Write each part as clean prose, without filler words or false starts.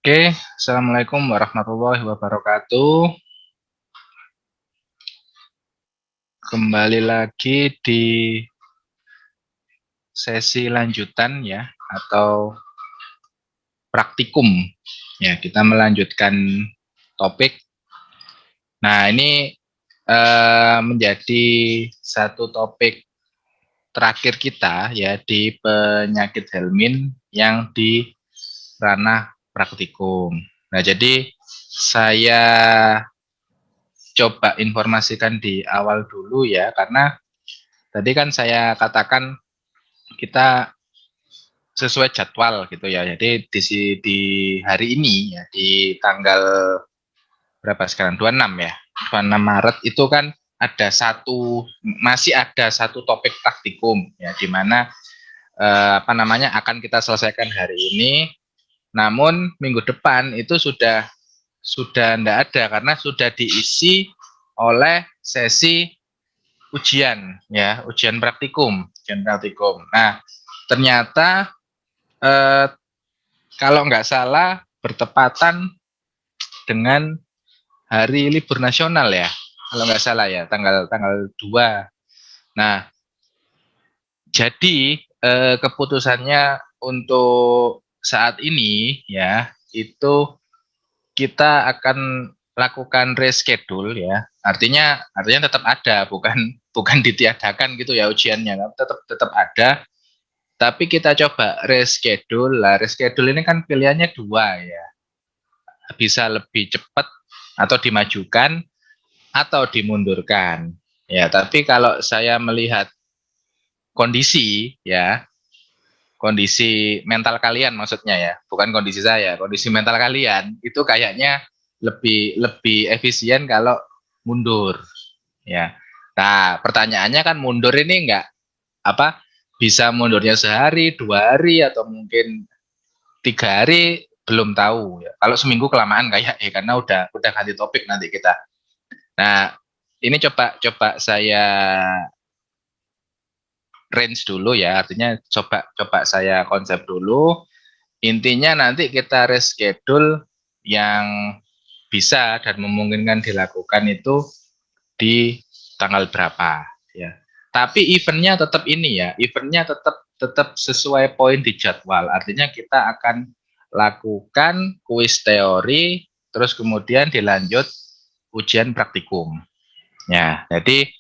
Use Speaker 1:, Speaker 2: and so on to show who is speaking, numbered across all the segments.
Speaker 1: Oke, Assalamualaikum warahmatullahi wabarakatuh. Kembali lagi di sesi lanjutan ya, atau praktikum. Ya, kita melanjutkan topik. Nah, ini menjadi satu topik terakhir kita ya di penyakit Helmin yang di ranah praktikum. Nah, jadi saya coba informasikan di awal dulu ya, karena tadi kan saya katakan kita sesuai jadwal gitu ya. Jadi di hari ini ya, di tanggal berapa sekarang? 26 ya. 26 Maret itu kan masih ada satu topik praktikum ya, di mana akan kita selesaikan hari ini. Namun minggu depan itu sudah enggak ada, karena sudah diisi oleh sesi ujian ya, ujian praktikum. Nah, ternyata kalau nggak salah bertepatan dengan hari libur nasional ya, kalau nggak salah ya, tanggal 2. Nah, jadi keputusannya untuk saat ini ya, itu kita akan lakukan reschedule ya. Artinya tetap ada, bukan ditiadakan gitu ya ujiannya, tetap ada. Tapi kita coba reschedule. Lah, reschedule ini kan pilihannya dua ya. Bisa lebih cepat atau dimajukan atau dimundurkan. Ya, tapi kalau saya melihat kondisi ya, kondisi mental kalian maksudnya ya, bukan kondisi saya, kondisi mental kalian itu kayaknya lebih efisien kalau mundur ya. Nah, pertanyaannya kan mundur ini enggak bisa mundurnya sehari, 2 hari, atau mungkin 3 hari, belum tahu ya. Kalau seminggu kelamaan kayak karena udah ganti topik nanti kita. Nah, ini coba saya range dulu ya, artinya coba saya konsep dulu. Intinya nanti kita reschedule yang bisa dan memungkinkan dilakukan itu di tanggal berapa ya. Tapi eventnya tetap ini ya, eventnya tetap sesuai poin di jadwal. Artinya kita akan lakukan kuis teori, terus kemudian dilanjut ujian praktikum. Ya, jadi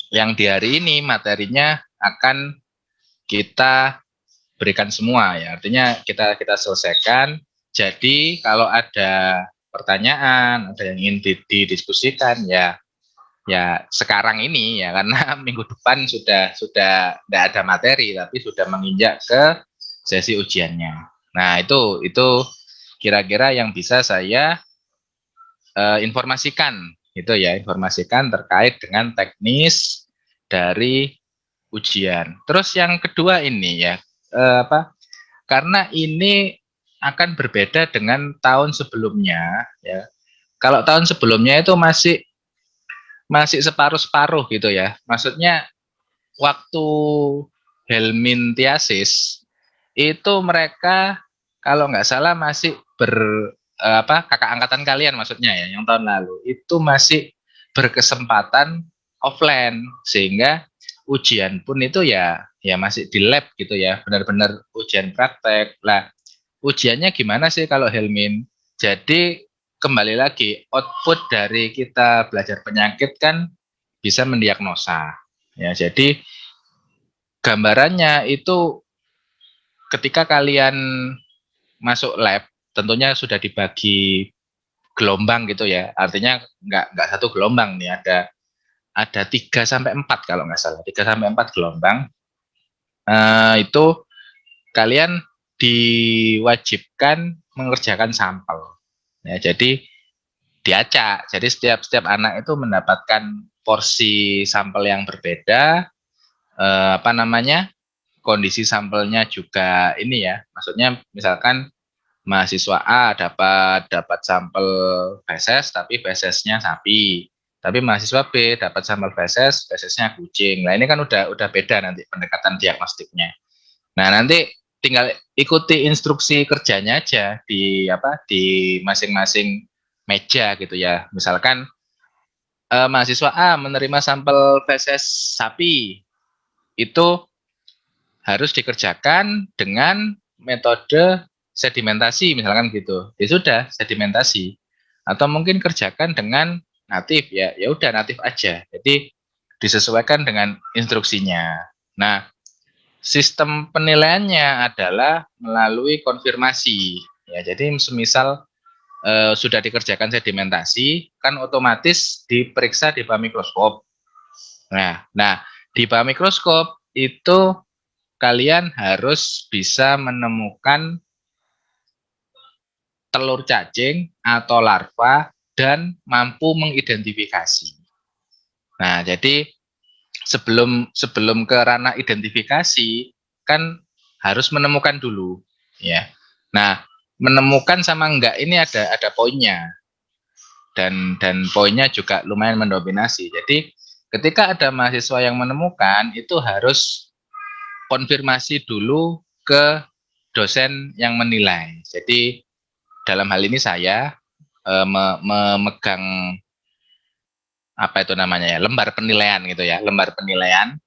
Speaker 1: yang di hari ini materinya akan kita berikan semua ya. Artinya kita selesaikan. Jadi kalau ada pertanyaan, ada yang ingin didiskusikan ya sekarang ini ya, karena minggu depan sudah tidak ada materi, tapi sudah menginjak ke sesi ujiannya. Nah, itu kira-kira yang bisa saya informasikan gitu ya, informasikan terkait dengan teknis dari ujian. Terus yang kedua ini ya, karena ini akan berbeda dengan tahun sebelumnya ya. Kalau tahun sebelumnya itu masih separuh-separuh gitu ya. Maksudnya waktu helminthiasis itu mereka kalau nggak salah masih kakak angkatan kalian maksudnya ya, yang tahun lalu itu masih berkesempatan offline, sehingga ujian pun itu ya masih di lab gitu ya, benar-benar ujian praktek. Lah, ujiannya gimana sih kalau Helmin? Jadi kembali lagi, output dari kita belajar penyakit kan bisa mendiagnosa ya. Jadi gambarannya itu ketika kalian masuk lab tentunya sudah dibagi gelombang gitu ya. Artinya nggak satu gelombang nih, ada 3 sampai 4 kalau nggak salah. 3 sampai 4 gelombang. Itu kalian diwajibkan mengerjakan sampel. Ya, jadi diacak. Jadi setiap anak itu mendapatkan porsi sampel yang berbeda. Kondisi sampelnya juga ini ya. Maksudnya misalkan mahasiswa A dapat sampel feses, tapi fesesnya sapi. Tapi mahasiswa B dapat sampel feses, fesesnya kucing. Nah, ini kan udah beda nanti pendekatan diagnostiknya. Nah, nanti tinggal ikuti instruksi kerjanya aja di masing-masing meja gitu ya. Misalkan mahasiswa A menerima sampel feses sapi, itu harus dikerjakan dengan metode sedimentasi misalkan gitu. Ya sudah, sedimentasi. Atau mungkin kerjakan dengan natif ya. Ya udah natif aja. Jadi disesuaikan dengan instruksinya. Nah, sistem penilaiannya adalah melalui konfirmasi. Ya, jadi semisal sudah dikerjakan sedimentasi, kan otomatis diperiksa di bawah mikroskop. Nah, di bawah mikroskop itu kalian harus bisa menemukan telur cacing atau larva dan mampu mengidentifikasi. Nah, jadi sebelum ke ranah identifikasi kan harus menemukan dulu, ya. Nah, menemukan sama enggak ini ada poinnya, dan poinnya juga lumayan mendominasi. Jadi ketika ada mahasiswa yang menemukan itu harus konfirmasi dulu ke dosen yang menilai. Jadi dalam hal ini saya memegang apa itu namanya ya, lembar penilaian gitu ya. Lembar penilaian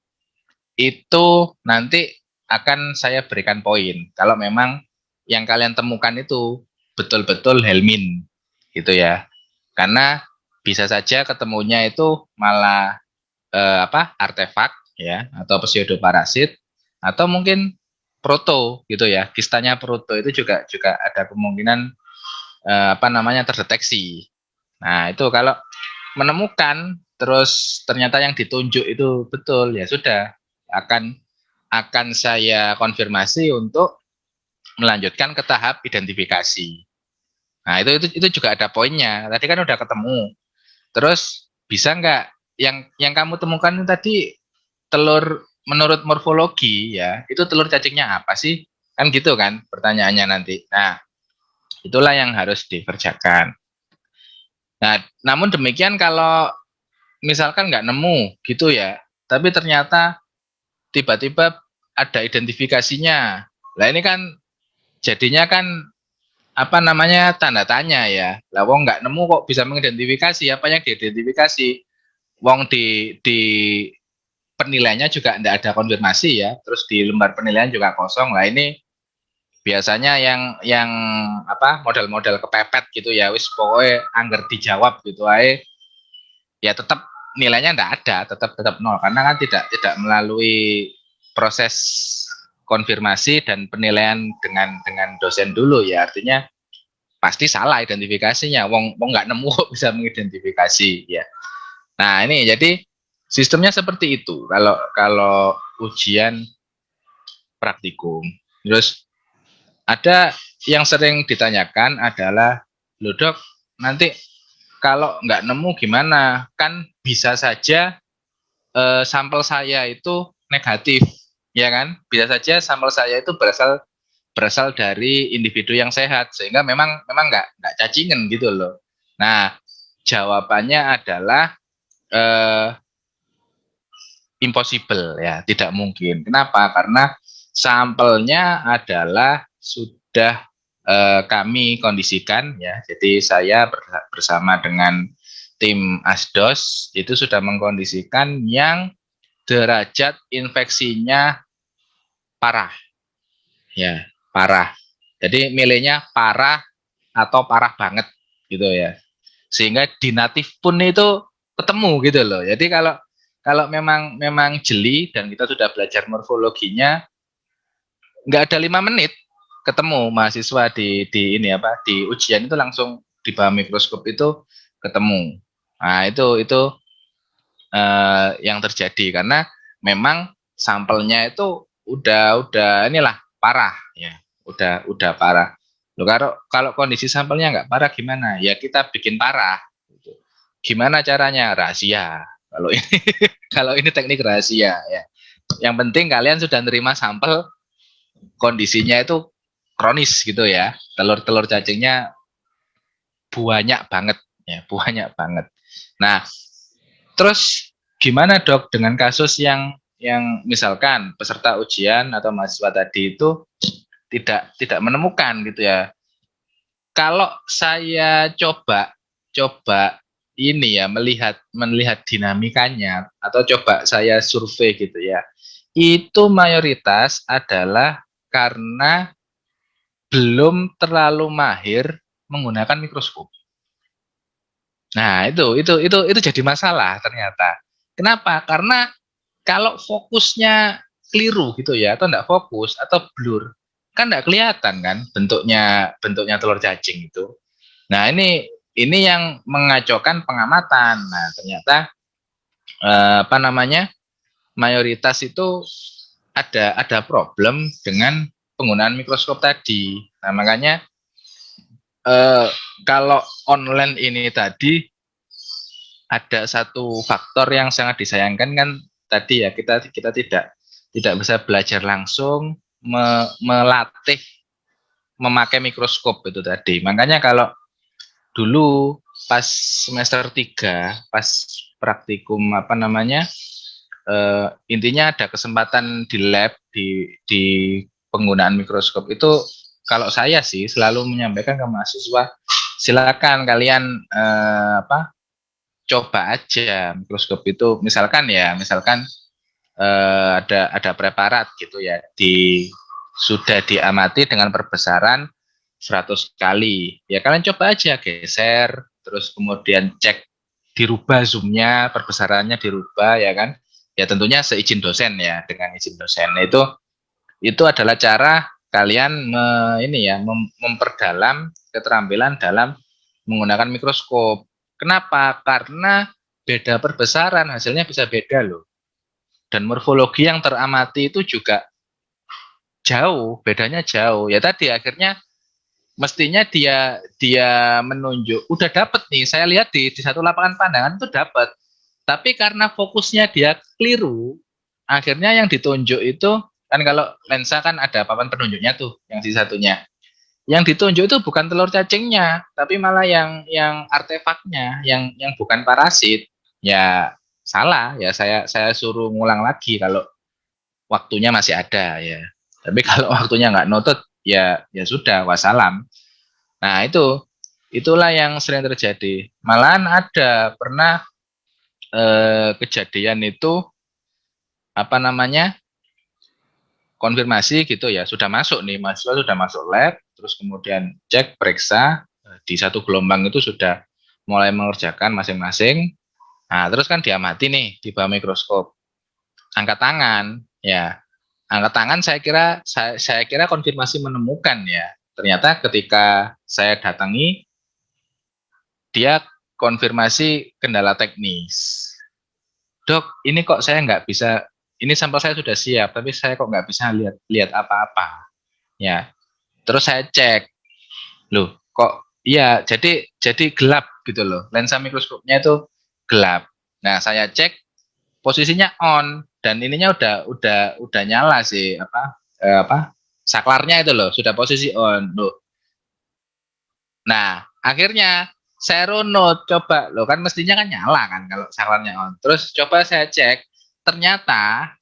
Speaker 1: itu nanti akan saya berikan poin kalau memang yang kalian temukan itu betul-betul helmin gitu ya. Karena bisa saja ketemunya itu malah artefak ya atau pseudoparasit atau mungkin proto gitu ya. Kistanya proto itu juga ada kemungkinan terdeteksi. Nah, itu kalau menemukan terus ternyata yang ditunjuk itu betul, ya sudah akan saya konfirmasi untuk melanjutkan ke tahap identifikasi. Nah, itu juga ada poinnya. Tadi kan udah ketemu. Terus bisa nggak yang kamu temukan tadi telur menurut morfologi ya, itu telur cacingnya apa sih? Kan gitu kan pertanyaannya nanti. Nah, itulah yang harus dikerjakan. Nah, namun demikian kalau misalkan nggak nemu gitu ya, tapi ternyata tiba-tiba ada identifikasinya. Lah ini kan jadinya kan tanda tanya ya. Lah wong nggak nemu kok bisa mengidentifikasi apa yang diidentifikasi. Wong di penilaiannya juga tidak ada konfirmasi ya. Terus di lembar penilaian juga kosong. Lah ini biasanya yang model-model kepepet gitu ya, wis pokoknya angger dijawab gitu aja, ya tetap nilainya tidak ada, tetap nol karena kan tidak melalui proses konfirmasi dan penilaian dengan dosen dulu ya, artinya pasti salah identifikasinya, wong nggak nemu kok bisa mengidentifikasi ya. Nah, ini jadi sistemnya seperti itu kalau kalau ujian praktikum. Terus ada yang sering ditanyakan adalah, loh dok, nanti kalau nggak nemu gimana? Kan bisa saja sampel saya itu negatif, ya kan? Bisa saja sampel saya itu berasal dari individu yang sehat, sehingga memang nggak cacingan gitu loh. Nah, jawabannya adalah impossible ya, tidak mungkin. Kenapa? Karena sampelnya adalah sudah kami kondisikan ya. Jadi saya bersama dengan tim ASDOS itu sudah mengkondisikan yang derajat infeksinya parah. Ya, parah. Jadi milihnya parah atau parah banget gitu ya. Sehingga di natif pun itu ketemu gitu loh. Jadi kalau kalau memang jeli dan kita sudah belajar morfologinya, nggak ada 5 menit ketemu mahasiswa di ujian itu langsung di bawah mikroskop itu ketemu. Nah, itu yang terjadi karena memang sampelnya itu udah inilah parah ya, udah parah. Loh, kalau kalau kondisi sampelnya nggak parah gimana? Ya kita bikin parah. Gitu. Gimana caranya? Rahasia. Kalau ini kalau ini teknik rahasia ya. Yang penting kalian sudah nerima sampel kondisinya itu kronis gitu ya. Telur-telur cacingnya banyak banget ya, banyak banget. Nah, Terus gimana dok dengan kasus yang misalkan peserta ujian atau mahasiswa tadi itu tidak menemukan gitu ya. Kalau saya coba ini ya melihat dinamikanya atau coba saya survei gitu ya. Itu mayoritas adalah karena belum terlalu mahir menggunakan mikroskop. Nah, itu jadi masalah ternyata. Kenapa? Karena kalau fokusnya keliru gitu ya, atau enggak fokus atau blur, kan enggak kelihatan kan bentuknya telur cacing itu. Nah, ini yang mengacaukan pengamatan. Nah, ternyata apa namanya? Mayoritas itu ada problem dengan penggunaan mikroskop tadi. Nah, makanya kalau online ini tadi ada satu faktor yang sangat disayangkan kan tadi ya kita tidak bisa belajar langsung melatih memakai mikroskop itu tadi. Makanya kalau dulu pas semester 3 pas praktikum apa namanya intinya ada kesempatan di lab di penggunaan mikroskop itu kalau saya sih selalu menyampaikan ke mahasiswa silakan kalian coba aja mikroskop itu misalkan ada preparat gitu ya sudah diamati dengan perbesaran 100 kali ya kalian coba aja geser terus kemudian cek dirubah zoomnya perbesarannya dirubah ya kan ya tentunya seizin dosen ya dengan izin dosen itu adalah cara kalian memperdalam keterampilan dalam menggunakan mikroskop. Kenapa? Karena beda perbesaran hasilnya bisa beda loh. Dan morfologi yang teramati itu juga jauh, bedanya jauh. Ya tadi akhirnya mestinya dia menunjuk udah dapat nih. Saya lihat di satu lapangan pandangan itu dapat. Tapi karena fokusnya dia keliru, akhirnya yang ditunjuk itu kan kalau lensa kan ada papan penunjuknya tuh yang di satunya. Yang ditunjuk itu bukan telur cacingnya, tapi malah yang artefaknya, yang bukan parasit. Ya salah, ya saya suruh ngulang lagi kalau waktunya masih ada ya. Tapi kalau waktunya nggak nutut, ya sudah, wassalam. Nah itulah yang sering terjadi. Malahan ada pernah kejadian itu apa namanya konfirmasi gitu ya sudah masuk nih mahasiswa sudah masuk lab terus kemudian cek periksa di satu gelombang itu sudah mulai mengerjakan masing-masing. Nah terus kan diamati nih di bawah mikroskop angkat tangan ya angkat tangan saya kira konfirmasi menemukan ya ternyata ketika saya datangi dia konfirmasi kendala teknis. Dok, ini kok saya nggak bisa, ini sampel saya sudah siap, tapi saya kok nggak bisa lihat apa-apa. Ya, terus saya cek, loh, kok iya, jadi gelap gitu loh. Lensa mikroskopnya itu gelap. Nah, saya cek posisinya on dan ininya udah nyala sih saklarnya itu loh, sudah posisi on. Loh. Nah, akhirnya saya runut coba loh kan mestinya kan nyala kan kalau saklarnya on. Terus coba saya cek ternyata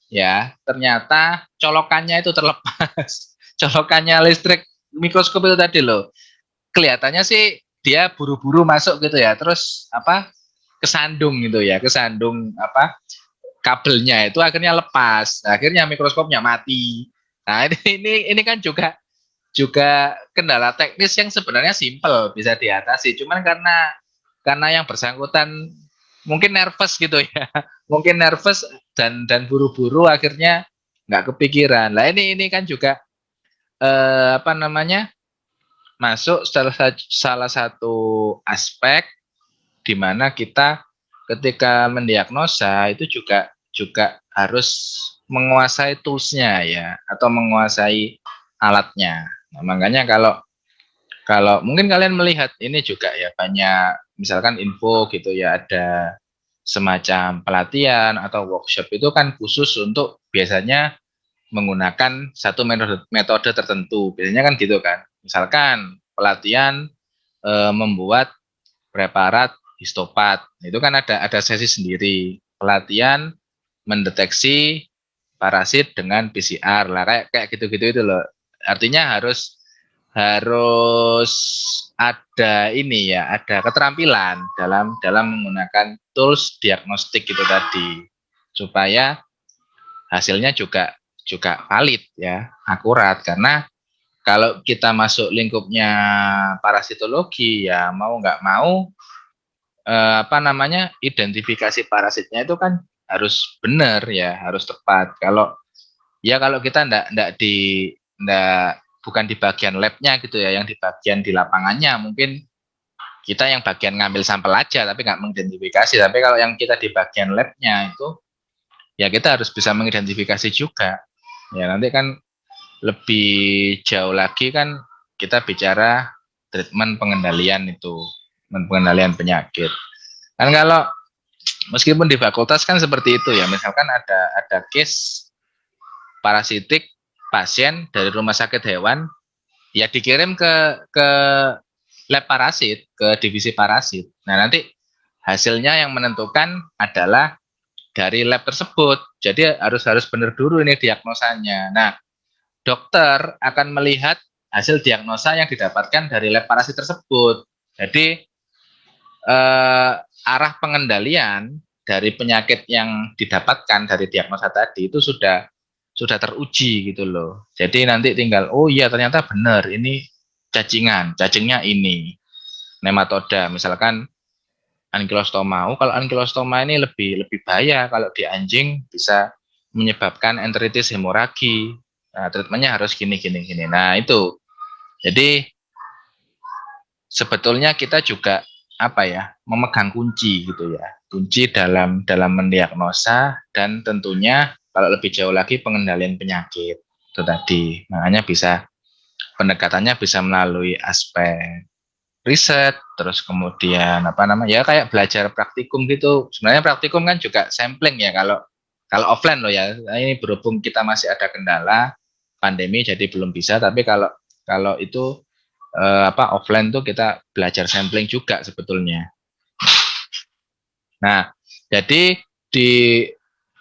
Speaker 1: colokannya itu terlepas. Colokannya listrik mikroskop itu tadi loh. Kelihatannya sih dia buru-buru masuk gitu ya. Terus kesandung gitu ya, kesandung kabelnya itu akhirnya lepas. Nah, akhirnya mikroskopnya mati. Nah, ini kan juga kendala teknis yang sebenarnya simpel bisa diatasi cuman karena yang bersangkutan mungkin nervous gitu ya mungkin nervous dan buru-buru akhirnya nggak kepikiran lah ini kan juga masuk salah satu aspek di mana kita ketika mendiagnosa itu juga harus menguasai toolsnya ya atau menguasai alatnya. Nah, makanya kalau mungkin kalian melihat ini juga ya banyak misalkan info gitu ya ada semacam pelatihan atau workshop itu kan khusus untuk biasanya menggunakan satu metode tertentu. Biasanya kan gitu kan. Misalkan pelatihan membuat preparat histopat. Itu kan ada sesi sendiri, pelatihan mendeteksi parasit dengan PCR lah, kayak gitu-gitu itu loh. Artinya harus ada ini ya, ada keterampilan dalam menggunakan tools diagnostik itu tadi, supaya hasilnya juga valid ya, akurat. Karena kalau kita masuk lingkupnya parasitologi ya mau nggak mau identifikasi parasitnya itu kan harus benar ya, harus tepat. Kalau kita ndak bukan di bagian labnya gitu ya, yang di bagian di lapangannya mungkin kita yang bagian ngambil sampel aja tapi nggak mengidentifikasi. Tapi kalau yang kita di bagian labnya itu ya kita harus bisa mengidentifikasi juga. Ya nanti kan lebih jauh lagi kan kita bicara treatment pengendalian itu, pengendalian penyakit. Kan kalau meskipun di fakultas kan seperti itu ya, misalkan ada case parasitik pasien dari rumah sakit hewan ya dikirim ke lab parasit, ke divisi parasit. Nah, nanti hasilnya yang menentukan adalah dari lab tersebut. Jadi harus benar dulu ini diagnosanya. Nah, dokter akan melihat hasil diagnosa yang didapatkan dari lab parasit tersebut. Jadi arah pengendalian dari penyakit yang didapatkan dari diagnosa tadi itu sudah teruji gitu loh. Jadi nanti tinggal oh iya ternyata benar ini cacingnya ini nematoda misalkan ankylostoma. Kalau ankylostoma ini lebih bahaya kalau di anjing bisa menyebabkan enteritis hemoragi. Nah, treatmentnya harus gini. Nah, itu. Jadi sebetulnya kita juga memegang kunci gitu ya. Kunci dalam mendiagnosa dan tentunya kalau lebih jauh lagi pengendalian penyakit. Itu tadi. Makanya pendekatannya bisa melalui aspek riset, terus kemudian ya kayak belajar praktikum gitu. Sebenarnya praktikum kan juga sampling ya kalau offline loh ya. Ini berhubung kita masih ada kendala pandemi jadi belum bisa, tapi kalau itu offline tuh kita belajar sampling juga sebetulnya. Nah, jadi di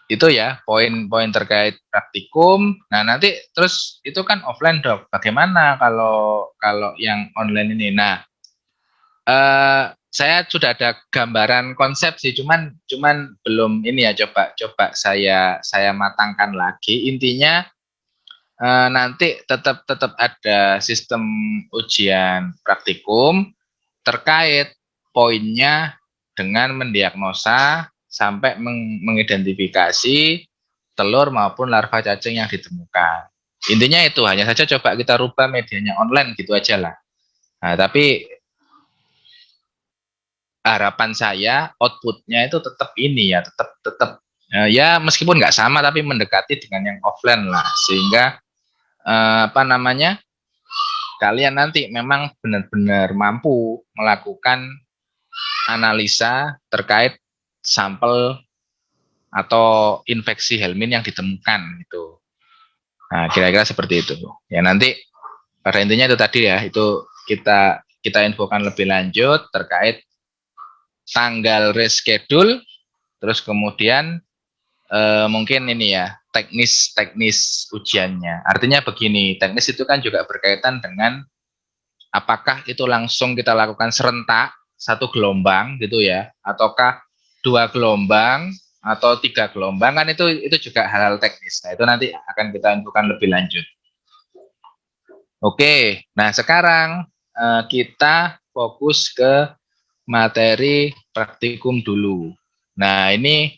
Speaker 1: itu ya poin-poin terkait praktikum. Nah, nanti terus itu kan offline, Dok. Bagaimana kalau yang online ini? Nah, saya sudah ada gambaran konsep sih, cuman belum ini ya, coba saya matangkan lagi. Intinya nanti tetap ada sistem ujian praktikum terkait poinnya dengan mendiagnosa sampai mengidentifikasi telur maupun larva cacing yang ditemukan. Intinya itu, hanya saja coba kita rubah medianya online gitu aja lah. Nah, tapi harapan saya outputnya itu tetap ini ya, tetap ya meskipun nggak sama tapi mendekati dengan yang offline lah, sehingga kalian nanti memang benar-benar mampu melakukan analisa terkait sampel atau infeksi helmin yang ditemukan gitu. Nah, kira-kira seperti itu. Ya nanti pada intinya itu tadi ya, itu kita infokan lebih lanjut terkait tanggal reschedule, terus kemudian mungkin ini ya teknis ujiannya. Artinya begini, teknis itu kan juga berkaitan dengan apakah itu langsung kita lakukan serentak satu gelombang gitu ya, ataukah 2 gelombang atau 3 gelombang, kan itu juga hal-hal teknis. Nah, itu nanti akan kita infokan lebih lanjut. Oke, nah sekarang kita fokus ke materi praktikum dulu. Nah, ini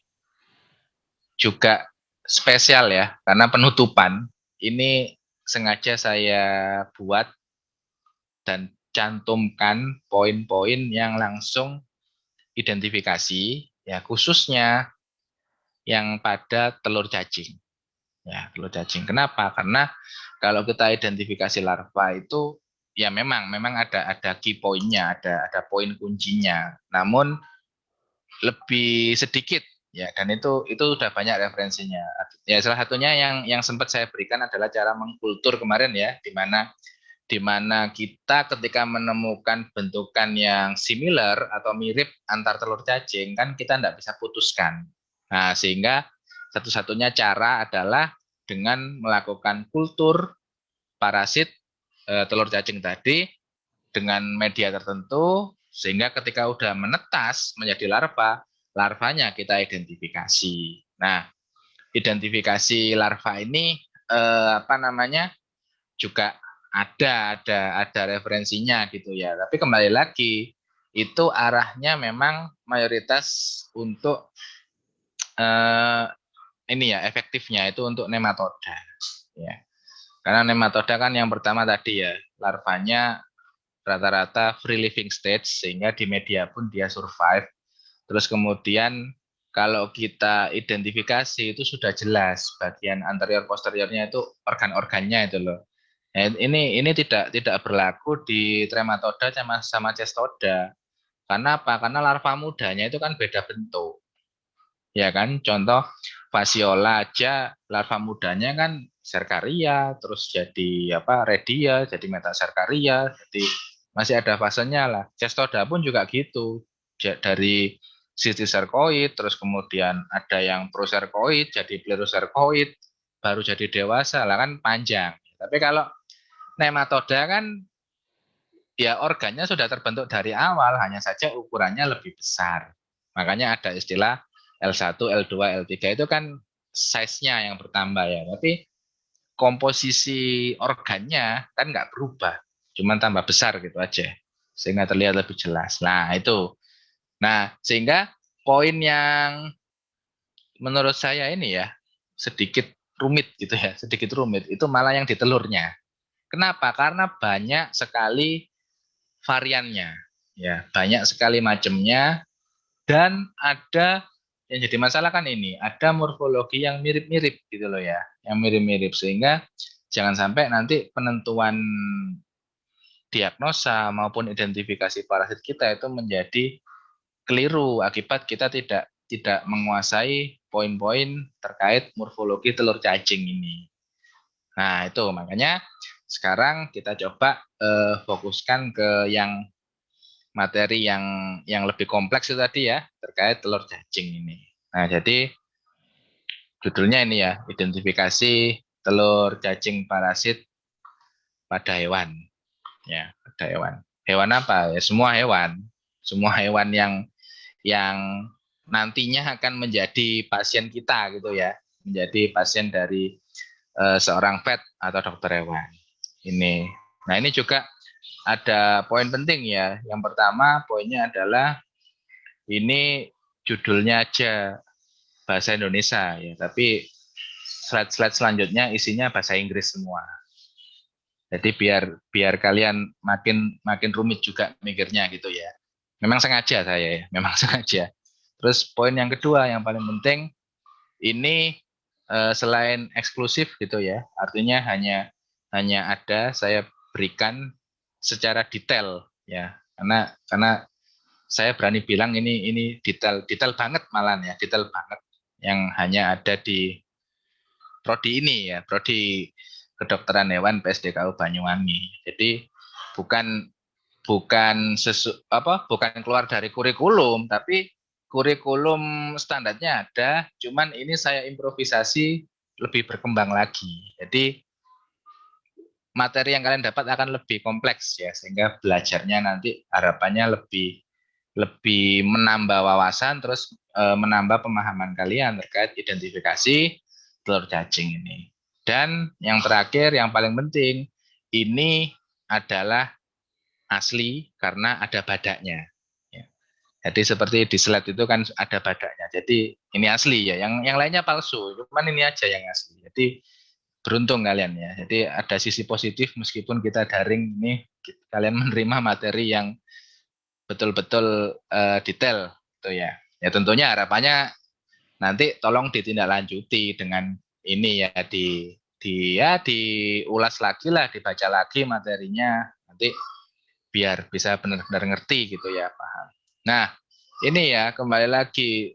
Speaker 1: juga spesial ya, karena penutupan. Ini sengaja saya buat dan cantumkan poin-poin yang langsung identifikasi, ya khususnya yang pada telur cacing. Ya, telur cacing. Kenapa? Karena kalau kita identifikasi larva itu ya memang ada key poinnya, ada poin kuncinya. Namun lebih sedikit ya, dan itu udah banyak referensinya. Ya salah satunya yang sempat saya berikan adalah cara mengkultur kemarin ya, di mana di mana kita ketika menemukan bentukan yang similar atau mirip antar telur cacing, kan kita tidak bisa putuskan. Nah, sehingga satu-satunya cara adalah dengan melakukan kultur parasit telur cacing tadi dengan media tertentu, sehingga ketika udah menetas menjadi larva, larvanya kita identifikasi. Nah, identifikasi larva ini juga ada referensinya gitu ya. Tapi kembali lagi itu arahnya memang mayoritas untuk eh, ini ya efektifnya itu untuk nematoda ya. Karena nematoda kan yang pertama tadi ya larvanya rata-rata free living stage sehingga di media pun dia survive. Terus kemudian kalau kita identifikasi itu sudah jelas bagian anterior posteriornya itu organ-organnya itu loh. Nah, ini tidak berlaku di trematoda sama cestoda. Karena apa? Karena larva mudanya itu kan beda bentuk. Ya kan? Contoh Fasciola aja larva mudanya kan serkaria, terus jadi apa? Redia, jadi metaserkaria, jadi masih ada fasenya lah. Cestoda pun juga gitu. Dari cysticercoid, terus kemudian ada yang prosercoid, jadi plerosercoid, baru jadi dewasa lah kan panjang. Tapi kalau nematoda kan ya organnya sudah terbentuk dari awal, hanya saja ukurannya lebih besar. Makanya ada istilah L1, L2, L3 itu kan size-nya yang bertambah ya. Tapi komposisi organnya kan nggak berubah, cuman tambah besar gitu aja. Sehingga terlihat lebih jelas. Nah itu. Nah sehingga poin yang menurut saya ini ya sedikit rumit gitu ya, sedikit rumit. Itu malah yang di telurnya. Kenapa? Karena banyak sekali variannya. Ya, banyak sekali macamnya dan ada yang jadi masalah kan ini, ada morfologi yang mirip-mirip gitu loh ya, yang mirip-mirip sehingga jangan sampai nanti penentuan diagnosa maupun identifikasi parasit kita itu menjadi keliru akibat kita tidak menguasai poin-poin terkait morfologi telur cacing ini. Nah, itu makanya sekarang kita coba fokuskan ke yang materi yang lebih kompleks itu tadi ya terkait telur cacing ini. Nah, jadi judulnya ini ya, identifikasi telur cacing parasit pada hewan. Ya, pada hewan. Hewan apa? Ya, semua hewan. Semua hewan yang nantinya akan menjadi pasien kita gitu ya. Menjadi pasien dari seorang vet atau dokter hewan. Ini. Nah, ini juga ada poin penting ya. Yang pertama poinnya adalah ini judulnya aja bahasa Indonesia ya, tapi slide-slide selanjutnya isinya bahasa Inggris semua. Jadi biar kalian makin makin rumit juga mikirnya gitu ya. Memang sengaja saya ya, memang sengaja. Terus poin yang kedua yang paling penting ini selain eksklusif gitu ya, artinya hanya ada saya berikan secara detail ya, karena saya berani bilang ini detail banget malah ya, detail banget yang hanya ada di prodi ini ya, prodi kedokteran hewan PSDKU Banyuwangi. Jadi bukan bukan keluar dari kurikulum, tapi kurikulum standarnya ada, cuman ini saya improvisasi lebih berkembang lagi. Jadi materi yang kalian dapat akan lebih kompleks ya, sehingga belajarnya nanti harapannya lebih lebih menambah wawasan, terus menambah pemahaman kalian terkait identifikasi telur cacing ini. Dan yang terakhir, yang paling penting, ini adalah asli karena ada badaknya. Ya. Jadi seperti di slide itu kan ada badaknya. Jadi ini asli ya, yang lainnya palsu, cuman ini aja yang asli. Jadi beruntung kalian ya. Jadi ada sisi positif meskipun kita daring ini, kalian menerima materi yang betul-betul detail gitu ya. Ya tentunya harapannya nanti tolong ditindaklanjuti dengan ini ya diulas lagi lah, dibaca lagi materinya nanti biar bisa benar-benar ngerti gitu ya, paham. Nah, ini ya kembali lagi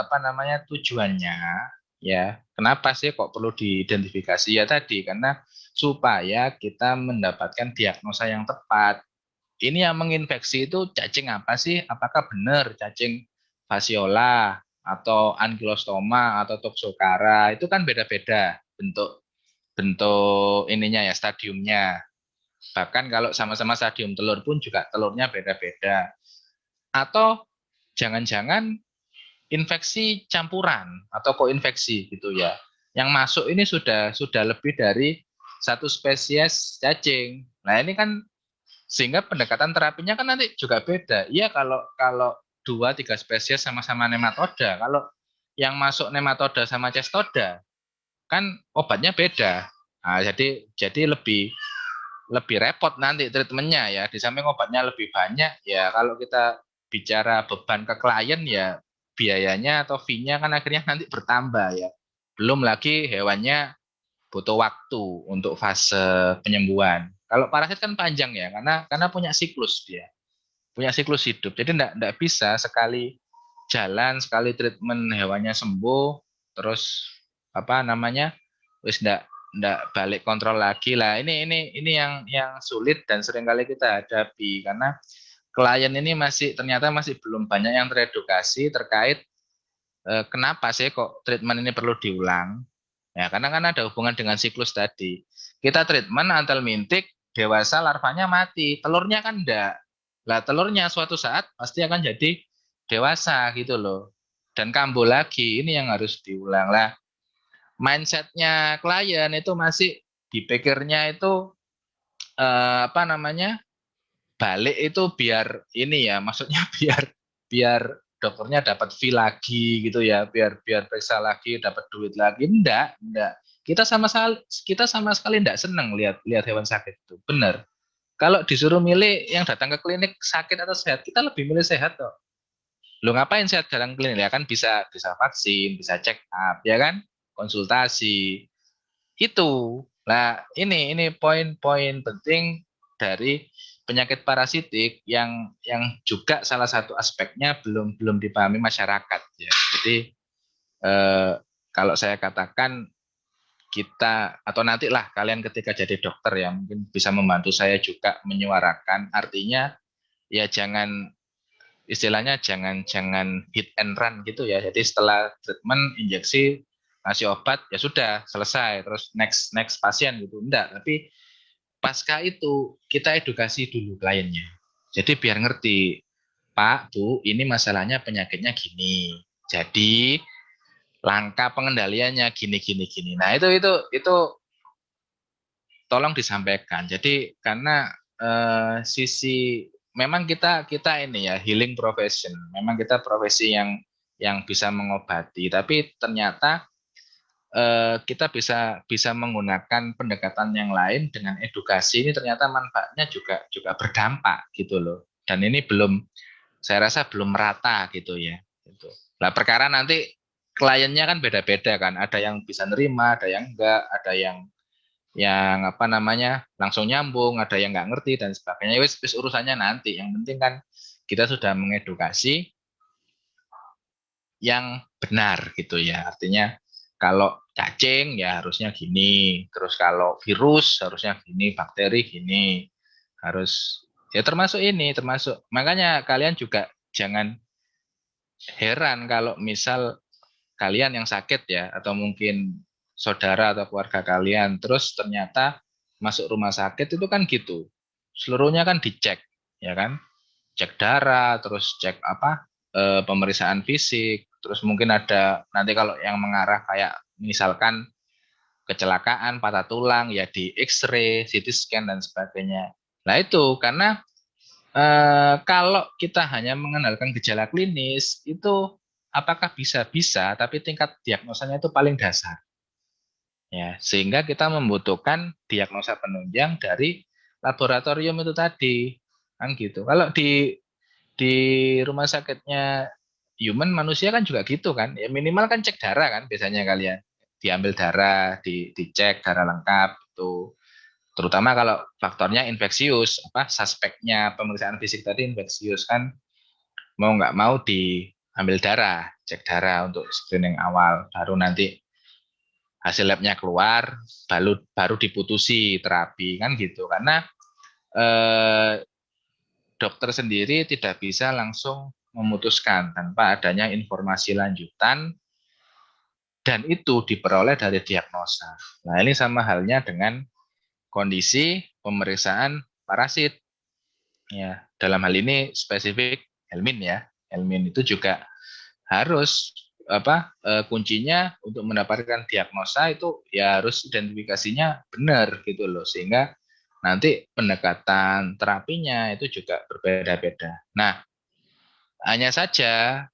Speaker 1: apa namanya tujuannya ya. Kenapa sih kok perlu diidentifikasi ya tadi karena supaya kita mendapatkan diagnosa yang tepat. Ini yang menginfeksi itu cacing apa sih? Apakah benar cacing fasciola atau ankylostoma atau toxocara? Itu kan beda-beda bentuk bentuk ininya ya, stadiumnya. Bahkan kalau sama-sama stadium telur pun juga telurnya beda-beda. Atau jangan-jangan infeksi campuran atau koinfeksi gitu ya. Yang masuk ini sudah lebih dari satu spesies cacing. Nah, ini kan sehingga pendekatan terapinya kan nanti juga beda. Iya, kalau kalau 2-3 spesies sama-sama nematoda, kalau yang masuk nematoda sama cestoda kan obatnya beda. Nah, jadi lebih lebih repot nanti treatmentnya ya. Di samping obatnya lebih banyak ya, kalau kita bicara beban ke klien ya, biayanya atau fee-nya kan akhirnya nanti bertambah ya. Belum lagi hewannya butuh waktu untuk fase penyembuhan. Kalau parasit kan panjang ya, karena punya siklus dia, punya siklus hidup. Jadi enggak bisa sekali jalan, sekali treatment hewannya sembuh, terus apa namanya, wis enggak balik kontrol lagi lah. Ini yang sulit dan seringkali kita hadapi karena klien ini ternyata masih belum banyak yang teredukasi terkait kenapa sih kok treatment ini perlu diulang. Ya, karena kan ada hubungan dengan siklus tadi. Kita treatment antel mintik, dewasa larvanya mati, telurnya kan enggak. Lah telurnya suatu saat pasti akan jadi dewasa gitu loh. Dan kambuh lagi, ini yang harus diulang lah. Mindsetnya klien itu masih dipikirnya itu apa namanya, balik itu biar ini ya, maksudnya biar biar dokternya dapat fee lagi gitu ya, biar biar periksa lagi dapat duit lagi. Enggak. Kita sama sekali enggak seneng lihat hewan sakit itu. Bener. Kalau disuruh milih yang datang ke klinik sakit atau sehat, kita lebih milih sehat kok. Lo ngapain sehat datang ke klinik ya kan, bisa bisa vaksin, bisa check up ya kan, konsultasi. Itu. Nah, ini poin-poin penting dari penyakit parasitik yang juga salah satu aspeknya belum belum dipahami masyarakat ya. Jadi eh, kalau saya katakan kita atau nantilah kalian ketika jadi dokter ya mungkin bisa membantu saya juga menyuarakan, artinya ya jangan, istilahnya jangan jangan hit and run gitu ya. Jadi setelah treatment injeksi ngasih obat ya sudah selesai terus next next pasien gitu, enggak, tapi pasca itu kita edukasi dulu kliennya. Jadi biar ngerti, Pak, Bu, ini masalahnya penyakitnya gini. Jadi langkah pengendaliannya gini gini gini. Nah, itu tolong disampaikan. Jadi karena sisi memang kita kita ini ya healing profession. Memang kita profesi yang bisa mengobati, tapi ternyata kita bisa bisa menggunakan pendekatan yang lain dengan edukasi, ini ternyata manfaatnya juga juga berdampak gitu loh. Dan ini belum, saya rasa belum merata gitu ya. Gitu. Nah, perkara nanti kliennya kan beda-beda kan, ada yang bisa nerima, ada yang enggak, ada yang apa namanya langsung nyambung, ada yang nggak ngerti dan sebagainya. Wis urusannya nanti. Yang penting kan kita sudah mengedukasi yang benar gitu ya. Artinya kalau cacing ya harusnya gini, terus kalau virus harusnya gini, bakteri gini. Harus ya termasuk ini, termasuk makanya kalian juga jangan heran kalau misal kalian yang sakit ya, atau mungkin saudara atau keluarga kalian, terus ternyata masuk rumah sakit itu kan gitu. Seluruhnya kan dicek, ya kan? Cek darah, terus cek apa? Pemeriksaan fisik, terus mungkin ada nanti kalau yang mengarah kayak misalkan kecelakaan, patah tulang, ya di X-ray, CT scan dan sebagainya. Nah itu karena kalau kita hanya mengenalkan gejala klinis itu apakah bisa, tapi tingkat diagnosanya itu paling dasar. Ya, sehingga kita membutuhkan diagnosa penunjang dari laboratorium itu tadi. Kan gitu. Kalau di rumah sakitnya human manusia kan juga gitu kan. Ya minimal kan cek darah kan biasanya kalian. Diambil darah, dicek darah lengkap itu. Terutama kalau faktornya infeksius, apa suspeknya pemeriksaan fisik tadi infeksius kan, mau nggak mau diambil darah, cek darah untuk screening awal, baru nanti hasil labnya keluar, baru diputusi terapi kan gitu. Karena dokter sendiri tidak bisa langsung memutuskan tanpa adanya informasi lanjutan dan itu diperoleh dari diagnosa. Nah, ini sama halnya dengan kondisi pemeriksaan parasit. Ya, dalam hal ini spesifik helmin ya. Helmin itu juga harus kuncinya untuk mendapatkan diagnosa itu ya harus identifikasinya benar gitu loh, sehingga nanti pendekatan terapinya itu juga berbeda-beda. Nah, hanya saja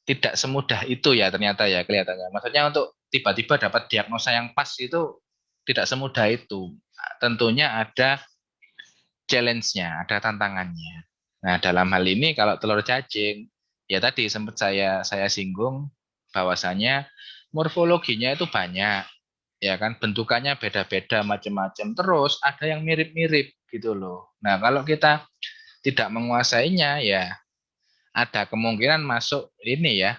Speaker 1: tidak semudah itu ya ternyata ya kelihatannya. Maksudnya untuk tiba-tiba dapat diagnosa yang pas itu tidak semudah itu. Tentunya ada challenge-nya, ada tantangannya. Nah, dalam hal ini kalau telur cacing, ya tadi sempat saya singgung bahwasanya morfologinya itu banyak, ya kan, bentukannya beda-beda macam-macam. Terus ada yang mirip-mirip gitu loh. Nah, kalau kita tidak menguasainya, ya ada kemungkinan masuk ini ya,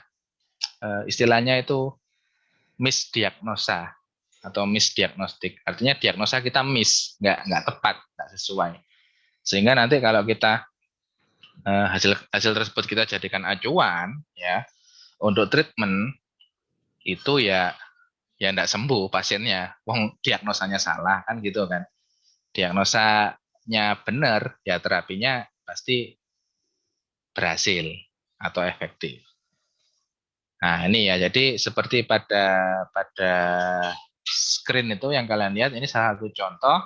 Speaker 1: istilahnya itu misdiagnosa atau misdiagnostik. Artinya diagnosa kita nggak tepat, nggak sesuai. Sehingga nanti kalau kita hasil hasil tersebut kita jadikan acuan ya untuk treatment itu ya enggak sembuh pasiennya. Wong diagnosanya salah kan gitu kan. Diagnosanya benar ya terapinya pasti berhasil atau efektif. Nah, ini ya jadi seperti pada screen itu yang kalian lihat ini salah satu contoh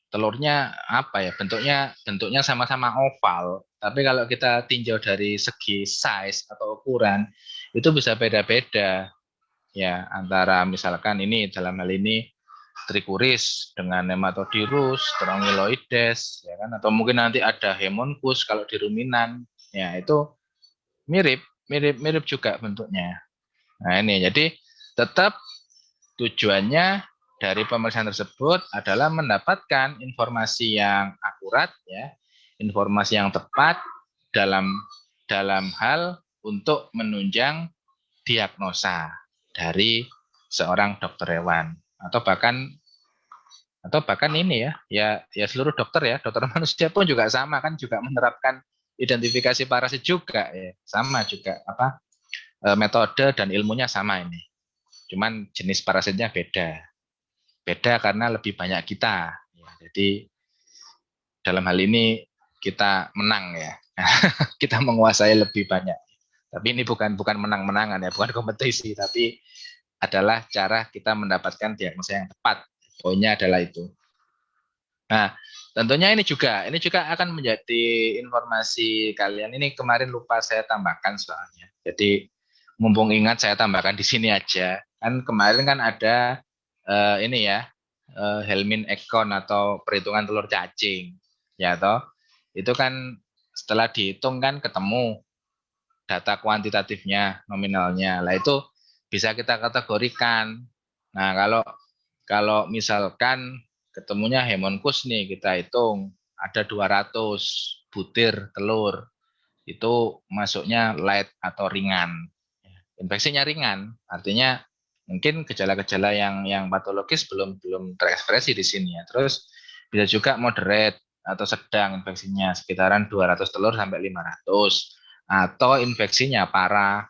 Speaker 1: telurnya apa ya bentuknya sama-sama oval, tapi kalau kita tinjau dari segi size atau ukuran itu bisa beda-beda ya, antara misalkan ini dalam hal ini trichuris dengan nematodirus, strongyloides ya kan, atau mungkin nanti ada hemonkus kalau di ruminan ya, itu mirip juga bentuknya. Nah, ini jadi tetap tujuannya dari pemeriksaan tersebut adalah mendapatkan informasi yang akurat ya, informasi yang tepat dalam hal untuk menunjang diagnosa dari seorang dokter hewan atau bahkan ini ya seluruh dokter ya, dokter manusia pun juga sama kan, juga menerapkan identifikasi parasit juga ya, sama juga metode dan ilmunya sama ini. Cuman jenis parasitnya beda karena lebih banyak kita ya, jadi dalam hal ini kita menang ya. Kita menguasai lebih banyak, tapi ini bukan menang-menangan ya, bukan kompetisi, tapi adalah cara kita mendapatkan diagnosa yang tepat. Poinnya adalah itu. Nah, tentunya ini juga akan menjadi informasi kalian. Ini kemarin lupa saya tambahkan soalnya. Jadi mumpung ingat saya tambahkan di sini aja. Kan kemarin kan ada ini ya, Helmin Ekon atau perhitungan telur cacing. Ya toh. Itu kan setelah dihitung kan ketemu data kuantitatifnya, nominalnya. Lah itu bisa kita kategorikan. Nah, kalau misalkan ketemunya hemonkus nih, kita hitung ada 200 butir telur. Itu masuknya light atau ringan. Infeksinya ringan, artinya mungkin gejala-gejala yang patologis belum terekspresi di sini ya. Terus bisa juga moderate atau sedang infeksinya sekitaran 200 telur sampai 500, atau infeksinya parah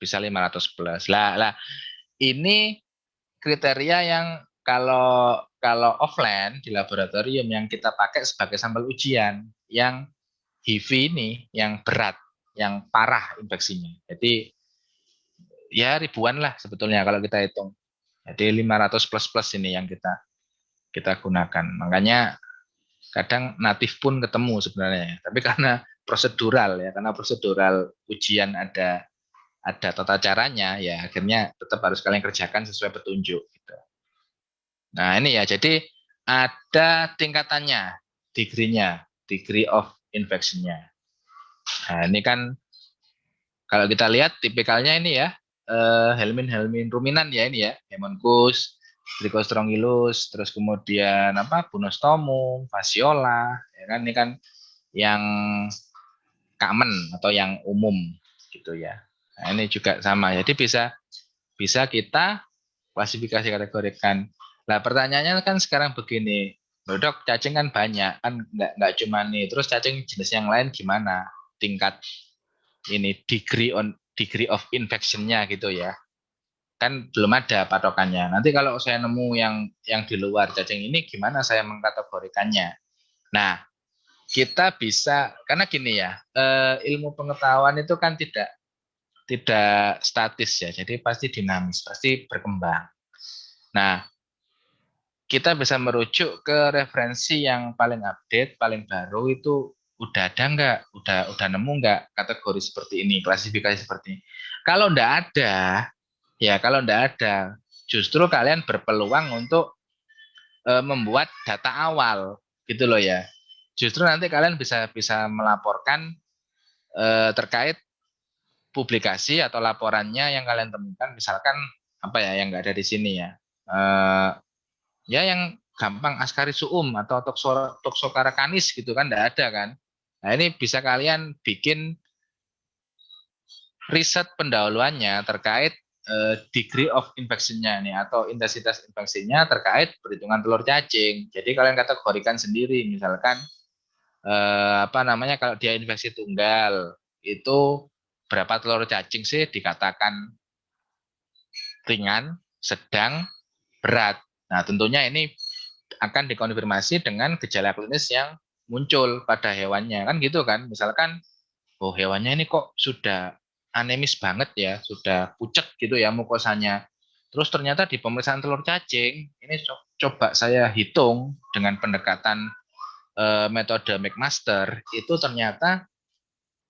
Speaker 1: bisa 500 plus. Lah ini kriteria yang kalau offline di laboratorium yang kita pakai sebagai sampel ujian, yang HIV ini yang berat, yang parah infeksinya. Jadi ya ribuan lah sebetulnya kalau kita hitung. Jadi 500 plus plus ini yang kita gunakan. Makanya kadang natif pun ketemu sebenarnya. Tapi karena prosedural ujian ada tata caranya, ya akhirnya tetap harus kalian kerjakan sesuai petunjuk. Gitu. Nah ini ya, jadi ada tingkatannya, degree of infection-nya. Nah ini kan kalau kita lihat tipikalnya ini ya, helmin ruminan ya ini ya, Haemonchus, Trichostrongylus, terus kemudian Bunostomum, Fasciola, ya kan, ini kan yang common atau yang umum gitu ya. Nah, ini juga sama. Jadi bisa kita klasifikasi kategorikan. Nah, pertanyaannya kan sekarang begini, loh dok, cacing kan banyak, kan nggak cuma nih. Terus cacing jenis yang lain gimana? Tingkat ini degree of infectionnya gitu ya. Kan belum ada patokannya. Nanti kalau saya nemu yang di luar cacing ini, gimana saya mengkategorikannya? Nah, kita bisa karena gini ya, ilmu pengetahuan itu kan tidak statis ya, jadi pasti dinamis, pasti berkembang. Nah, kita bisa merujuk ke referensi yang paling update, paling baru itu udah ada nggak, udah nemu nggak kategori seperti ini, klasifikasi seperti ini. Kalau nggak ada, ya kalau nggak ada, justru kalian berpeluang untuk membuat data awal, gitu loh ya. Justru nanti kalian bisa bisa melaporkan terkait publikasi atau laporannya yang kalian temukan, misalkan apa ya yang nggak ada di sini ya. Eh, ya yang gampang Ascaris suum atau Toxocara canis gitu kan enggak ada kan. Nah, ini bisa kalian bikin riset pendahuluannya terkait degree of infection-nya nih atau intensitas infeksinya terkait perhitungan telur cacing. Jadi kalian kategorikan sendiri misalkan apa namanya kalau dia infeksi tunggal itu berapa telur cacing sih dikatakan ringan, sedang, berat. Nah, tentunya ini akan dikonfirmasi dengan gejala klinis yang muncul pada hewannya kan gitu kan. Misalkan oh hewannya ini kok sudah anemis banget ya, sudah pucet gitu ya mukosanya. Terus ternyata di pemeriksaan telur cacing ini coba saya hitung dengan pendekatan metode McMaster itu ternyata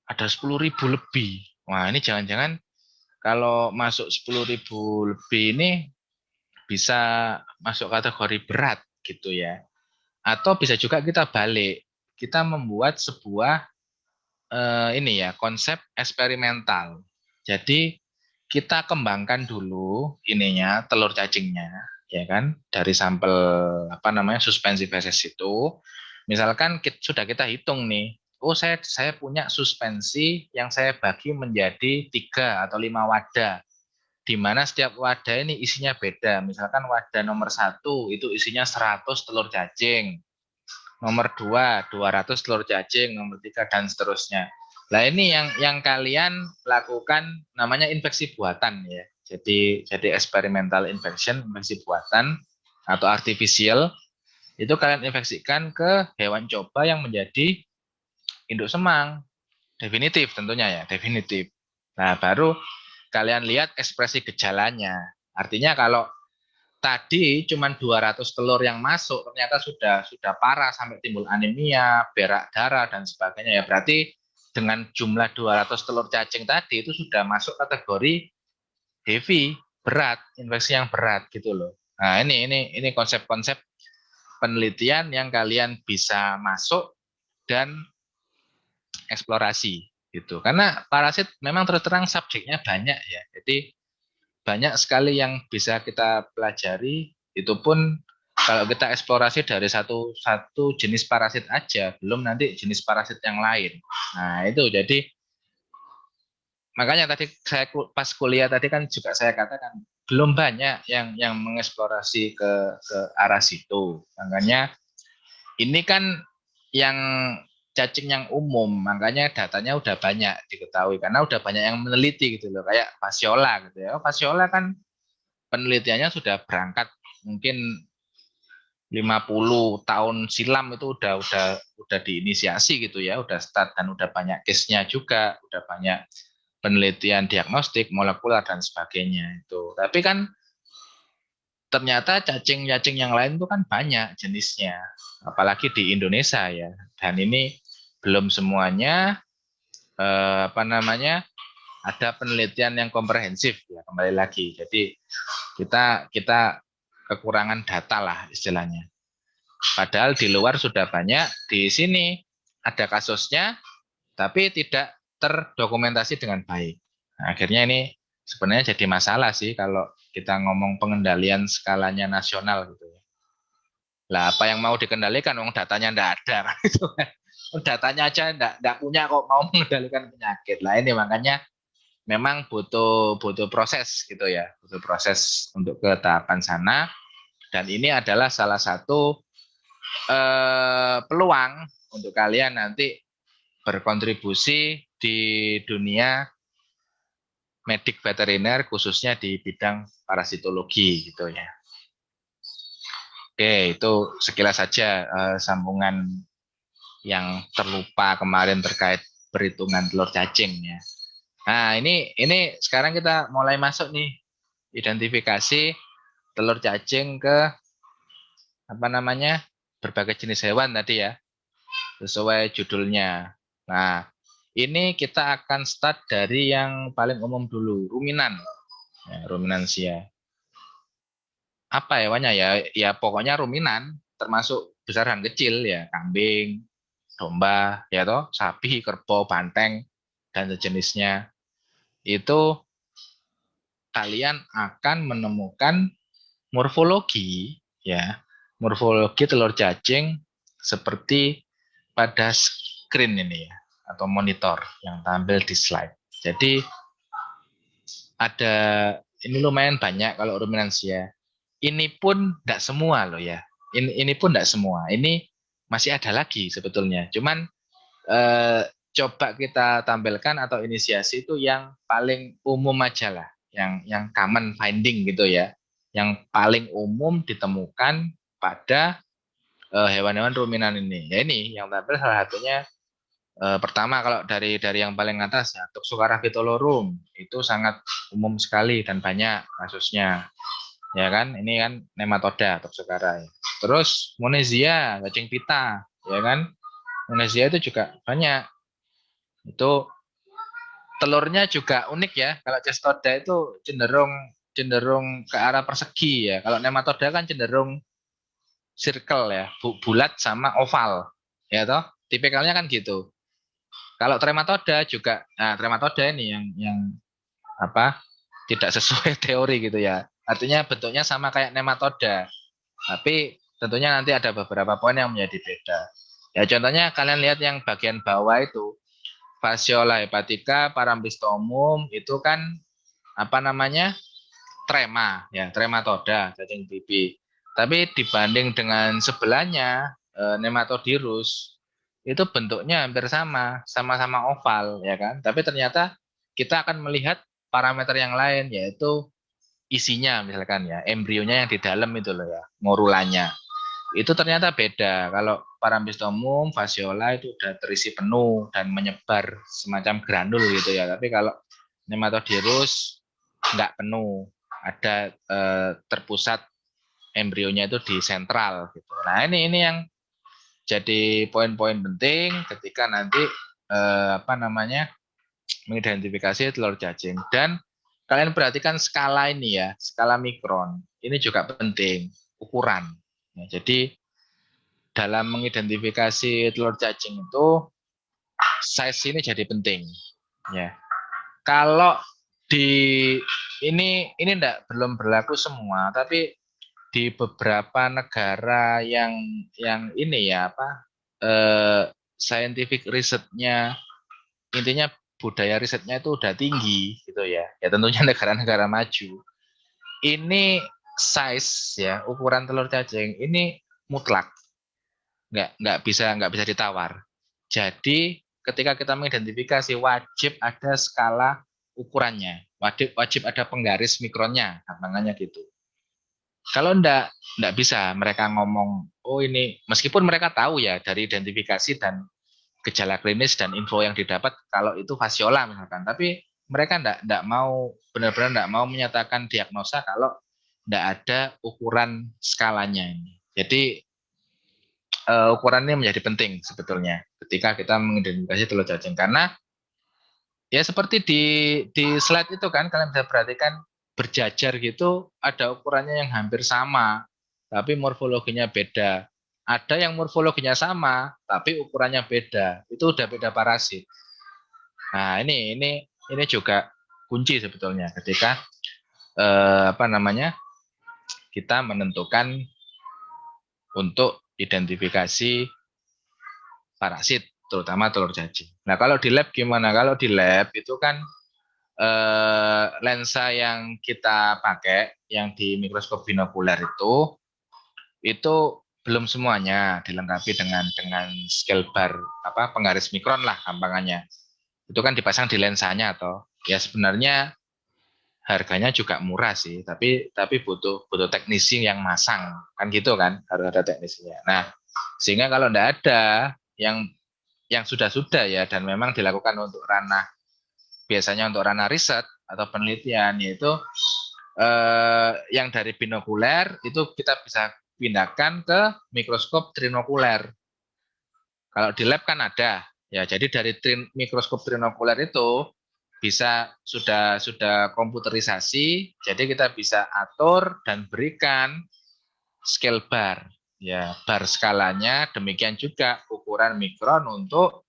Speaker 1: ada 10.000 lebih. Wah, ini jangan-jangan kalau masuk 10.000 lebih ini bisa masuk kategori berat gitu ya. Atau bisa juga kita balik, kita membuat sebuah ini ya konsep eksperimental. Jadi kita kembangkan dulu ininya telur cacingnya, ya kan, dari sampel apa namanya suspensi feses itu. Misalkan sudah kita hitung nih, oh saya punya suspensi yang saya bagi menjadi 3 atau 5 wadah di mana setiap wadah ini isinya beda. Misalkan wadah nomor 1 itu isinya 100 telur cacing, nomor 2 200 telur cacing, nomor 3 dan seterusnya. Nah ini yang kalian lakukan namanya infeksi buatan ya. Jadi experimental infection, infeksi buatan atau artificial itu kalian infeksikan ke hewan coba yang menjadi induk semang. Definitif tentunya ya, definitif. Nah, baru kalian lihat ekspresi gejalanya. Artinya kalau tadi cuma 200 telur yang masuk ternyata sudah parah sampai timbul anemia, berak darah dan sebagainya ya berarti dengan jumlah 200 telur cacing tadi itu sudah masuk kategori heavy, berat, infeksi yang berat gitu loh. Nah, ini konsep-konsep penelitian yang kalian bisa masuk dan eksplorasi gitu. Karena parasit memang terus terang subjeknya banyak ya. Jadi banyak sekali yang bisa kita pelajari. Itu pun kalau kita eksplorasi dari satu satu jenis parasit aja, belum nanti jenis parasit yang lain. Nah, itu jadi makanya tadi saya pas kuliah tadi kan juga saya katakan belum banyak yang mengeksplorasi ke arah situ. Makanya ini kan yang cacing yang umum, makanya datanya udah banyak diketahui karena udah banyak yang meneliti gitu loh, kayak Fasciola gitu ya. Fasciola kan penelitiannya sudah berangkat mungkin 50 tahun silam itu udah diinisiasi gitu ya, udah start dan udah banyak case-nya juga, udah banyak penelitian diagnostik molekuler dan sebagainya itu. Tapi kan ternyata cacing-cacing yang lain itu kan banyak jenisnya, apalagi di Indonesia ya. Dan ini belum semuanya apa namanya ada penelitian yang komprehensif ya kembali lagi. Jadi kita kita kekurangan data lah istilahnya. Padahal di luar sudah banyak, di sini ada kasusnya, tapi tidak terdokumentasi dengan baik. Nah, akhirnya ini sebenarnya jadi masalah sih kalau kita ngomong pengendalian skalanya nasional gitu ya. Lah apa yang mau dikendalikan? Wong datanya enggak ada kan itu kan. Datanya aja enggak punya kok mau mengendalikan penyakit. Lah ini makanya memang butuh proses gitu ya, butuh proses untuk ke tahapan sana. Dan ini adalah salah satu peluang untuk kalian nanti berkontribusi di dunia medik veteriner khususnya di bidang parasitologi gitu ya. Oke, itu sekilas saja sambungan yang terlupa kemarin terkait perhitungan telur cacing ya. Nah, ini sekarang kita mulai masuk nih identifikasi telur cacing ke apa namanya? Berbagai jenis hewan tadi ya, sesuai judulnya. Nah, ini kita akan start dari yang paling umum dulu, ruminan. Ya, ruminansia. Apa hewannya ya? Ya pokoknya ruminan, termasuk besar dan kecil ya, kambing, domba, ya toh, sapi, kerbau, banteng dan sejenisnya. Itu kalian akan menemukan morfologi ya, morfologi telur cacing seperti pada screen ini ya, atau monitor yang tampil di slide. Jadi ada ini lumayan banyak kalau ruminansia. Ini pun tidak semua loh ya. Ini pun tidak semua. Ini masih ada lagi sebetulnya. Cuman eh, coba kita tampilkan atau inisiasi itu yang paling umum aja lah, yang common finding gitu ya, yang paling umum ditemukan pada hewan-hewan ruminan ini. Ya ini yang tampil salah satunya pertama kalau dari yang paling atas ya, Toxocara vitolorum itu sangat umum sekali dan banyak kasusnya. Ya kan, ini kan nematoda Toxocara. Terus Monesia, cacing pita, ya kan? Monesia itu juga banyak. Itu telurnya juga unik ya. Kalau cestoda itu cenderung cenderung ke arah persegi ya. Kalau nematoda kan cenderung circle ya, bulat sama oval. Ya toh, tipikalnya kan gitu. Kalau trematoda juga, nah trematoda ini yang apa? Tidak sesuai teori gitu ya. Artinya bentuknya sama kayak nematoda, tapi tentunya nanti ada beberapa poin yang menjadi beda. Ya contohnya kalian lihat yang bagian bawah itu, Fasciola hepatica parambistomum itu kan apa namanya? Trema ya, trematoda, cacing pipi. Tapi dibanding dengan sebelahnya nematodirus itu bentuknya hampir sama, sama-sama oval ya kan. Tapi ternyata kita akan melihat parameter yang lain yaitu isinya misalkan ya, embrionya yang di dalam itu loh ya, morulanya. Itu ternyata beda. Kalau parambistomum fasciola itu udah terisi penuh dan menyebar semacam granul gitu ya. Tapi kalau nematodirus nggak penuh, ada terpusat embrionya itu di sentral gitu. Nah ini yang jadi poin-poin penting ketika nanti apa namanya mengidentifikasi telur cacing. Dan kalian perhatikan skala ini ya, skala mikron. Ini juga penting, ukuran. Ya, jadi dalam mengidentifikasi telur cacing itu size ini jadi penting. Ya, kalau di ini belum berlaku semua, tapi di beberapa negara yang ini ya apa scientific risetnya, intinya budaya risetnya itu udah tinggi gitu ya. Ya tentunya negara-negara maju. Ini size ya, ukuran telur cacing ini mutlak, nggak bisa ditawar. Jadi ketika kita mengidentifikasi wajib ada skala ukurannya, wajib ada penggaris mikronnya, namanya gitu. Kalau enggak bisa mereka ngomong, oh ini, meskipun mereka tahu ya dari identifikasi dan gejala klinis dan info yang didapat kalau itu fasiola misalkan, tapi mereka enggak mau, benar-benar enggak mau menyatakan diagnosa kalau enggak ada ukuran skalanya ini. Jadi ukuran ini menjadi penting sebetulnya ketika kita mengidentifikasi telur cacing, karena ya seperti di slide itu kan kalian bisa perhatikan berjajar gitu, ada ukurannya yang hampir sama tapi morfologinya beda. Ada yang morfologinya sama tapi ukurannya beda. Itu udah beda parasit. Nah, ini juga kunci sebetulnya ketika apa namanya? Kita menentukan untuk identifikasi parasit terutama telur cacing. Nah, kalau di lab gimana? Kalau di lab itu kan lensa yang kita pakai yang di mikroskop binokuler itu belum semuanya dilengkapi dengan scale bar apa penggaris mikron lah gampangannya. Itu kan dipasang di lensanya atau ya sebenarnya harganya juga murah sih, tapi butuh teknisi yang masang kan gitu kan, harus ada teknisinya. Nah, sehingga kalau enggak ada yang sudah-sudah ya dan memang dilakukan untuk ranah biasanya untuk ranah riset atau penelitian yaitu yang dari binokuler itu kita bisa pindahkan ke mikroskop trinokuler. Kalau di lab kan ada ya, jadi dari mikroskop trinokuler itu bisa sudah komputerisasi, jadi kita bisa atur dan berikan scale bar ya, bar skalanya, demikian juga ukuran mikron untuk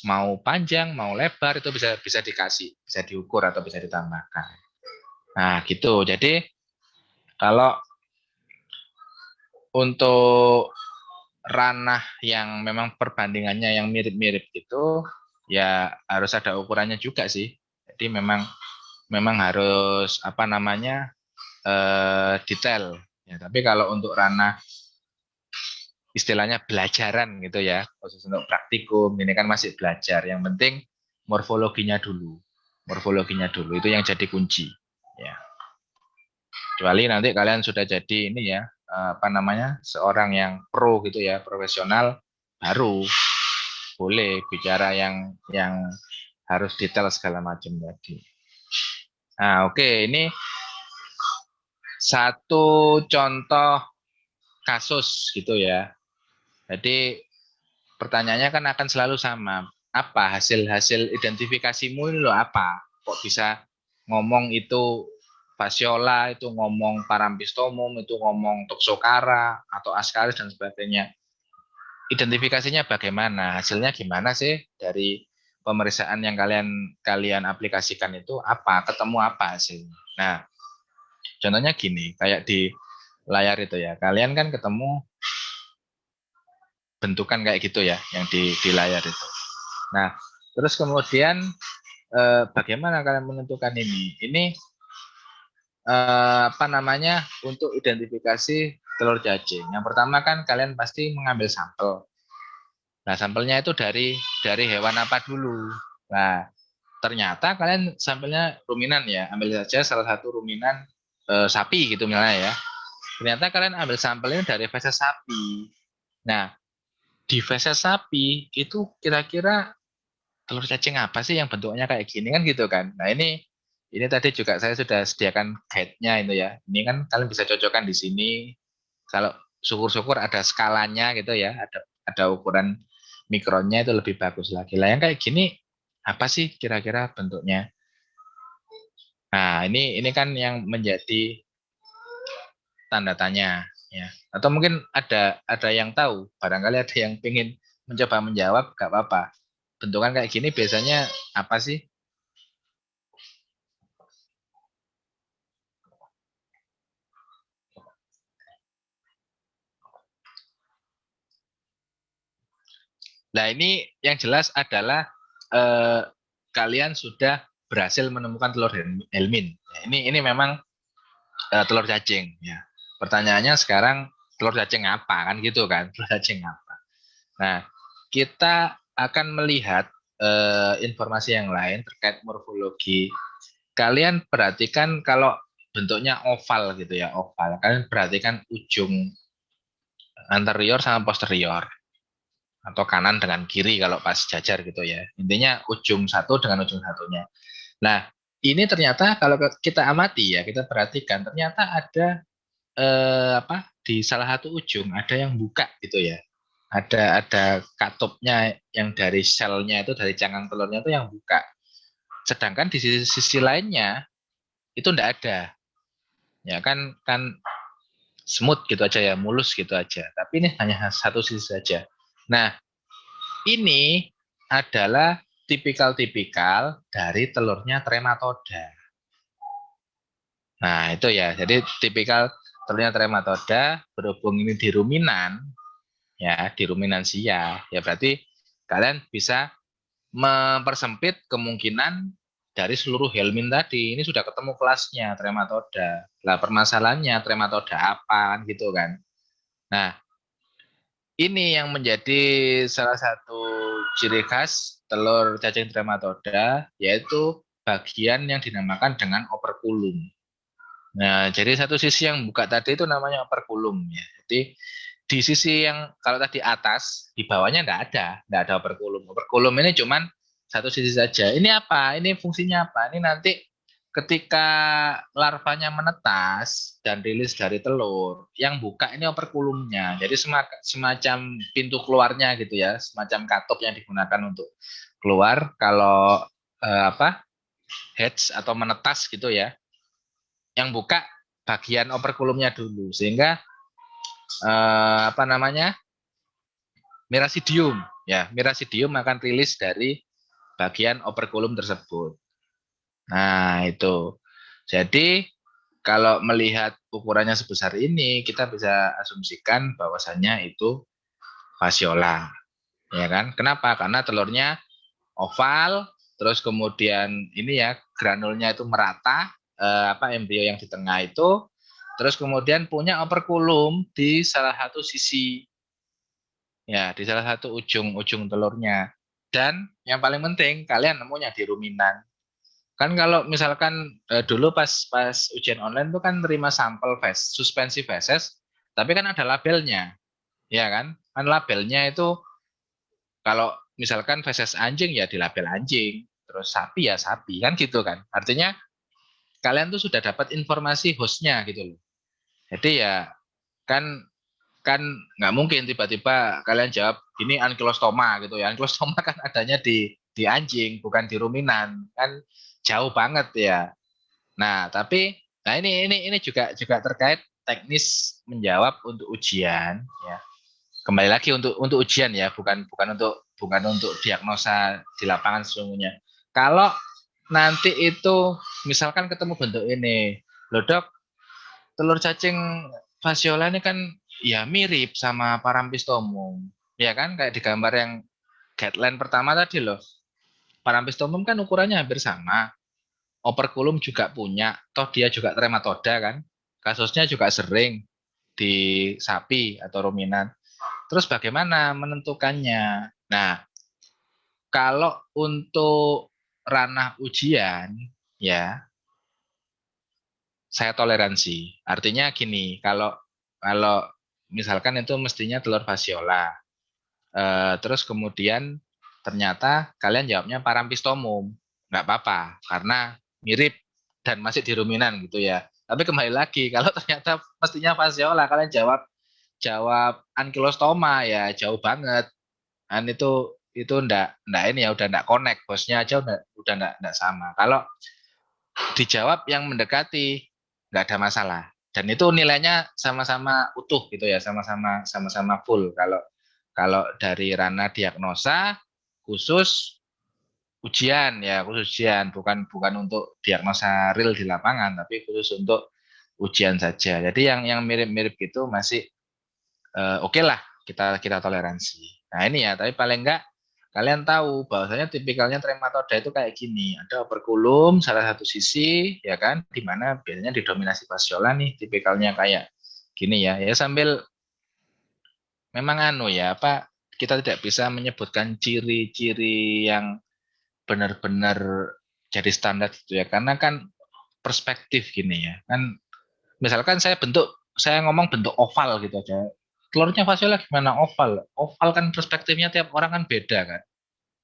Speaker 1: mau panjang mau lebar itu bisa dikasih, bisa diukur atau bisa ditambahkan. Nah gitu, jadi kalau untuk ranah yang memang perbandingannya yang mirip-mirip itu ya harus ada ukurannya juga sih. Jadi memang harus apa namanya detail. Ya, tapi kalau untuk ranah istilahnya belajaran gitu ya, khusus untuk praktikum ini kan masih belajar. Yang penting morfologinya dulu, itu yang jadi kunci. Ya. Kecuali nanti kalian sudah jadi ini ya, apa namanya, seorang yang pro gitu ya, profesional, baru boleh bicara yang harus detail segala macam tadi. Nah, oke, ini satu contoh kasus gitu ya. Jadi pertanyaannya kan akan selalu sama. Apa hasil identifikasimu ini loh apa? Kok bisa ngomong itu fasiola, itu ngomong parambistomum, itu ngomong toxocara atau ascaris dan sebagainya. Identifikasinya bagaimana? Hasilnya gimana sih dari pemeriksaan yang kalian aplikasikan itu apa? Ketemu apa hasilnya? Nah, contohnya gini, kayak di layar itu ya. Kalian kan ketemu bentukan kayak gitu ya yang di layar itu. Nah, terus kemudian bagaimana kalian menentukan ini? Ini apa namanya untuk identifikasi telur cacing. Yang pertama kan kalian pasti mengambil sampel. Nah, sampelnya itu dari hewan apa dulu? Nah, ternyata kalian sampelnya ruminan ya. Ambil saja salah satu ruminan sapi gitu misalnya ya. Ternyata kalian ambil sampelnya dari feses sapi. Nah, di feses sapi itu kira-kira telur cacing apa sih yang bentuknya kayak gini kan gitu kan. Nah, ini tadi juga saya sudah sediakan guide-nya itu ya. Ini kan kalian bisa cocokkan di sini. Kalau syukur-syukur ada skalanya gitu ya, ada ukuran mikronnya itu lebih bagus lagi. Lah yang kayak gini apa sih kira-kira bentuknya? Nah, ini kan yang menjadi tanda tanya ya. Atau mungkin ada yang tahu, barangkali ada yang ingin mencoba menjawab, gak apa-apa. Bentukan kayak gini biasanya apa sih? Nah, ini yang jelas adalah eh, kalian sudah berhasil menemukan telur helmin. Ya, ini memang telur cacing. Ya. Pertanyaannya sekarang telur cacing apa kan gitu kan? Telur cacing apa? Nah, kita akan melihat informasi yang lain terkait morfologi. Kalian perhatikan kalau bentuknya oval gitu ya, oval. Kalian perhatikan ujung anterior sama posterior atau kanan dengan kiri kalau pas jajar gitu ya. Intinya ujung satu dengan ujung satunya. Nah, ini ternyata kalau kita amati ya, kita perhatikan ternyata ada apa di salah satu ujung ada yang buka gitu ya. Ada katupnya yang dari selnya itu dari cangkang telurnya itu yang buka. Sedangkan di sisi lainnya itu enggak ada. Ya kan smooth gitu aja ya, mulus gitu aja. Tapi ini hanya satu sisi saja. Nah, ini adalah tipikal-tipikal dari telurnya trematoda. Nah, itu ya. Jadi tipikal telurnya trematoda berhubung ini di ruminan, ya, di ruminansia. Ya berarti kalian bisa mempersempit kemungkinan dari seluruh helmin tadi. Ini sudah ketemu kelasnya trematoda. Lah permasalahannya trematoda apa gitu kan. Nah, ini yang menjadi salah satu ciri khas telur cacing trematoda, yaitu bagian yang dinamakan dengan operculum. Nah, jadi satu sisi yang buka tadi itu namanya operculum ya. Jadi di sisi yang kalau tadi atas, di bawahnya enggak ada operculum. Operculum ini cuman satu sisi saja. Ini apa? Ini fungsinya apa? Ini nanti ketika larvanya menetas dan rilis dari telur, yang buka ini operculumnya. Jadi semacam pintu keluarnya gitu ya, semacam katup yang digunakan untuk keluar kalau hatch atau menetas gitu ya. Yang buka bagian operculumnya dulu sehingga mirasidium ya, mirasidium akan rilis dari bagian operculum tersebut. Nah, itu. Jadi kalau melihat ukurannya sebesar ini, kita bisa asumsikan bahwasannya itu fasiola. Ya kan? Kenapa? Karena telurnya oval, terus kemudian ini ya granulnya itu merata, embrio yang di tengah itu, terus kemudian punya operculum di salah satu sisi, ya di salah satu ujung telurnya. Dan yang paling penting kalian nemunya di ruminan. Kan kalau misalkan dulu pas ujian online tuh kan terima sampel suspensi feses, tapi kan ada labelnya, ya kan? Kan labelnya itu kalau misalkan feses anjing ya di label anjing, terus sapi ya sapi, kan gitu kan. Artinya kalian tuh sudah dapat informasi hostnya gitu loh. Jadi ya kan kan nggak mungkin tiba-tiba kalian jawab ini ankylostoma gitu ya. Ankylostoma kan adanya di anjing, bukan di ruminan, kan jauh banget ya. Nah, tapi ini juga terkait teknis menjawab untuk ujian ya. Kembali lagi untuk ujian ya, bukan untuk diagnosa di lapangan sesungguhnya. Kalau nanti itu misalkan ketemu bentuk ini, loh dok, telur cacing fasiola ini kan ya mirip sama parampistomum, ya kan kayak di gambar yang guideline pertama tadi loh. Parampistomum kan ukurannya hampir sama, operculum juga punya, toh dia juga trematoda kan, kasusnya juga sering di sapi atau ruminan. Terus bagaimana menentukannya? Nah, kalau untuk ranah ujian, ya saya toleransi. Artinya gini, kalau kalau misalkan itu mestinya telur fasiola, terus kemudian ternyata kalian jawabnya parampistomum, nggak apa-apa karena mirip dan masih di ruminan gitu ya. Tapi kembali lagi, kalau ternyata mestinya fasiola, kalian jawab jawab ankylostoma ya jauh banget. Dan itu ndak ini ya udah ndak connect, bosnya aja udah ndak sama. Kalau dijawab yang mendekati nggak ada masalah. Dan itu nilainya sama-sama utuh gitu ya, sama-sama full. Kalau kalau dari ranah diagnosa khusus ujian ya, khusus ujian bukan bukan untuk diagnosa real di lapangan, tapi khusus untuk ujian saja. Jadi yang mirip-mirip gitu masih oke lah kita toleransi. Nah ini ya, tapi paling enggak kalian tahu bahwasanya tipikalnya trematoda itu kayak gini. Ada operculum salah satu sisi, ya kan, di mana biasanya didominasi fasiola nih, tipikalnya kayak gini ya. Ya sambil memang ya, kita tidak bisa menyebutkan ciri-ciri yang benar-benar jadi standar gitu ya, karena kan perspektif gini ya. Kan misalkan saya ngomong bentuk oval gitu aja. Telurnya fasiola gimana oval? Oval kan perspektifnya tiap orang kan beda kan.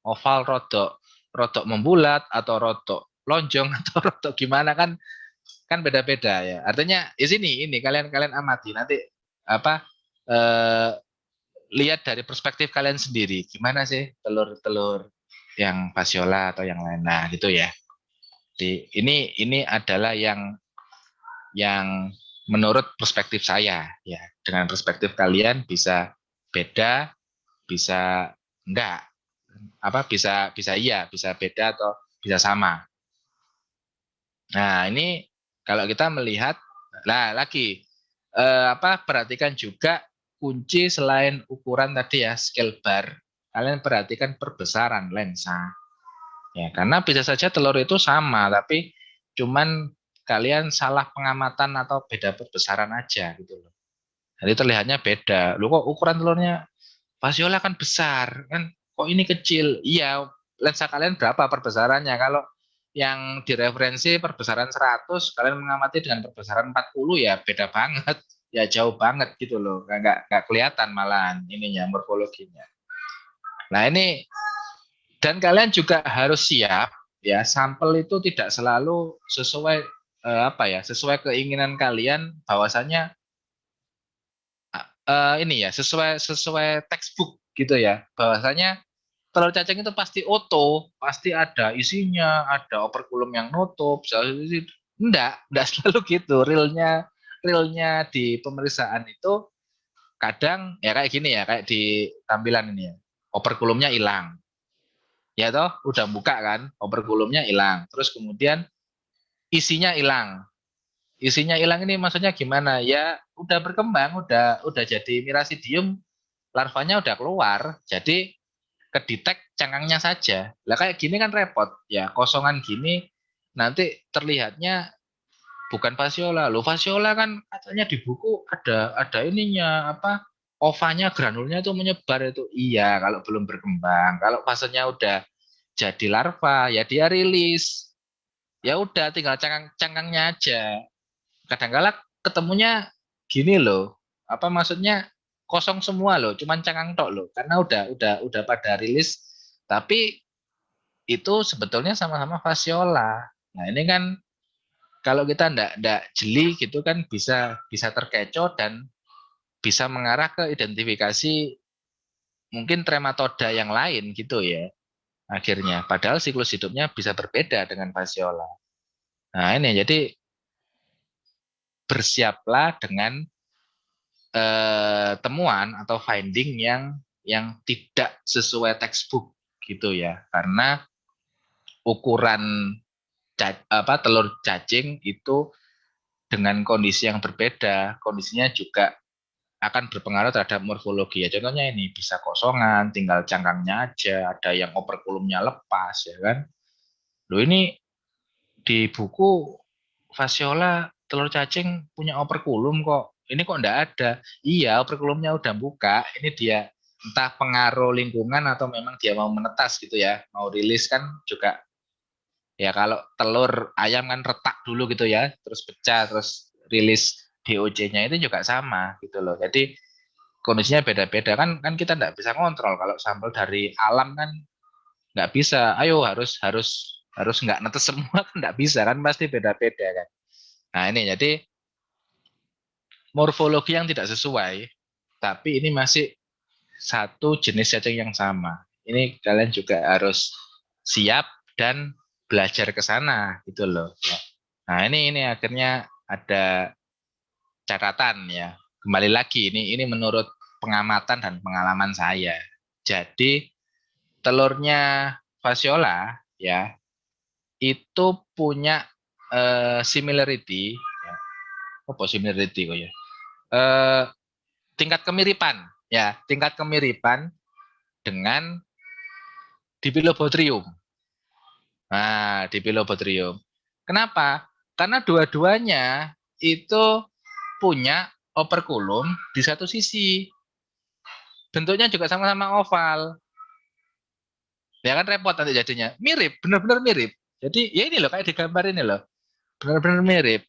Speaker 1: Oval rodok rodok membulat atau rodok lonjong atau rodok gimana kan kan beda-beda ya. Artinya di sini ini kalian amati nanti apa eh, lihat dari perspektif kalian sendiri gimana sih telur-telur yang fasiola atau yang lain. Nah, gitu ya. Ini adalah yang menurut perspektif saya ya. Dengan perspektif kalian bisa beda, bisa enggak, bisa bisa iya, bisa beda atau bisa sama. Nah, ini kalau kita melihat, nah lagi perhatikan juga kunci selain ukuran tadi ya scale bar, kalian perhatikan perbesaran lensa. Ya, karena bisa saja telur itu sama, tapi cuman kalian salah pengamatan atau beda perbesaran aja gitu loh. Jadi terlihatnya beda. Lu kok ukuran telurnya Fasiola kan besar, kan kok ini kecil? Iya, lensa kalian berapa perbesarannya? Kalau yang direferensi perbesaran 100, kalian mengamati dengan perbesaran 40 ya beda banget. Ya jauh banget gitu loh. Nggak kelihatan malahan ininya morfologinya. Nah, ini dan kalian juga harus siap ya, sampel itu tidak selalu sesuai apa ya, sesuai keinginan kalian bahwasanya ini ya, sesuai sesuai textbook gitu ya. Bahwasanya telur cacing itu pasti oto, pasti ada isinya, ada operkulum yang nutup. Enggak selalu gitu. Realnya di pemeriksaan itu kadang ya kayak gini ya, kayak di tampilan ini ya. Operkulumnya hilang. Ya toh, udah buka kan, operkulumnya hilang. Terus kemudian isinya hilang. Isinya hilang ini maksudnya gimana? Ya udah berkembang, udah jadi mirasidium, larvanya udah keluar. Jadi kedetek cangkangnya saja. Lah kayak gini kan repot. Ya, kosongan gini nanti terlihatnya bukan fasiola. Loh, fasiola kan katanya di buku ada ininya apa? Ovanya granulnya itu menyebar itu. Iya, kalau belum berkembang. Kalau fasenya udah jadi larva, ya dia rilis. Ya udah tinggal cangkangnya aja. Kadang-kala ketemunya gini loh. Apa maksudnya kosong semua loh, cuman cangkang tok loh. Karena udah pada rilis tapi itu sebetulnya sama-sama fasiola. Nah, ini kan kalau kita ndak jeli gitu kan bisa bisa terkecoh dan bisa mengarah ke identifikasi mungkin trematoda yang lain gitu ya. Akhirnya padahal siklus hidupnya bisa berbeda dengan fasiola. Nah, ini jadi bersiaplah dengan temuan atau finding yang tidak sesuai textbook gitu ya. Karena ukuran telur cacing itu dengan kondisi yang berbeda, kondisinya juga akan berpengaruh terhadap morfologi ya. Contohnya ini bisa kosongan, tinggal cangkangnya aja, ada yang operkulumnya lepas ya kan. Loh ini di buku Fasiola telur cacing punya operkulum kok. Ini kok enggak ada. Iya, operkulumnya udah buka. Ini dia entah pengaruh lingkungan atau memang dia mau menetas gitu ya. Mau rilis kan juga ya kalau telur ayam kan retak dulu gitu ya, terus pecah, terus rilis DOC-nya itu juga sama gitu loh. Jadi kondisinya beda-beda kan kan kita nggak bisa ngontrol kalau sampel dari alam kan nggak bisa. Ayo harus nggak netes semua kan nggak bisa kan pasti beda-beda kan. Nah ini jadi morfologi yang tidak sesuai, tapi ini masih satu jenis cacing yang sama. Ini kalian juga harus siap dan belajar ke sana gitu loh. Nah ini akhirnya ada catatan ya. Kembali lagi ini menurut pengamatan dan pengalaman saya. Jadi telurnya Fasiola ya itu punya similarity ya. Apa similarity kok ya? Eh, tingkat kemiripan ya, tingkat kemiripan dengan Dipilobothrium. Nah, Dipilobothrium. Kenapa? Karena dua-duanya itu punya operkulum di satu sisi. Bentuknya juga sama-sama oval. Ya kan repot nanti jadinya. Mirip, benar-benar mirip. Jadi ya ini loh kayak di gambar ini loh. Benar-benar mirip.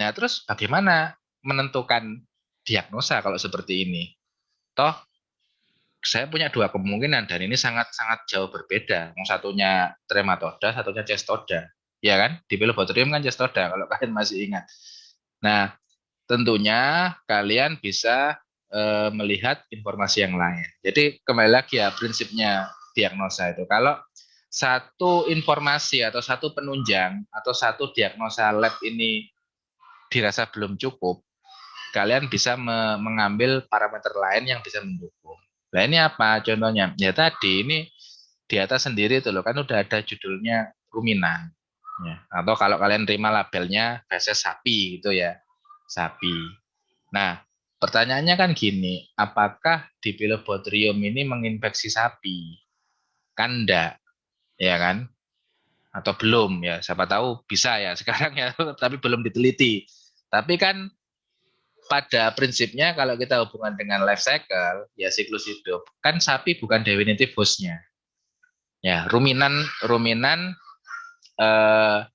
Speaker 1: Nah, terus bagaimana menentukan diagnosa kalau seperti ini? Toh saya punya dua kemungkinan dan ini sangat-sangat jauh berbeda. Yang satunya trematoda, satunya cestoda. Ya kan? Di Pilobothrium kan cestoda kalau kalian masih ingat. Nah, tentunya kalian bisa melihat informasi yang lain. Jadi kembali lagi ya prinsipnya diagnosa itu. Kalau satu informasi atau satu penunjang atau satu diagnosa lab ini dirasa belum cukup, kalian bisa mengambil parameter lain yang bisa mendukung. Nah ini apa contohnya? Ya tadi ini di atas sendiri itu loh kan udah ada judulnya ruminan. Ya. Atau kalau kalian terima labelnya feses sapi gitu ya, sapi. Nah pertanyaannya kan gini, apakah Dipilobothrium ini menginfeksi sapi? Kan enggak, ya kan? atau belum ya, siapa tahu bisa ya sekarang ya, tapi belum diteliti. Tapi kan pada prinsipnya kalau kita hubungan dengan life cycle, ya siklus hidup, kan sapi bukan definitif hostnya. Ya, ruminan ruminan eh,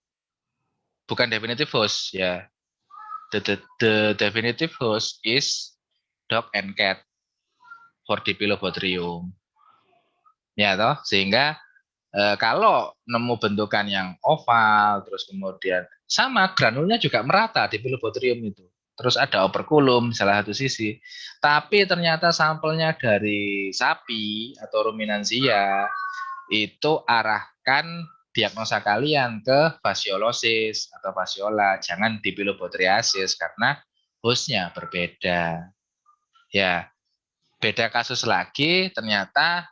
Speaker 1: bukan definitive host ya. The definitive host is dog and cat for Dipilobothrium. Ya toh, sehingga kalau nemu bentukan yang oval, terus kemudian sama granulnya juga merata di Pilobothrium itu. Terus ada operculum di salah satu sisi. Tapi ternyata sampelnya dari sapi atau ruminansia itu arahkan diagnosa kalian ke fasciolosis atau fasciola, jangan di pilobothriasis karena hostnya berbeda. Ya, beda kasus lagi ternyata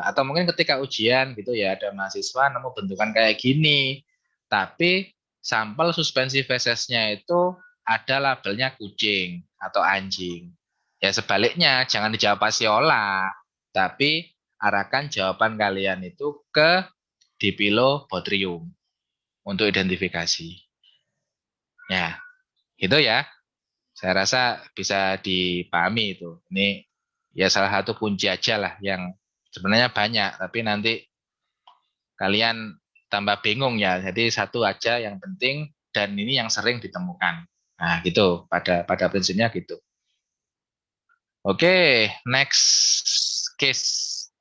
Speaker 1: atau mungkin ketika ujian gitu ya ada mahasiswa nemu bentukan kayak gini, tapi sampel suspensi fesesnya itu ada labelnya kucing atau anjing. Ya sebaliknya jangan dijawab fasciola, tapi arahkan jawaban kalian itu ke Dipilobothrium untuk identifikasi. Ya, gitu ya. Saya rasa bisa dipahami itu. Ini ya salah satu kunci aja lah yang sebenarnya banyak, tapi nanti kalian tambah bingung ya. Jadi satu aja yang penting dan ini yang sering ditemukan. Nah, gitu pada prinsipnya gitu. Oke, next case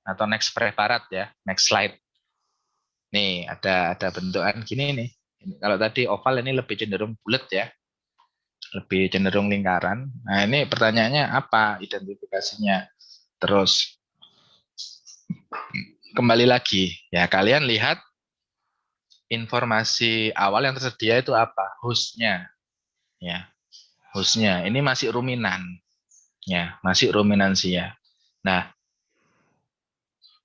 Speaker 1: atau next preparat ya, next slide. Nih, ada bentukan gini nih. Kalau tadi oval ini lebih cenderung bulat ya, lebih cenderung lingkaran. Nah, ini pertanyaannya apa identifikasinya? Terus kembali lagi, ya kalian lihat informasi awal yang tersedia itu apa? Hostnya, ya, hostnya. Ini masih ruminan, ya, masih ruminansia. Nah,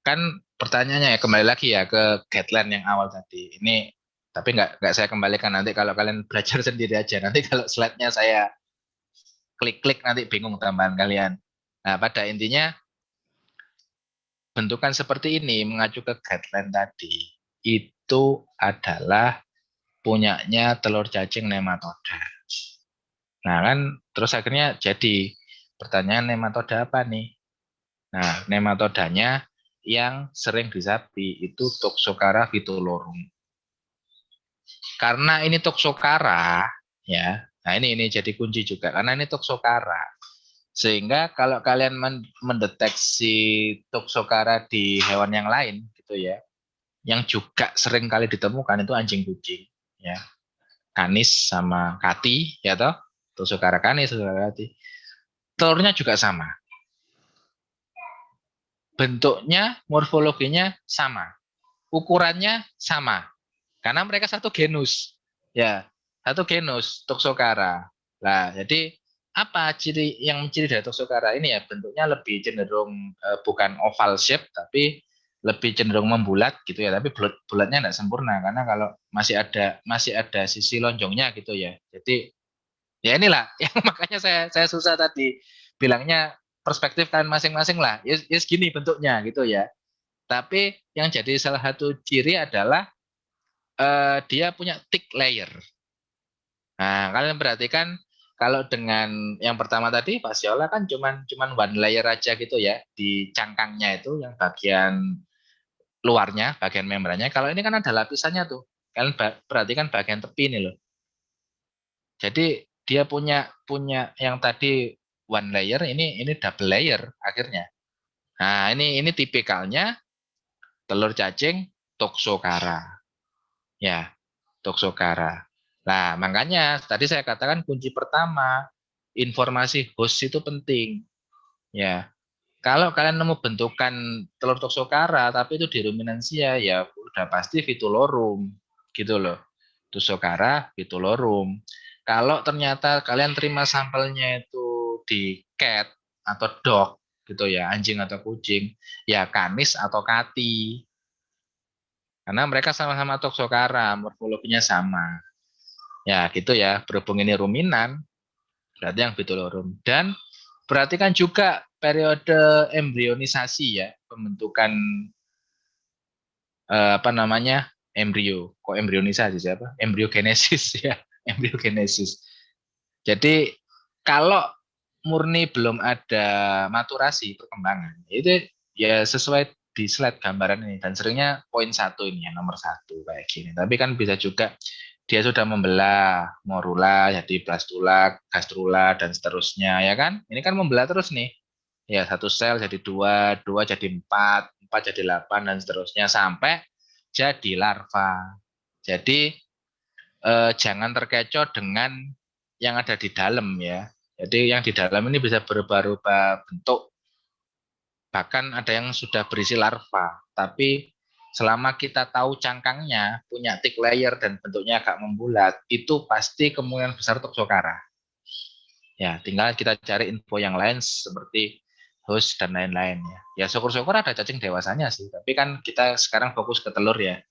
Speaker 1: kan pertanyaannya ya kembali lagi ya ke guideline yang awal tadi. Ini tapi nggak saya kembalikan nanti kalau kalian belajar sendiri aja. Nanti kalau slide-nya saya klik-klik nanti bingung tambahan kalian. Nah, pada intinya bentukan seperti ini mengacu ke guideline tadi itu adalah punyanya telur cacing nematoda. Nah kan terus akhirnya jadi pertanyaan nematoda apa nih? Nah nematodanya yang sering di sapi itu Toxocara vitulorum. Karena ini Toxocara ya, nah ini jadi kunci juga karena ini Toxocara. Sehingga kalau kalian mendeteksi Toxocara di hewan yang lain gitu ya, yang juga sering kali ditemukan itu anjing kucing ya, Canis sama Kati ya toh, Toxocara canis, Toxocara Kati. Telurnya juga sama. Bentuknya, morfologinya sama. Ukurannya sama. Karena mereka satu genus. Ya, satu genus Toxocara. Nah, jadi apa ciri yang menciri dari Toxocara ini ya bentuknya lebih cenderung bukan oval shape tapi lebih cenderung membulat gitu ya, tapi bulatnya tidak sempurna karena kalau masih ada sisi lonjongnya gitu ya. Jadi ya inilah yang makanya saya susah tadi bilangnya perspektif kalian masing-masing lah. Ya gini bentuknya gitu ya. Tapi yang jadi salah satu ciri adalah dia punya thick layer. Nah, kalian perhatikan kalau dengan yang pertama tadi fasciola kan cuman one layer aja gitu ya di cangkangnya itu yang bagian luarnya, bagian membrannya. Kalau ini kan ada lapisannya tuh. Kalian perhatikan bagian tepi ini loh. Jadi dia punya punya yang tadi one layer, ini double layer akhirnya. Nah, ini tipikalnya telur cacing Toxocara. Ya, Toxocara. Nah, makanya tadi saya katakan kunci pertama, informasi host itu penting. Ya, kalau kalian nemu bentukan telur Toxocara tapi itu di ruminansia ya udah pasti Vitulorum gitu loh. Toxocara Vitulorum. Kalau ternyata kalian terima sampelnya itu di cat atau dog gitu ya, anjing atau kucing, ya Canis atau Kati. Karena mereka sama-sama Toxocara, morfologinya sama. Ya gitu ya, berhubung ini ruminan, berarti yang Vitulorum. Dan perhatikan juga periode embrionisasi ya, pembentukan apa namanya embrio. Kok embrionisasi siapa? Embriogenesis ya, embriogenesis. Jadi kalau murni belum ada maturasi perkembangan, itu ya sesuai di slide gambaran ini dan seringnya poin 1 ini ya nomor 1 kayak gini. Tapi kan bisa juga dia sudah membelah morula jadi blastula, gastrula dan seterusnya ya kan? Ini kan membelah terus nih. Ya satu sel jadi dua, dua jadi empat, empat jadi 8 dan seterusnya sampai jadi larva. Jadi jangan terkecoh dengan yang ada di dalam ya. Jadi yang di dalam ini bisa berubah-ubah bentuk, bahkan ada yang sudah berisi larva. Tapi selama kita tahu cangkangnya, punya thick layer dan bentuknya agak membulat, itu pasti kemungkinan besar toksokara. Ya, tinggal kita cari info yang lain seperti host dan lain-lain ya. Ya syukur-syukur ada cacing dewasanya sih, tapi kan kita sekarang fokus ke telur ya.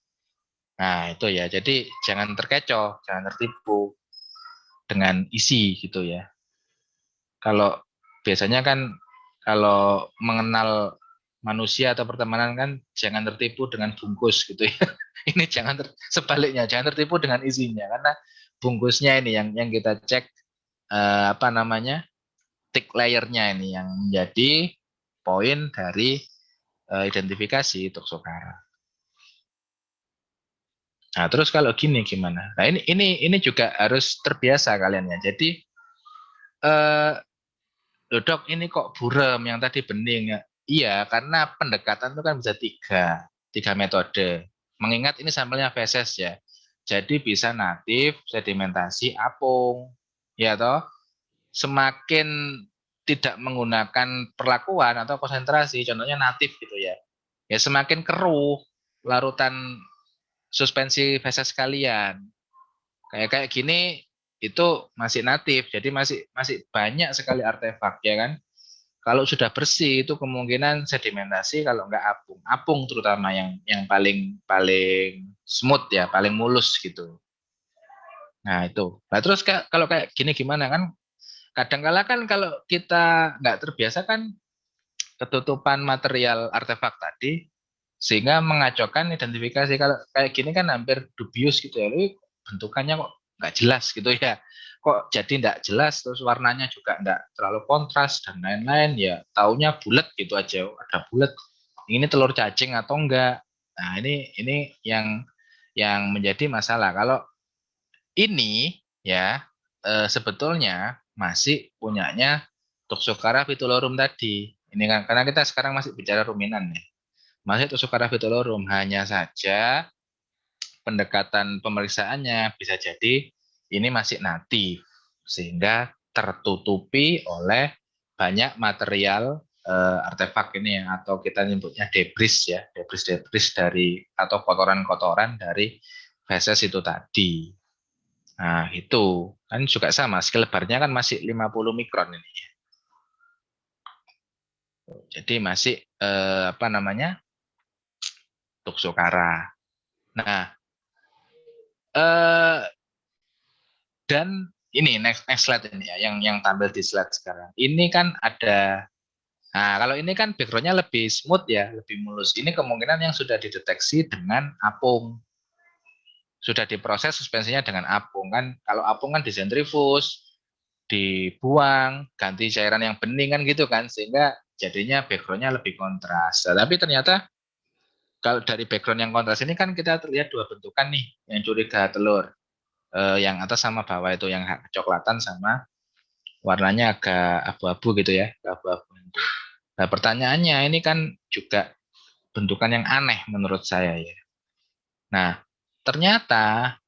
Speaker 1: Nah, itu ya. Jadi jangan terkecoh, jangan tertipu dengan isi gitu ya. Kalau biasanya kan kalau mengenal manusia atau pertemanan kan jangan tertipu dengan bungkus gitu ya. Ini sebaliknya jangan tertipu dengan isinya karena bungkusnya ini yang kita cek apa namanya thick layernya ini yang menjadi poin dari identifikasi toksokara. Nah, terus kalau gini gimana? Nah, ini juga harus terbiasa kalian ya. Jadi eh loh dok, ini kok burem yang tadi bening ya? Iya, karena pendekatan itu kan bisa tiga metode. Mengingat ini sampelnya feses ya. Jadi bisa natif, sedimentasi, apung. Ya toh, semakin tidak menggunakan perlakuan atau konsentrasi, contohnya natif gitu ya. Ya semakin keruh larutan suspensi feses kalian. Kayak gini itu masih natif, jadi masih masih banyak sekali artefak ya kan. Kalau sudah bersih itu kemungkinan sedimentasi, kalau enggak apung. Apung terutama yang paling paling smooth ya, paling mulus gitu. Nah, itu. Nah, terus kalau kayak gini gimana kan? Kadang-kala kan kalau kita nggak terbiasa kan ketutupan material artefak tadi sehingga mengacaukan identifikasi. Kalau kayak gini kan hampir dubius gitu ya. Ini bentukannya kok nggak jelas gitu ya. Kok jadi nggak jelas terus warnanya juga nggak terlalu kontras dan lain-lain ya. Taunya bulat gitu aja. Ada bulat. Ini telur cacing atau enggak. Nah, ini yang menjadi masalah. Kalau ini ya sebetulnya masih punyanya Toxocara vitulorum tadi. Ini kan karena kita sekarang masih bicara ruminan ya. Masih Toxocara vitulorum, hanya saja pendekatan pemeriksaannya bisa jadi ini masih natif sehingga tertutupi oleh banyak material artefak ini ya, atau kita nyebutnya debris ya, debris dari atau kotoran-kotoran dari feses itu tadi. Nah, itu kan juga sama, skill lebarnya kan masih 50 mikron ini. Jadi masih apa namanya? Toxocara. Nah, eh dan ini next slide ini ya, yang tampil di slide sekarang. Ini kan ada, nah kalau ini kan backgroundnya lebih smooth ya, lebih mulus. Ini kemungkinan yang sudah dideteksi dengan apung, sudah diproses suspensinya dengan apung kan. Kalau apung kan disentrifus, dibuang, ganti cairan yang bening kan gitu kan, sehingga jadinya backgroundnya lebih kontras. Nah, tapi ternyata kalau dari background yang kontras ini kan kita terlihat dua bentukan nih, yang curiga telur. Yang atas sama bawah itu yang kecoklatan sama warnanya agak abu-abu gitu ya, abu-abu. Nah, pertanyaannya ini kan juga bentukan yang aneh menurut saya ya. Nah, ternyata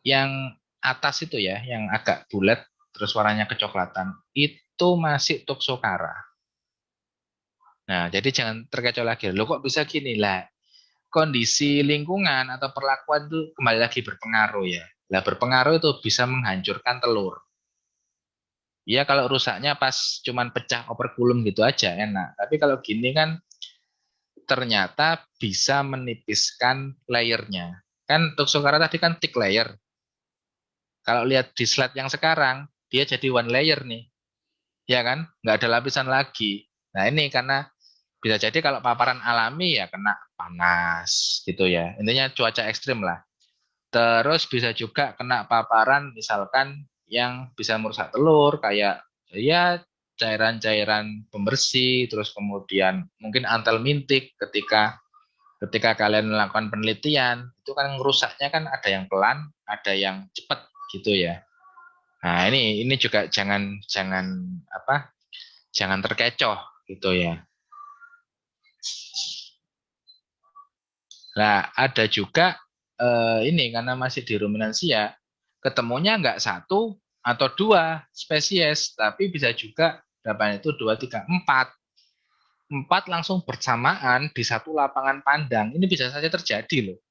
Speaker 1: yang atas itu ya, yang agak bulat terus warnanya kecoklatan, itu masih Toxocara. Nah, jadi jangan terkecoh lagi. Lo kok bisa gini lah? Kondisi lingkungan atau perlakuan itu kembali lagi berpengaruh ya. Lah berpengaruh itu bisa menghancurkan telur. Ya kalau rusaknya pas cuman pecah operkulum gitu aja enak. Tapi kalau gini kan ternyata bisa menipiskan layernya. Kan Toxocara tadi kan thick layer. Kalau lihat di slide yang sekarang, dia jadi one layer nih. Ya kan? Nggak ada lapisan lagi. Nah ini karena bisa jadi kalau paparan alami ya kena panas gitu ya. Intinya cuaca ekstrim lah. Terus bisa juga kena paparan misalkan yang bisa merusak telur kayak ya cairan-cairan pembersih, terus kemudian mungkin antel mintik ketika ketika kalian melakukan penelitian itu kan ngerusaknya kan ada yang pelan, ada yang cepat gitu ya. Nah, ini juga jangan jangan apa? Jangan terkecoh gitu ya. Nah, ada juga ini karena masih di ruminansia, ketemunya nggak satu atau dua spesies, tapi bisa juga berapa itu dua, tiga, empat, empat langsung bersamaan di satu lapangan pandang. Ini bisa saja terjadi loh.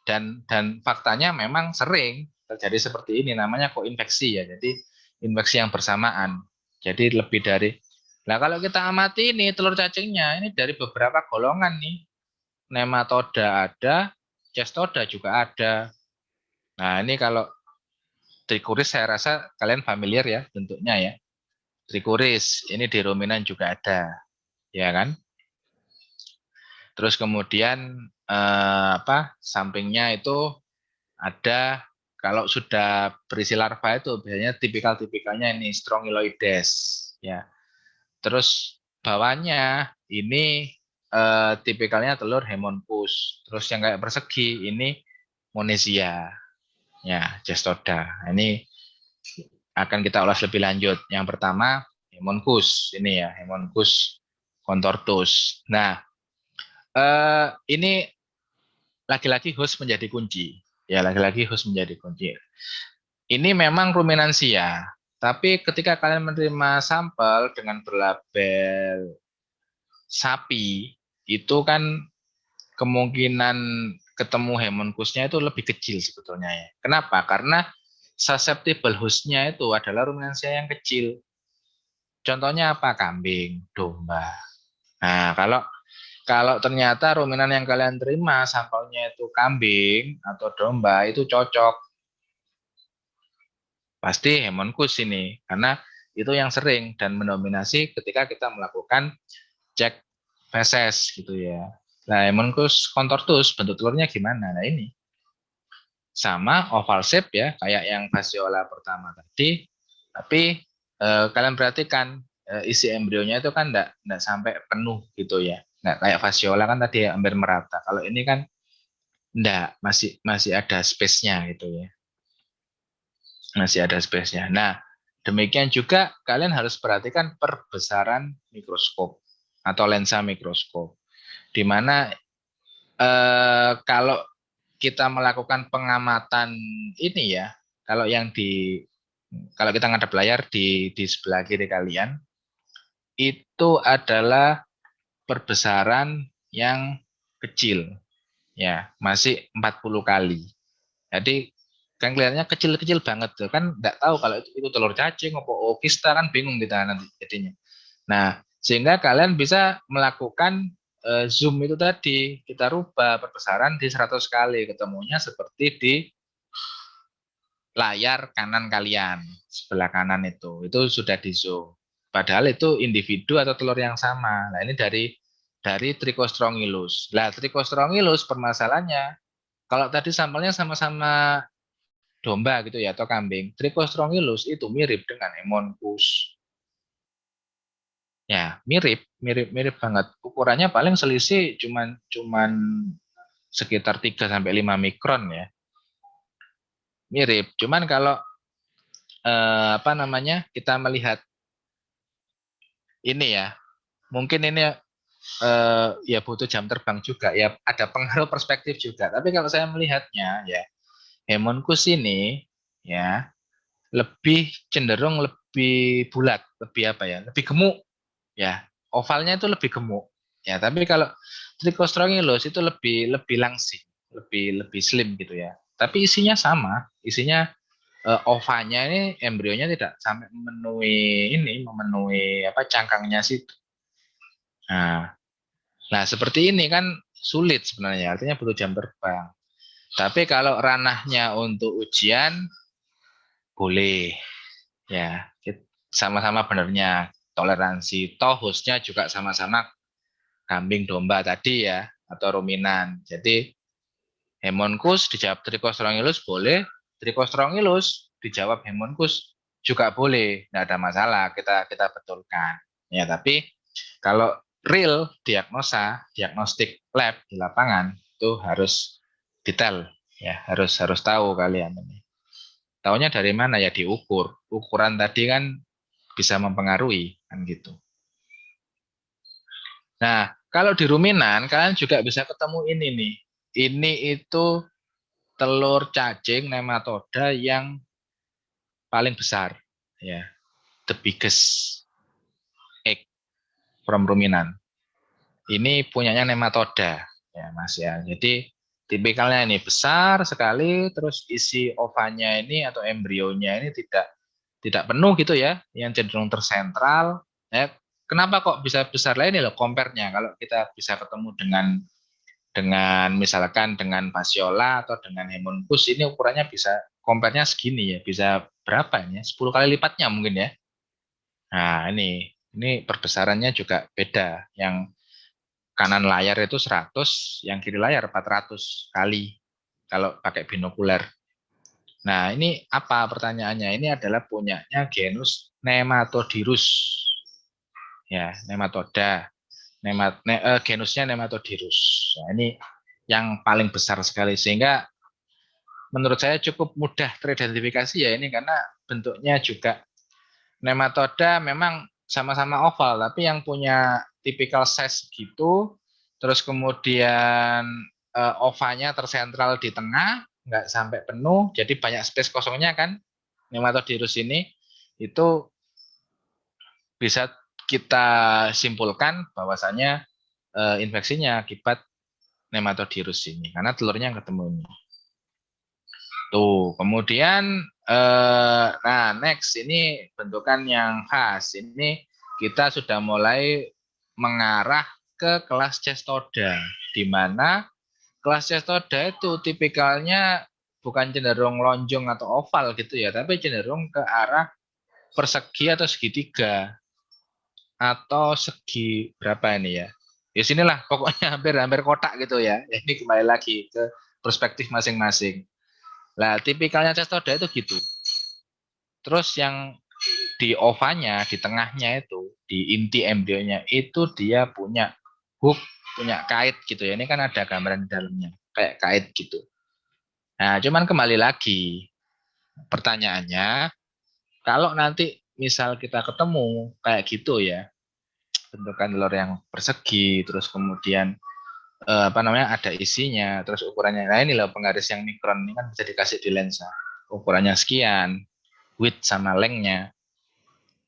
Speaker 1: Dan faktanya memang sering terjadi seperti ini, namanya koinfeksi ya. Jadi infeksi yang bersamaan. Jadi lebih dari. Nah kalau kita amati ini telur cacingnya ini dari beberapa golongan nih. Nematoda ada, cestoda juga ada. Nah, ini kalau trikuris saya rasa kalian familiar ya bentuknya ya. Trikuris, ini di ruminan juga ada, ya kan? Terus kemudian sampingnya itu ada kalau sudah berisi larva itu biasanya tipikal-tipikalnya ini Strongyloides, ya. Terus bawahnya ini tipikalnya telur Haemonchus. Terus yang kayak persegi ini Monesia. Ya, Cestoda. Ini akan kita ulas lebih lanjut. Yang pertama, Haemonchus. Ini ya, Haemonchus contortus. Nah, ini lagi-lagi host menjadi kunci. Ya, lagi-lagi host menjadi kunci. Ini memang ruminansia, tapi ketika kalian menerima sampel dengan berlabel sapi, itu kan kemungkinan ketemu Haemonchusnya itu lebih kecil sebetulnya ya. Kenapa? Karena susceptible hostnya itu adalah ruminansia yang kecil. Contohnya apa? Kambing, domba. Nah, kalau kalau ternyata ruminan yang kalian terima sampelnya itu kambing atau domba itu cocok. Pasti Haemonchus ini karena itu yang sering dan mendominasi ketika kita melakukan cek feses gitu ya. Nah, Haemonchus contortus bentuk telurnya gimana? Nah, ini sama oval shape ya, kayak yang fasciola pertama tadi. Tapi kalian perhatikan isi embrionya itu kan enggak sampai penuh gitu ya. Enggak kayak fasciola kan tadi hampir merata. Kalau ini kan enggak, masih masih ada space-nya gitu ya. Masih ada space-nya. Nah, demikian juga kalian harus perhatikan perbesaran mikroskop atau lensa mikroskop. Di mana kalau kita melakukan pengamatan ini ya, kalau yang di kalau kita ngadep layar di sebelah kiri kalian itu adalah perbesaran yang kecil ya, masih 40 kali. Jadi kan kelihatannya kecil-kecil banget tuh kan nggak tahu kalau itu telur cacing apa kista kan bingung kita nanti jadinya. Nah, sehingga kalian bisa melakukan zoom itu tadi, kita rubah perbesaran di 100 kali, ketemunya seperti di layar kanan kalian, sebelah kanan itu sudah di zoom. Padahal itu individu atau telur yang sama. Nah, ini dari Trichostrongylus. Lah, Trichostrongylus permasalahannya, kalau tadi sampelnya sama-sama domba gitu ya atau kambing, Trichostrongylus itu mirip dengan Haemonchus. Ya, mirip banget. Ukurannya paling selisih cuman sekitar 3 sampai 5 mikron ya. Mirip. Cuman kalau kita melihat ini ya, mungkin ini ya butuh jam terbang juga ya, ada pengaruh perspektif juga. Tapi kalau saya melihatnya ya, Haemonchus ini ya lebih cenderung lebih bulat, lebih apa ya, lebih gemuk ya. Ovalnya itu lebih gemuk. Ya, tapi kalau Trichostrongylus itu lebih lebih langsing, lebih lebih slim gitu ya. Tapi isinya sama, isinya ovanya ini embrionya tidak sampai memenuhi apa cangkangnya situ. Nah, nah seperti ini kan sulit sebenarnya, artinya butuh jam terbang. Tapi kalau ranahnya untuk ujian boleh ya, sama-sama benernya toleransi. Toh hostnya juga sama-sama kambing domba tadi ya. atau ruminan. Jadi Haemonchus dijawab Trichostrongylus boleh, Trichostrongylus dijawab Haemonchus juga boleh, nggak ada masalah, kita betulkan. Ya, tapi kalau real diagnostik lab di lapangan itu harus detail, ya harus tahu kalian ini. Taunya dari mana ya diukur. Ukuran tadi kan bisa mempengaruhi kan gitu. Nah, kalau di ruminan kalian juga bisa ketemu ini nih. Ini itu telur cacing nematoda yang paling besar, ya, the biggest egg from ruminan. Ini punyanya nematoda, ya Mas ya. Jadi tipikalnya ini besar sekali, terus isi ovanya ini atau embrionya ini tidak penuh gitu ya, yang cenderung tersentral. Ya, kenapa kok bisa besar lah ini loh compare-nya. Kalau kita bisa ketemu dengan misalkan dengan Fasciola atau dengan Haemonchus ini ukurannya bisa compare-nya segini ya, bisa berapa ini? 10 kali lipatnya mungkin ya. Nah, ini perbesarannya juga beda. Yang kanan layar itu 100, yang kiri layar 400 kali kalau pakai binokuler. Nah, ini apa pertanyaannya? Ini adalah punyanya genus Nematodirus. Ya, nematoda. Genusnya Nematodirus. Nah, ini yang paling besar sekali sehingga menurut saya cukup mudah teridentifikasi ya ini karena bentuknya juga nematoda memang sama-sama oval tapi yang punya tipikal size gitu terus kemudian ovanya tersentral di tengah nggak sampai penuh jadi banyak space kosongnya kan nematodirus ini itu bisa kita simpulkan bahwasanya infeksinya akibat nematodirus ini karena telurnya yang ketemu ini. Tuh, kemudian nah next ini bentukan yang khas. Ini kita sudah mulai mengarah ke kelas cestoda di mana kelas cestoda itu tipikalnya bukan cenderung lonjong atau oval gitu ya, tapi cenderung ke arah persegi atau segitiga atau segi berapa ini ya. Di sinilah pokoknya hampir kotak gitu ya. Ini kembali lagi ke perspektif masing-masing. Nah, tipikalnya cestoda itu gitu. Terus yang di ovanya, di tengahnya itu, di inti embrionya itu dia punya hook, punya kait gitu ya. Ini kan ada gambaran di dalamnya, kayak kait gitu. Nah, cuman kembali lagi, pertanyaannya, kalau nanti misal kita ketemu kayak gitu ya, bentukan telur yang persegi, terus kemudian apa namanya ada isinya, terus ukurannya, nah ini loh penggaris yang mikron ini kan bisa dikasih di lensa, ukurannya sekian, width sama lengthnya.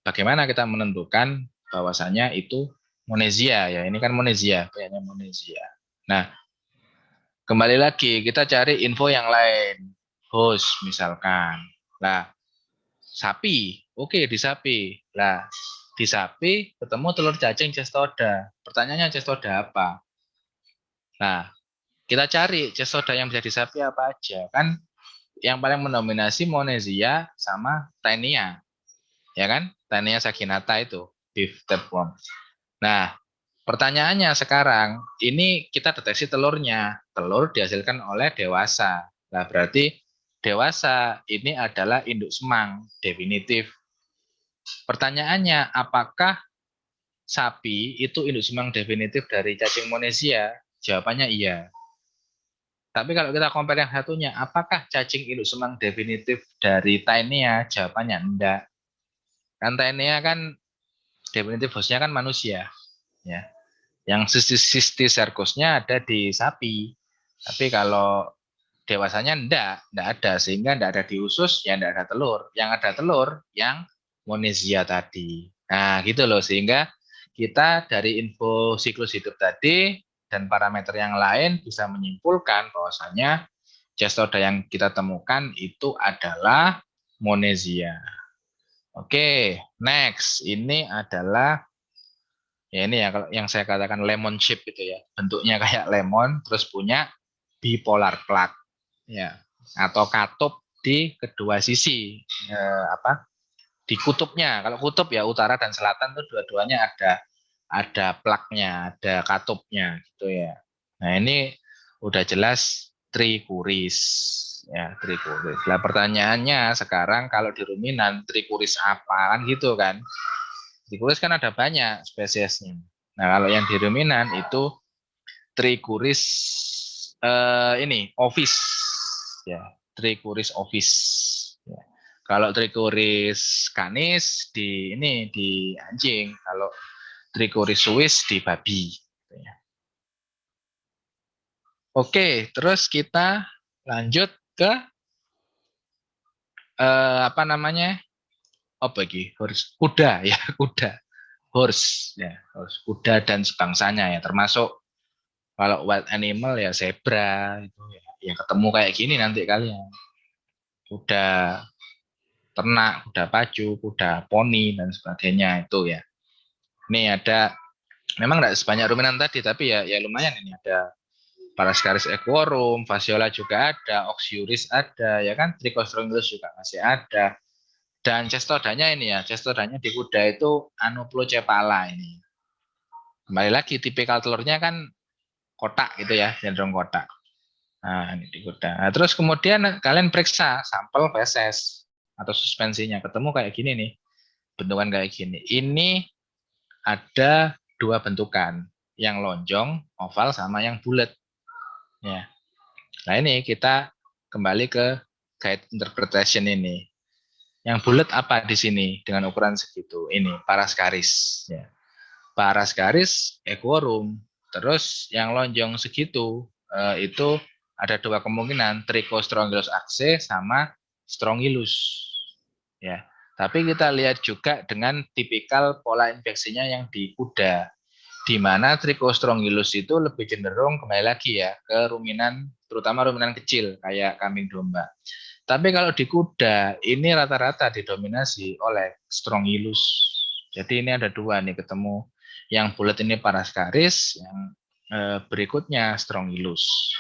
Speaker 1: Bagaimana kita menentukan bahwasanya itu monesia ya? Ini kan monesia, kayaknya monesia. Nah, kembali lagi kita cari info yang lain. Host misalkan. Lah, sapi. Oke, di sapi. Lah, di sapi ketemu telur cacing cestoda. Pertanyaannya cestoda apa? Nah, kita cari cestoda yang bisa di sapi apa aja. Kan yang paling mendominasi monesia sama taenia. Ya kan? Taenia saginata itu, beef tapeworm. Nah, pertanyaannya sekarang, ini kita deteksi telurnya. Telur dihasilkan oleh dewasa. Nah, berarti dewasa ini adalah induk semang, definitif. Pertanyaannya, apakah sapi itu induk semang definitif dari cacing monesia? Jawabannya iya. Tapi kalau kita compare yang satunya, apakah cacing induk semang definitif dari Taenia? Jawabannya enggak. Kan Taenia kan definitif hostnya kan manusia. Ya. Yang cysticercusnya ada di sapi. Tapi kalau dewasanya enggak ada. Sehingga enggak ada di usus, ya enggak ada telur. Yang ada telur, yang monesia tadi. Nah gitu loh, sehingga kita dari info siklus hidup tadi dan parameter yang lain bisa menyimpulkan bahwasanya cestoda yang kita temukan itu adalah monesia. Oke, next. Ini adalah ya ini ya kalau yang saya katakan lemon shape itu ya. Bentuknya kayak lemon terus punya bipolar plug ya atau katup di kedua sisi apa di kutubnya. Kalau kutub ya utara dan selatan tuh dua-duanya ada plaknya, ada katupnya gitu ya. Nah, ini udah jelas trikuris. Ya, trikuris. Nah, pertanyaannya sekarang kalau di ruminan trikuris apa kan gitu kan. Trikuris kan ada banyak spesiesnya. Nah, kalau yang di ruminan itu trikuris ini ovis. Ya, trikuris ovis. Ya. Kalau trikuris canis di ini di anjing, kalau trikuris suis di babi. Ya. Oke, terus kita lanjut ke apa namanya? Oh bagi horse kuda ya, kuda. Horse ya, horse kuda dan sebangsanya ya, termasuk kalau wild animal ya zebra itu ya, ya ketemu kayak gini nanti kalian. Kuda ternak, kuda pacu, kuda poni dan sebagainya itu ya. Ini ada memang tidak sebanyak ruminan tadi tapi ya lumayan ini ada Parascaris equorum, Fasciola juga ada, Oxyuris ada, ya kan, Trichostrongylus juga masih ada. Dan cestodanya ini ya, cestodanya di kuda itu Anoplocephala ini. Kembali lagi, tipikal telurnya kan kotak gitu ya, cenderung kotak. Nah, ini di kuda. Nah, terus kemudian kalian periksa sampel feses atau suspensinya, ketemu kayak gini nih, bentukan kayak gini. Ini ada dua bentukan, yang lonjong, oval, sama yang bulat. Ya. Nah ini kita kembali ke guide interpretation ini. Yang bulat apa di sini dengan ukuran segitu? Ini Parascaris. Ya. Parascaris equorum. Terus yang lonjong segitu itu ada dua kemungkinan, Trichostrongylus axe sama Strongylus. Ya. Tapi kita lihat juga dengan tipikal pola infeksinya yang di kuda, di mana Trichostrongylus itu lebih cenderung kembali lagi ya ke ruminan, terutama ruminan kecil kayak kambing domba. Tapi kalau di kuda ini rata-rata didominasi oleh Strongylus. Jadi ini ada dua nih ketemu. Yang bulat ini Parascaris, yang berikutnya Strongylus.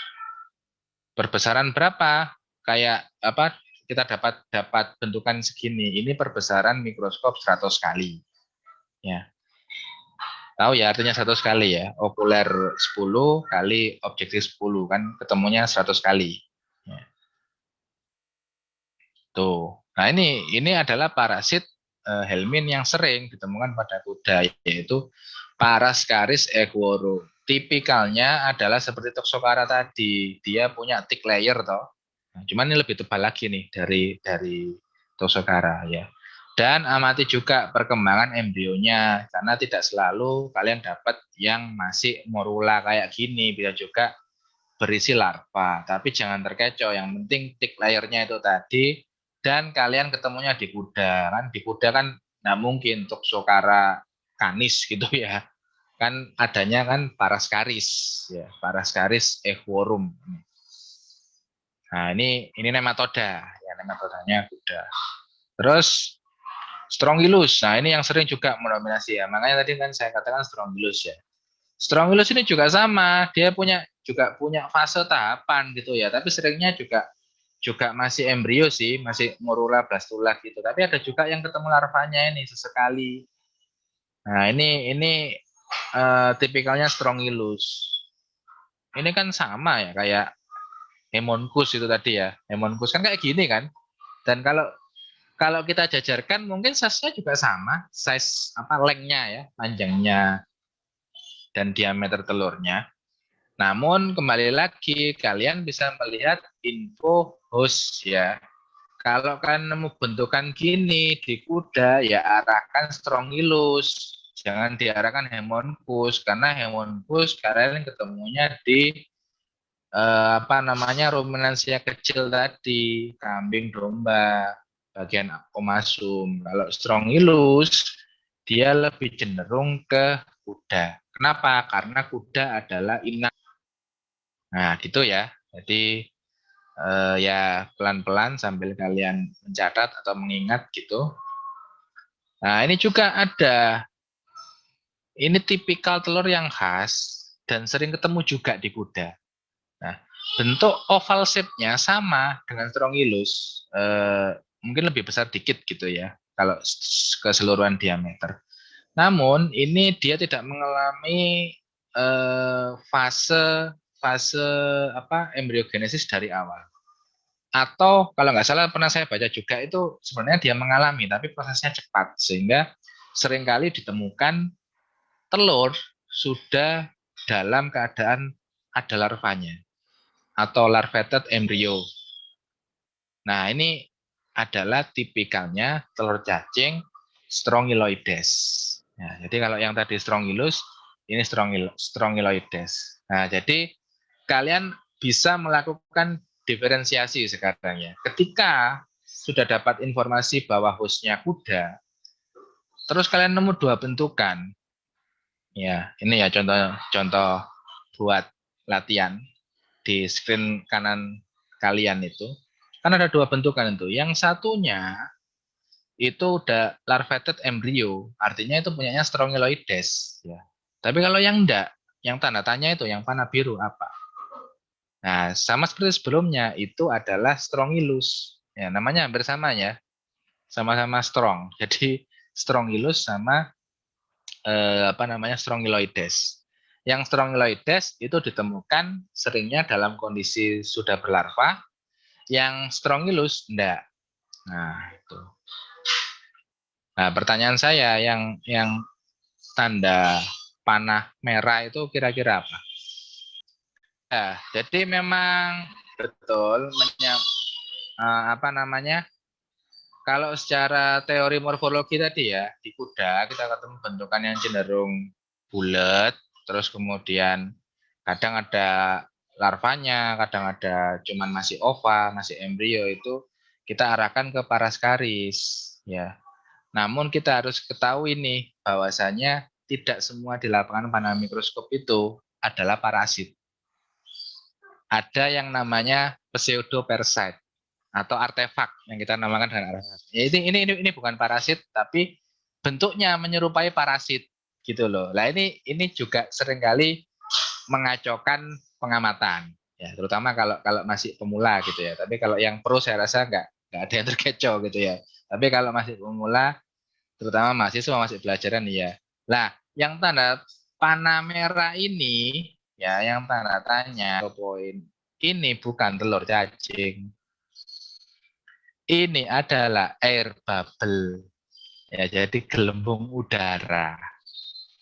Speaker 1: Perbesaran berapa? Kayak apa? Kita dapat bentukan segini. Ini perbesaran mikroskop 100 kali. Ya. Tahu ya artinya 100 kali ya. Okuler 10 kali objektif 10 kan ketemunya 100 kali. Ya. Tuh. Nah, ini adalah parasit helmin yang sering ditemukan pada kuda yaitu Parascaris equorum. Tipikalnya adalah seperti Toxocara tadi. Dia punya thick layer toh. Nah, cuman ini lebih tebal lagi nih dari Toxocara ya. Dan amati juga perkembangan embrionya karena tidak selalu kalian dapat yang masih morula kayak gini, bisa juga berisi larva. Tapi jangan terkecoh, yang penting thick layernya itu tadi dan kalian ketemunya di kuda kan. Di kuda kan nggak mungkin Toxocara canis gitu ya. Kan adanya kan Parascaris ya, Parascaris equorum. Nah, ini nematoda, ya nematodanya kuda. Terus Strongylus. Nah, ini yang sering juga mendominasi ya. Makanya tadi kan saya katakan Strongylus ya. Strongylus ini juga sama, dia punya fase tahapan gitu ya, tapi seringnya juga juga masih embrio sih, masih morula blastula gitu. Tapi ada juga yang ketemu larvanya ini sesekali. Nah, ini tipikalnya Strongylus. Ini kan sama ya kayak Hemonchus itu tadi ya. Hemonchus kan kayak gini kan. Dan kalau kalau kita jajarkan mungkin size-nya juga sama, size apa lengthnya ya, panjangnya dan diameter telurnya. Namun kembali lagi kalian bisa melihat info host ya. Kalau kan nemu bentukan gini di kuda ya arahkan Strongylus. Jangan diarahkan Hemonchus karena Hemonchus kalian ketemunya di apa namanya ruminansia kecil tadi, kambing domba, bagian omasum. Kalau Strongylus dia lebih cenderung ke kuda. Kenapa? Karena kuda adalah inang. Nah, gitu ya. Jadi ya pelan-pelan sambil kalian mencatat atau mengingat gitu. Nah, ini juga ada. Ini tipikal telur yang khas dan sering ketemu juga di kuda. Nah, bentuk oval shape-nya sama dengan Strongylus. Mungkin lebih besar dikit gitu ya, kalau keseluruhan diameter. Namun, ini dia tidak mengalami fase fase embriogenesis dari awal. Atau kalau nggak salah pernah saya baca juga itu sebenarnya dia mengalami tapi prosesnya cepat sehingga seringkali ditemukan telur sudah dalam keadaan ada larvanya atau larvated embryo. Nah, ini adalah tipikalnya telur cacing Strongyloides. Nah, jadi kalau yang tadi Strongylus, ini Strongyloides. Nah, jadi kalian bisa melakukan diferensiasi sekarang ya. Ketika sudah dapat informasi bahwa hostnya kuda, terus kalian nemu dua bentukan. Ya, ini ya contoh buat latihan di screen kanan kalian itu. Kan ada dua bentukan itu. Yang satunya itu udah larvated embryo, artinya itu punyanya Strongyloides. Ya. Tapi kalau yang enggak, yang tanda tanya itu, yang panah biru apa? Nah, sama seperti sebelumnya, itu adalah Strongylus. Ya, namanya hampir sama ya, sama-sama strong. Jadi Strongylus sama Strongyloides. Yang Strongyloides itu ditemukan seringnya dalam kondisi sudah berlarva, yang Strongylus enggak. Nah, itu. Nah, pertanyaan saya yang tanda panah merah itu kira-kira apa? Ya, jadi memang betul apa namanya? Kalau secara teori morfologi tadi ya, di kuda kita ketemu bentukan yang cenderung bulat, terus kemudian kadang ada larvanya, kadang ada cuman masih ova, masih embrio itu kita arahkan ke Parascaris ya. Namun kita harus ketahui nih bahwasanya tidak semua di lapangan panel mikroskop itu adalah parasit. Ada yang namanya pseudoparasite atau artefak yang kita namakan dengan artefak. Ya, ini bukan parasit tapi bentuknya menyerupai parasit gitu loh. Nah ini juga seringkali mengacaukan pengamatan ya, terutama kalau masih pemula gitu ya. Tapi kalau yang pro saya rasa nggak ada yang terkecoh gitu ya. Tapi kalau masih pemula terutama mahasiswa masih pelajaran ya. Lah, yang tanda panah merah ini ya, yang tanda tanya poin ini bukan telur cacing. Ini adalah air bubble. Ya, jadi gelembung udara.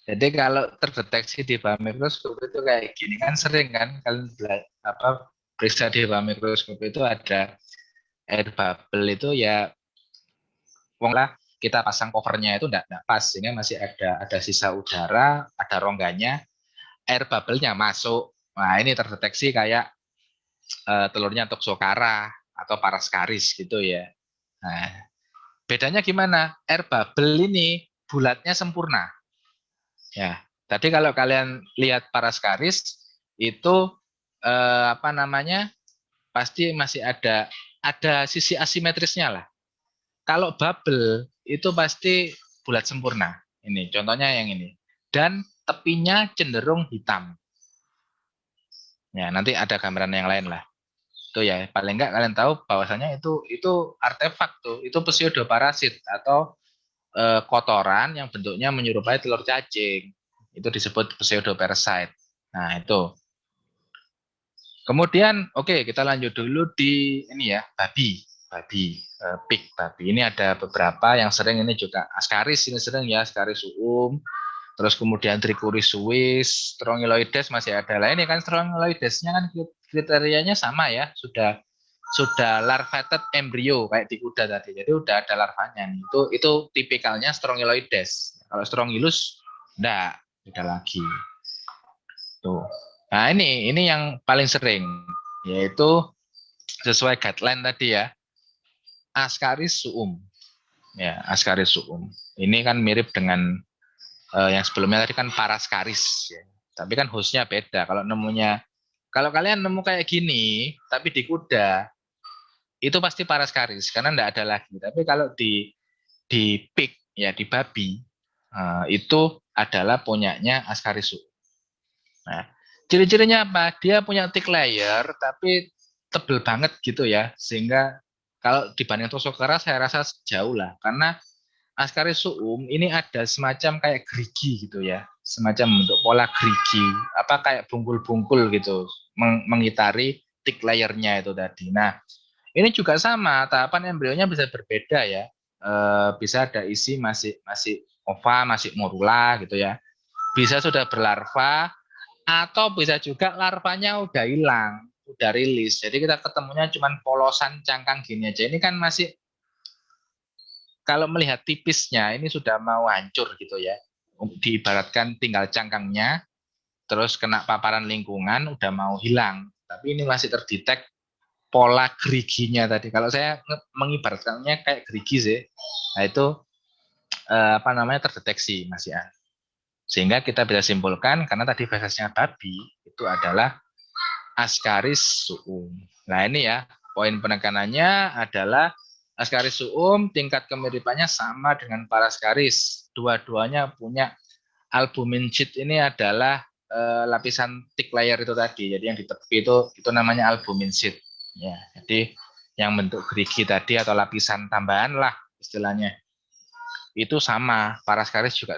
Speaker 1: Jadi kalau terdeteksi di bawah mikroskop itu kayak gini kan sering kan kalian periksa di bawah mikroskop itu ada air bubble itu ya wong lah kita pasang covernya itu enggak pas sehingga masih ada sisa udara, ada rongganya, air bubble-nya masuk. Nah, ini terdeteksi kayak telurnya Toxocara atau Parascaris gitu ya. Nah, bedanya gimana? Air bubble ini bulatnya sempurna. Ya. Tadi kalau kalian lihat Parascaris itu apa namanya? Pasti masih ada sisi asimetrisnya lah. Kalau bubble itu pasti bulat sempurna. Ini contohnya yang ini. Dan tepinya cenderung hitam. Ya, nanti ada gambaran yang lain lah. Itu ya, paling enggak kalian tahu bahwasanya itu artefak tuh, itu pseudoparasit atau kotoran yang bentuknya menyerupai telur cacing. Itu disebut pseudoparasite. Nah, itu. Kemudian oke, kita lanjut dulu di ini ya, pig babi. Ini ada beberapa yang sering ini juga Ascaris ini sering ya, Ascaris suum. Terus kemudian Trichuris suis, Strongyloides masih ada. Lah ini kan Strongyloidesnya kan kriterianya sama ya, sudah larvated embryo kayak di kuda tadi. Jadi udah ada larvanya nih. Itu tipikalnya Strongyloides. Kalau Strongylus enggak, beda lagi. Tuh. Nah, ini yang paling sering yaitu sesuai guideline tadi ya. Ascaris suum. Ya, Ascaris suum. Ini kan mirip dengan yang sebelumnya tadi kan Parascaris ya. Tapi kan hostnya beda. Kalau kalian nemu kayak gini tapi di kuda itu pasti Parascaris karena enggak ada lagi. Tapi kalau di pig ya di babi itu adalah punyanya Ascaris suum. Nah, ciri-cirinya apa? Dia punya thick layer tapi tebel banget gitu ya. Sehingga kalau dibanding Toxocara saya rasa jauh lah. Karena Ascaris suum ini ada semacam kayak gerigi gitu ya. Semacam bentuk pola gerigi. Apa kayak bungkul-bungkul gitu. mengitari thick layernya itu tadi. Nah, ini juga sama, tahapan embrionya bisa berbeda ya. Bisa ada isi masih ova, masih morula gitu ya. Bisa sudah berlarva, atau bisa juga larvanya udah hilang, udah rilis. Jadi kita ketemunya cuma polosan cangkang gini aja. Ini kan masih, kalau melihat tipisnya ini sudah mau hancur gitu ya. Diibaratkan tinggal cangkangnya, terus kena paparan lingkungan, udah mau hilang. Tapi ini masih terdetek pola geriginya tadi. Kalau saya mengibaratkannya kayak gerigi sih. Nah itu apa namanya, terdeteksi Mas ya. Sehingga kita bisa simpulkan karena tadi fesesnya babi itu adalah Ascaris suum. Nah ini ya, poin penekanannya adalah Ascaris suum tingkat kemiripannya sama dengan Parascaris. Dua-duanya punya albumin sheet, ini adalah lapisan thick layer itu tadi. Jadi yang di tepi itu namanya albumin sheet. Ya, jadi yang bentuk gerigi tadi atau lapisan tambahan lah istilahnya. Itu sama, Parascaris juga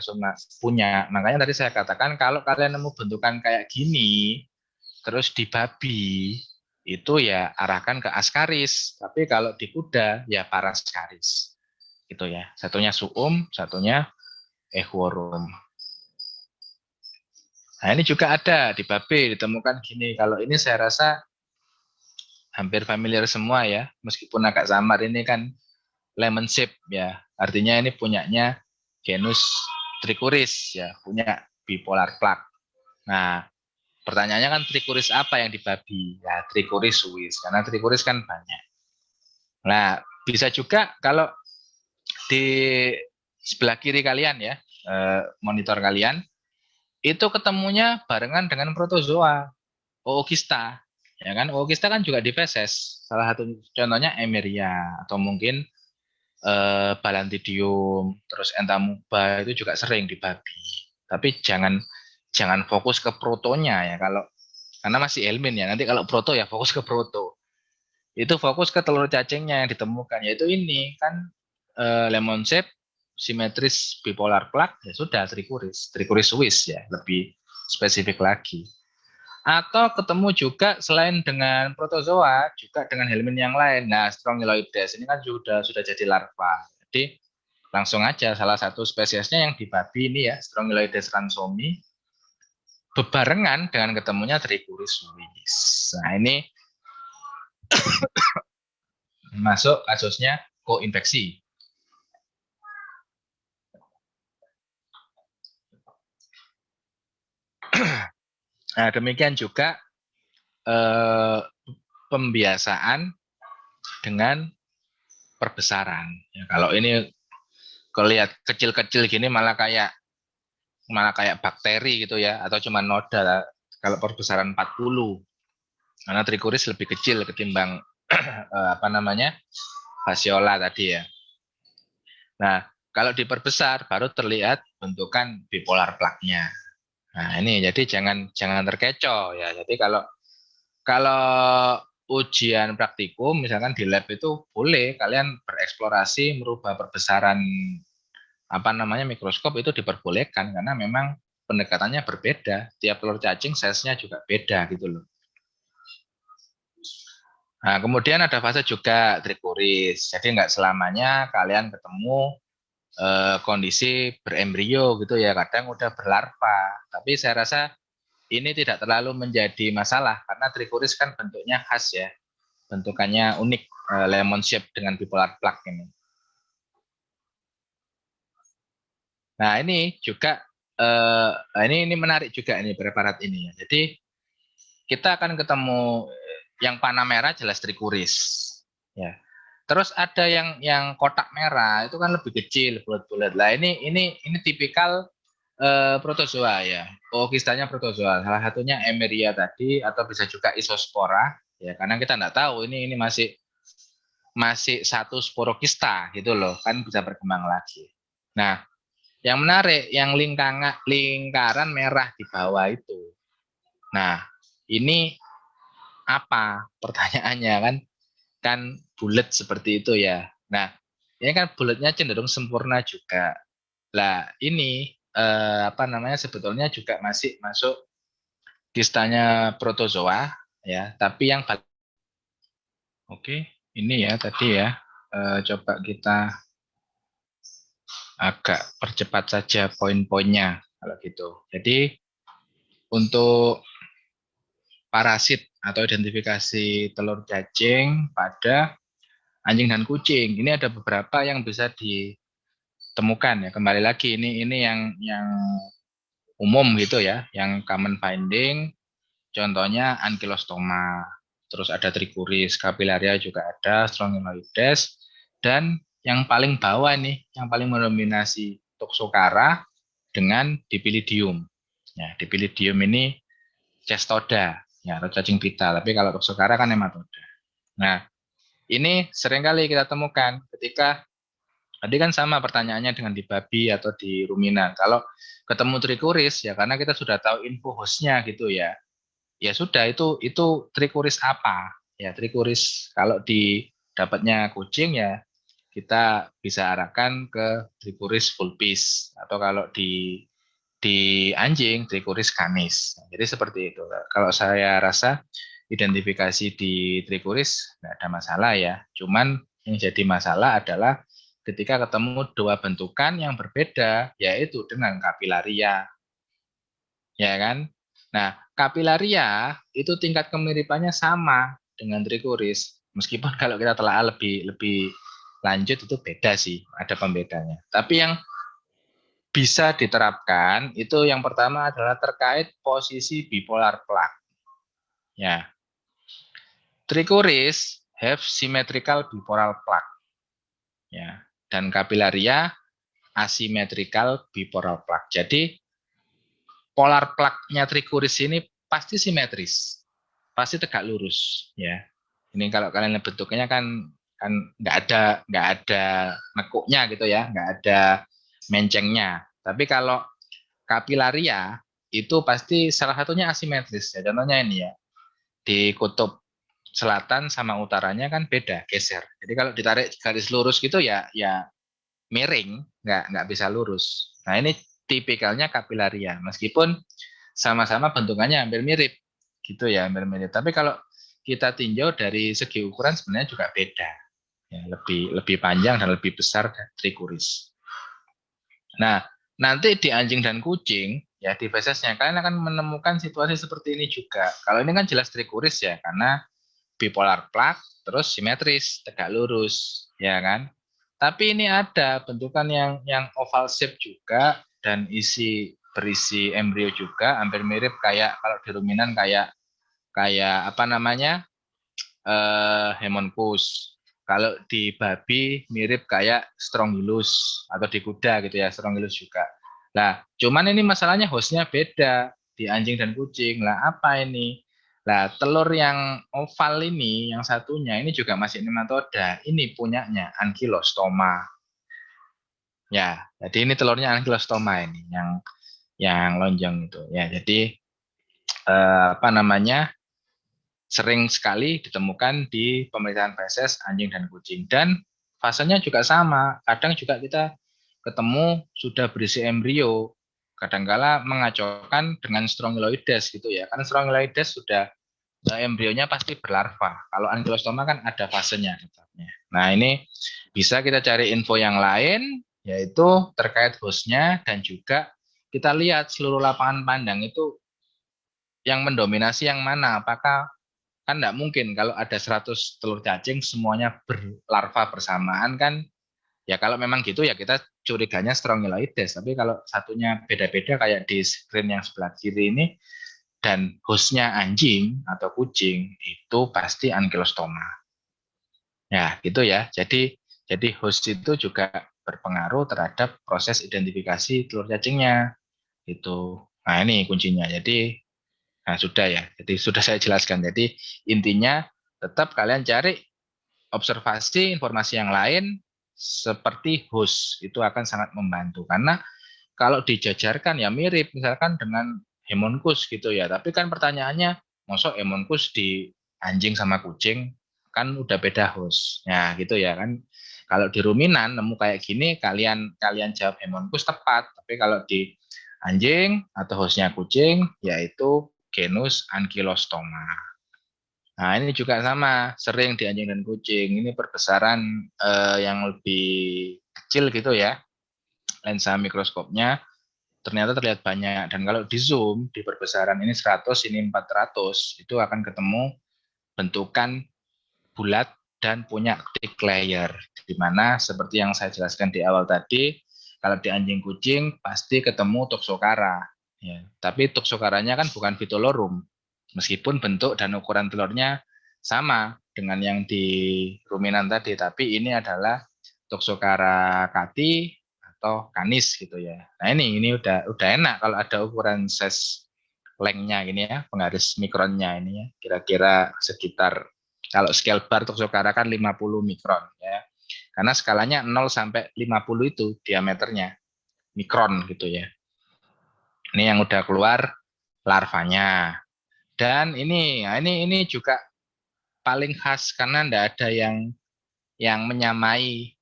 Speaker 1: punya. Makanya tadi saya katakan kalau kalian nemu bentukan kayak gini, terus di babi, itu ya arahkan ke Ascaris. Tapi kalau di kuda, ya Parascaris. Gitu ya. Satunya suum, satunya equorum. Nah ini juga ada di babi, ditemukan gini. Kalau ini saya rasa hampir familiar semua ya. Meskipun agak samar, ini kan lemon shape ya. Artinya ini punyanya genus Trichuris ya, punya bipolar plaque. Nah, pertanyaannya kan Trichuris apa yang di babi? Ya, Trichuris suis, karena Trichuris kan banyak. Nah, bisa juga kalau di sebelah kiri kalian ya, monitor kalian, itu ketemunya barengan dengan protozoa, Ookista. Ya kan, Ookista kan juga di feses. Salah satu contohnya Emeria, atau mungkin Balantidium, terus Entamuba itu juga sering di babi. Tapi jangan fokus ke protonya ya, karena masih helmin ya. Nanti kalau proto ya fokus ke proto. Itu fokus ke telur cacingnya yang ditemukan, yaitu ini kan lemon shape simetris bipolar plaque, ya sudah Trichuris suis ya, lebih spesifik lagi. Atau ketemu juga selain dengan protozoa, juga dengan helmin yang lain. Nah, Strongyloides ini kan sudah jadi larva. Jadi langsung aja salah satu spesiesnya yang di babi ini ya, Strongyloides ransomi, bebarengan dengan ketemunya Trichuris suis. Nah, ini masuk kasusnya koinfeksi. Nah, demikian juga pembiasaan dengan perbesaran. Ya, kalau ini lihat kecil-kecil gini malah kayak bakteri gitu ya, atau cuma noda. Kalau perbesaran 40, karena Trichuris lebih kecil ketimbang apa namanya, fasciola tadi ya. Nah, kalau diperbesar baru terlihat bentukan bipolar plaque-nya. Nah, ini jadi jangan terkecoh ya. Jadi kalau kalau ujian praktikum misalkan di lab itu boleh kalian bereksplorasi merubah perbesaran apa namanya mikroskop, itu diperbolehkan karena memang pendekatannya berbeda. Tiap telur cacing size-nya juga beda gitu loh. Nah, kemudian ada fase juga Trichuris. Jadi nggak selamanya kalian ketemu kondisi berembrio gitu ya. Kadang udah berlarva. Tapi saya rasa ini tidak terlalu menjadi masalah karena Trichuris kan bentuknya khas ya. Bentukannya unik, lemon shape dengan bipolar plaque ini. Nah, ini juga ini menarik juga ini preparat ini ya. Jadi kita akan ketemu yang panah merah jelas Trichuris. Ya. Terus ada yang kotak merah itu kan lebih kecil, bulat-bulat. Lah ini tipikal protozoa ya. Ookistanya protozoa. Salah satunya Emeria tadi, atau bisa juga Isospora ya, karena kita nggak tahu ini masih satu sporokista gitu loh, kan bisa berkembang lagi. Nah, yang menarik yang lingkaran merah di bawah itu. Nah, ini apa pertanyaannya kan? Kan bulat seperti itu ya. Nah, ini kan bulatnya cenderung sempurna juga. Lah, ini apa namanya, sebetulnya juga masih masuk kistanya protozoa, ya, tapi yang oke, ini ya tadi ya. Coba kita agak percepat saja poin-poinnya kalau gitu. Jadi untuk parasit atau identifikasi telur cacing pada anjing dan kucing, ini ada beberapa yang bisa ditemukan ya. Kembali lagi ini yang umum gitu ya, yang common finding. Contohnya ankylostoma, terus ada trichuris, capillaria juga ada, strongyloides, dan yang paling bawah nih, yang paling mendominasi Toxocara dengan Dipilidium. Ya, Dipilidium ini cestoda, ya, atau cacing pita. Tapi kalau Toxocara kan hematoda. Nah, ini seringkali kita temukan ketika tadi kan sama pertanyaannya dengan di babi atau di ruminan. Kalau ketemu trichuris ya karena kita sudah tahu info hostnya gitu ya. Ya sudah itu trichuris apa? Ya trichuris kalau di dapatnya kucing ya kita bisa arahkan ke trichuris vulpis atau kalau di anjing trichuris canis. Jadi seperti itu. Kalau saya rasa identifikasi di trichuris nggak ada masalah ya. Cuman yang jadi masalah adalah ketika ketemu dua bentukan yang berbeda, yaitu dengan kapilaria, ya kan? Nah, kapilaria itu tingkat kemiripannya sama dengan trichuris. Meskipun kalau kita telah lebih lebih lanjut itu beda sih, ada pembedanya. Tapi yang bisa diterapkan itu yang pertama adalah terkait posisi bipolar plaque. Ya, trichuris have symmetrical bipolar plaque. Ya, dan kapilaria asymmetrical bipolar plaque. Jadi polar plaque-nya trichuris ini pasti simetris, pasti tegak lurus. Ya, ini kalau kalian lihat bentuknya kan nggak ada nekuknya gitu ya, nggak ada mencengnya. Tapi kalau kapilaria itu pasti salah satunya asimetris ya. Contohnya ini ya, di kutub selatan sama utaranya kan beda, geser. Jadi kalau ditarik garis lurus gitu ya miring, nggak bisa lurus. Nah ini tipikalnya kapilaria, meskipun sama-sama bentukannya hampir mirip, gitu ya, hampir mirip. Tapi kalau kita tinjau dari segi ukuran sebenarnya juga beda, ya, lebih lebih panjang dan lebih besar trichuris. Nah, nanti di anjing dan kucing, ya di fesesnya kalian akan menemukan situasi seperti ini juga. Kalau ini kan jelas trichuris ya, karena bipolar plaque, terus simetris, tegak lurus, ya kan? Tapi ini ada bentukan yang oval shape juga dan berisi embrio juga, hampir mirip kayak kalau di ruminan kayak kayak apa namanya Hemonkus. Kalau di babi mirip kayak Strongylus atau di kuda gitu ya, Strongylus juga. Nah, cuman ini masalahnya hostnya beda di anjing dan kucing. Lah apa ini? Lah telur yang oval ini, yang satunya ini juga masih nematoda. Ini punyanya Ankylostoma. Ya, jadi ini telurnya Ankylostoma ini yang lonjong itu. Ya, jadi apa namanya? Sering sekali ditemukan di pemeriksaan feses anjing dan kucing. Dan fasenya juga sama. Kadang juga kita ketemu sudah berisi embrio. Kadangkala mengacaukan dengan strongyloides gitu ya. Karena strongyloides sudah embrionya pasti berlarva. Kalau ankylostoma kan ada fasenya. Nah ini bisa kita cari info yang lain, yaitu terkait hostnya dan juga kita lihat seluruh lapangan pandang itu yang mendominasi yang mana. Apakah kan enggak mungkin kalau ada 100 telur cacing semuanya berlarva bersamaan kan ya kalau memang gitu ya kita curiganya strongyloides tapi kalau satunya beda-beda kayak di screen yang sebelah kiri ini dan hostnya anjing atau kucing itu pasti ankylostoma ya gitu ya jadi host itu juga berpengaruh terhadap proses identifikasi telur cacingnya itu nah ini kuncinya jadi nah, sudah ya. Jadi sudah saya jelaskan. Jadi intinya tetap kalian cari observasi informasi yang lain seperti host itu akan sangat membantu karena kalau dijajarkan ya mirip misalkan dengan hemonkus gitu ya. Tapi kan pertanyaannya masuk hemonkus di anjing sama kucing kan udah beda host. Ya gitu ya kan. Kalau di ruminan nemu kayak gini kalian jawab hemonkus tepat. Tapi kalau di anjing atau hostnya kucing yaitu genus Ankylostoma. Nah, ini juga sama, sering di anjing dan kucing. Ini perbesaran yang lebih kecil gitu ya, lensa mikroskopnya ternyata terlihat banyak. Dan kalau di zoom, di perbesaran ini 100, ini 400, itu akan ketemu bentukan bulat dan punya thick layer. Di mana seperti yang saya jelaskan di awal tadi, kalau di anjing kucing pasti ketemu toxocara. Ya, tapi toxocaranya kan bukan Phytolorum. Meskipun bentuk dan ukuran telurnya sama dengan yang di ruminan tadi, tapi ini adalah Toxocara cati atau canis gitu ya. Nah ini udah enak kalau ada ukuran size lengthnya gini ya, penggaris mikronnya ini ya, kira-kira sekitar kalau scale bar Toxocara kan 50 mikron ya. Karena skalanya 0 sampai 50 itu diameternya mikron gitu ya. Ini yang udah keluar larvanya. Dan ini juga paling khas karena enggak ada yang menyamai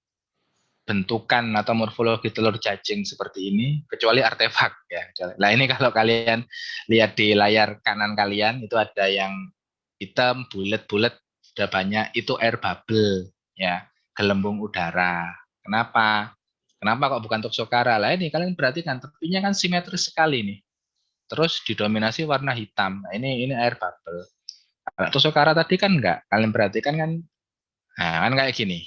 Speaker 1: bentukan atau morfologi telur cacing seperti ini kecuali artefak ya. Nah ini kalau kalian lihat di layar kanan kalian itu ada yang hitam bulat-bulat sudah banyak, itu air bubble ya, gelembung udara. Kenapa? Kenapa kok bukan toxocara? Lah ini kalian perhatikan tepinya kan simetris sekali nih. Terus didominasi warna hitam. Nah, ini air bubble. Kalau toxocara tadi kan enggak. Kalian perhatikan kan, nah kan kayak gini.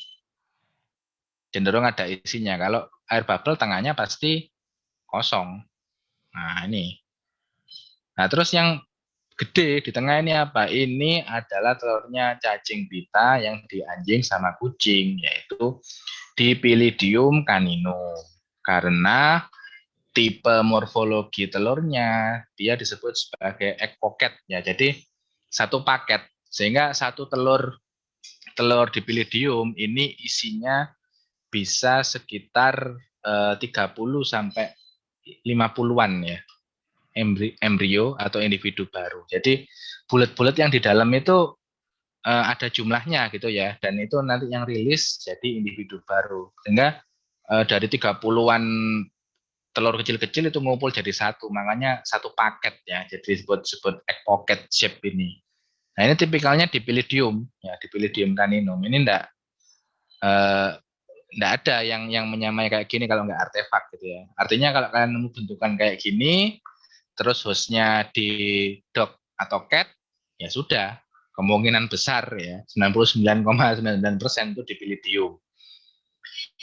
Speaker 1: Cenderung ada isinya. Kalau air bubble tengahnya pasti kosong. Nah ini. Nah terus yang gede di tengah ini apa? Ini adalah telurnya cacing pita yang di anjing sama kucing, yaitu Dipilidium caninum. Karena tipe morfologi telurnya dia disebut sebagai egg pocket ya. Jadi satu paket sehingga satu telur Dipilidium ini isinya bisa sekitar 30 sampai 50-an ya embrio atau individu baru. Jadi bulat-bulat yang di dalam itu ada jumlahnya gitu ya, dan itu nanti yang rilis jadi individu baru. Sehingga dari 30-an telur kecil-kecil itu ngumpul jadi satu, makanya satu paket ya. Jadi disebut egg pocket shape ini. Nah ini tipikalnya Dipilidium ya, Dipilidium caninum. Ini eh, enggak ada yang menyamai kayak gini kalau nggak artefak gitu ya. Artinya kalau kalian nemu bentukan kayak gini, terus hostnya di dog atau cat, ya sudah, kemungkinan besar ya 99,99% itu Dipilidium.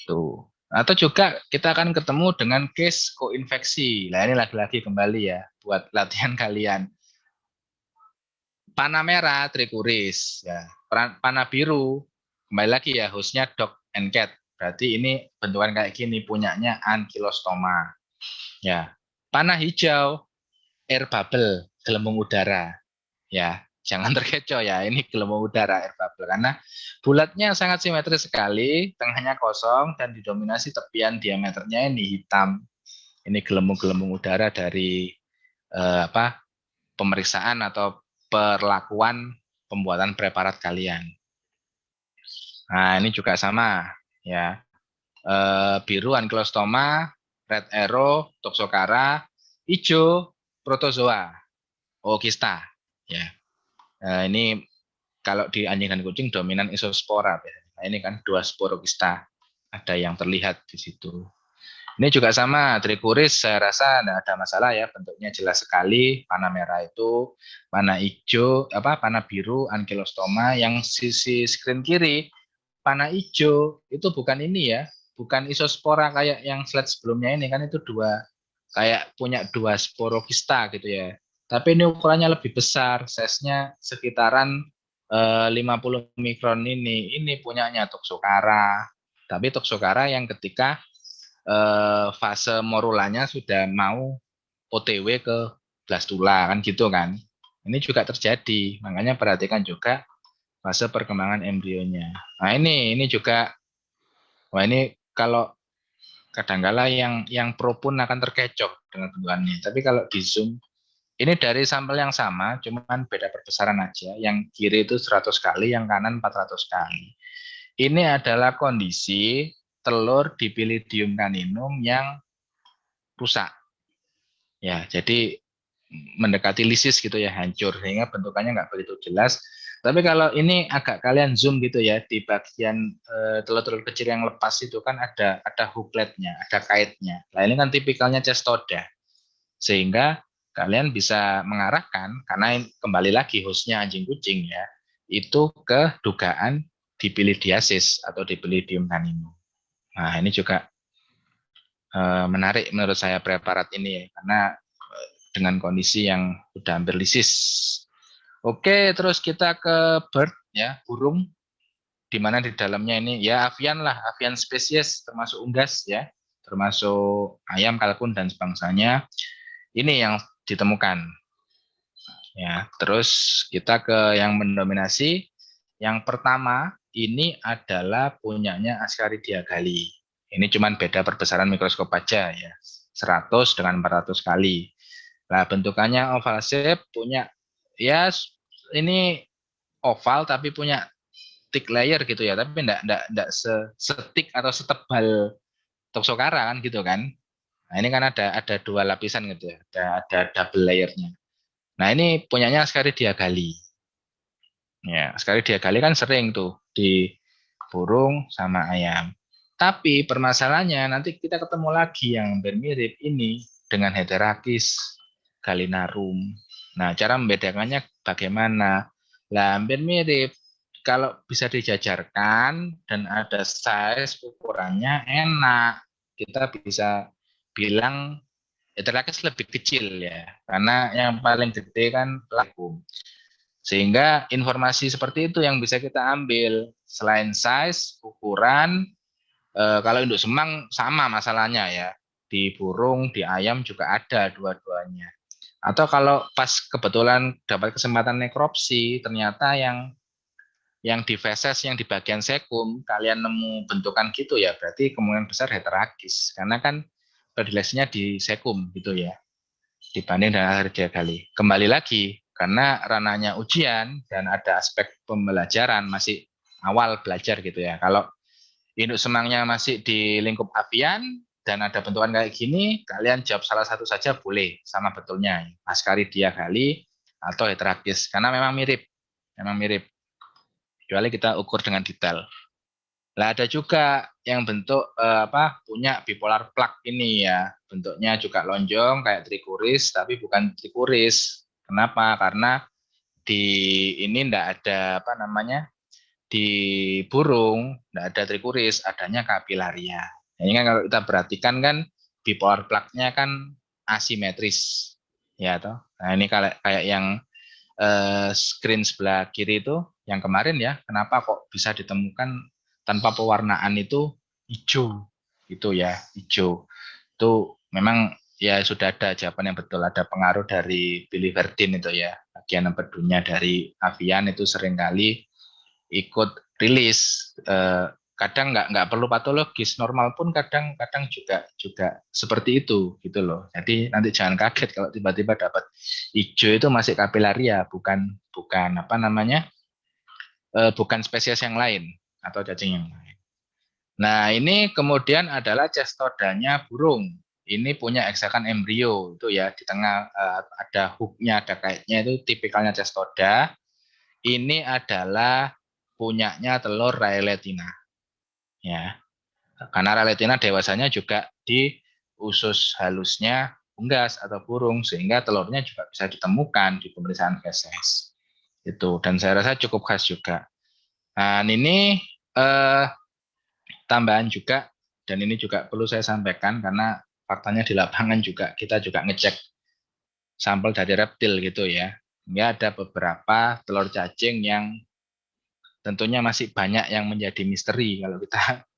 Speaker 1: Tuh. Atau juga kita akan ketemu dengan case koinfeksi. Nah ini lagi-lagi kembali ya buat latihan kalian. Panah merah trikuris, ya. Panah biru kembali lagi ya hostnya dog and cat. Berarti ini bentukan kayak gini punyanya ankylostoma. Ya. Panah hijau air bubble, gelembung udara. Ya, jangan terkecoh ya. Ini gelembung udara air bubble karena bulatnya sangat simetris sekali, tengahnya kosong dan didominasi tepian diameternya ini hitam. Ini gelembung-gelembung udara dari pemeriksaan atau perlakuan pembuatan preparat kalian. Nah, ini juga sama ya. Biru ankylostoma, red arrow, toxocara, hijau protozoa, ookista ya. Ini kalau di anjing dan kucing dominan isospora. Nah, ini kan dua sporokista ada yang terlihat di situ. Ini juga sama, trikuris saya rasa tidak ada masalah ya, bentuknya jelas sekali. Panah merah itu, panah hijau, panah biru, ankylostoma. Yang sisi screen kiri, panah hijau itu bukan ini ya, bukan isospora kayak yang slide sebelumnya ini kan itu kayak punya dua sporokista gitu ya. Tapi ini ukurannya lebih besar, size-nya sekitaran 50 mikron ini. Ini punyanya Toxocara. Tapi Toxocara yang ketika fase morulanya sudah mau OTW ke blastula kan gitu kan. Ini juga terjadi, makanya perhatikan juga fase perkembangan embrionya. Nah ini juga, wah ini kalau kadangkala yang pro pun akan terkecoh dengan bentukan ini. Tapi kalau di zoom, ini dari sampel yang sama, cuman beda perbesaran aja. Yang kiri itu 100 kali, yang kanan 400 kali. Ini adalah kondisi telur Dipilidium caninum yang rusak. Ya, jadi mendekati lisis gitu ya, hancur sehingga bentukannya nggak begitu jelas. Tapi kalau ini agak kalian zoom gitu ya, di bagian telur-telur kecil yang lepas itu kan ada hookletnya, ada kaitnya. Nah ini kan tipikalnya cestoda, sehingga kalian bisa mengarahkan karena kembali lagi hostnya anjing kucing ya, itu ke dugaan dipilidiasis atau Dipilidium caninum. Nah ini juga menarik menurut saya preparat ini ya, karena dengan kondisi yang udah hampir lisis. Oke, terus kita ke bird ya, burung, di mana di dalamnya ini ya avian lah, avian spesies termasuk unggas ya, termasuk ayam, kalkun dan sebangsanya. Ini yang ditemukan. Ya, terus kita ke yang mendominasi. Yang pertama ini adalah punyanya Ascaridia gali. Ini cuman beda perbesaran mikroskop aja ya. 100 dengan 400 kali. Nah, bentukannya oval shape, punya ya ini oval tapi punya thick layer gitu ya, tapi enggak setik atau setebal toksokara kan gitu kan. Nah, ini kan ada dua lapisan gitu ya. Ada double layernya. Nah, ini punyanya Ascaridia gali. Ya, Ascaridia gali kan sering tuh di burung sama ayam. Tapi permasalahannya nanti kita ketemu lagi yang mirip ini dengan Heterakis galinarum. Nah, cara membedakannya bagaimana? Lah, hampir mirip. Kalau bisa dijajarkan dan ada size ukurannya enak, kita bisa bilang Heterakis lebih kecil ya, karena yang paling gede kan pelakum. Sehingga informasi seperti itu yang bisa kita ambil. Selain size, ukuran, kalau induk semang sama masalahnya ya. Di burung, di ayam juga ada dua-duanya. Atau kalau pas kebetulan dapat kesempatan nekropsi, ternyata yang di feses, yang di bagian sekum, kalian nemu bentukan gitu ya, berarti kemungkinan besar heterakis. Karena kan predileksinya di sekum gitu ya, dibanding dengan Ascaridia gali. Kembali lagi, karena ranahnya ujian dan ada aspek pembelajaran, masih awal belajar gitu ya. Kalau induk semangnya masih di lingkup avian dan ada bentukan kayak gini, kalian jawab salah satu saja boleh, sama betulnya. Ascaridia gali atau Heterakis, karena memang mirip. Memang mirip. Kecuali kita ukur dengan detail. Lah ada juga yang bentuk punya bipolar plak ini ya. Bentuknya juga lonjong kayak trikuris tapi bukan trikuris. Kenapa? Karena di ini enggak ada di burung enggak ada trikuris, adanya kapilaria. Nah, ini kan kalau kita perhatikan kan bipolar plaknya kan asimetris. Ya toh. Nah, ini kayak yang screen sebelah kiri itu yang kemarin ya, kenapa kok bisa ditemukan tanpa pewarnaan itu hijau gitu ya, hijau itu memang ya sudah ada jawaban yang betul, ada pengaruh dari biliverdin itu ya, bagian empedunya dari avian itu seringkali ikut rilis, kadang nggak perlu patologis, normal pun kadang juga juga seperti itu gitu loh. Jadi nanti jangan kaget kalau tiba-tiba dapat hijau itu masih kapilaria, bukan bukan bukan spesies yang lain atau cacing yang lain. Nah ini kemudian adalah cestodanya burung. Ini punya eksakan embrio itu ya, di tengah ada hooknya, ada kaitnya, itu tipikalnya cestoda. Ini adalah punyanya telur Railetina. Ya, karena Railetina dewasanya juga di usus halusnya unggas atau burung, sehingga telurnya juga bisa ditemukan di pemeriksaan feses. Itu, dan saya rasa cukup khas juga. Nah, ini tambahan juga, dan ini juga perlu saya sampaikan karena faktanya di lapangan juga kita juga ngecek sampel dari reptil gitu ya. Ini ada beberapa telur cacing yang tentunya masih banyak yang menjadi misteri kalau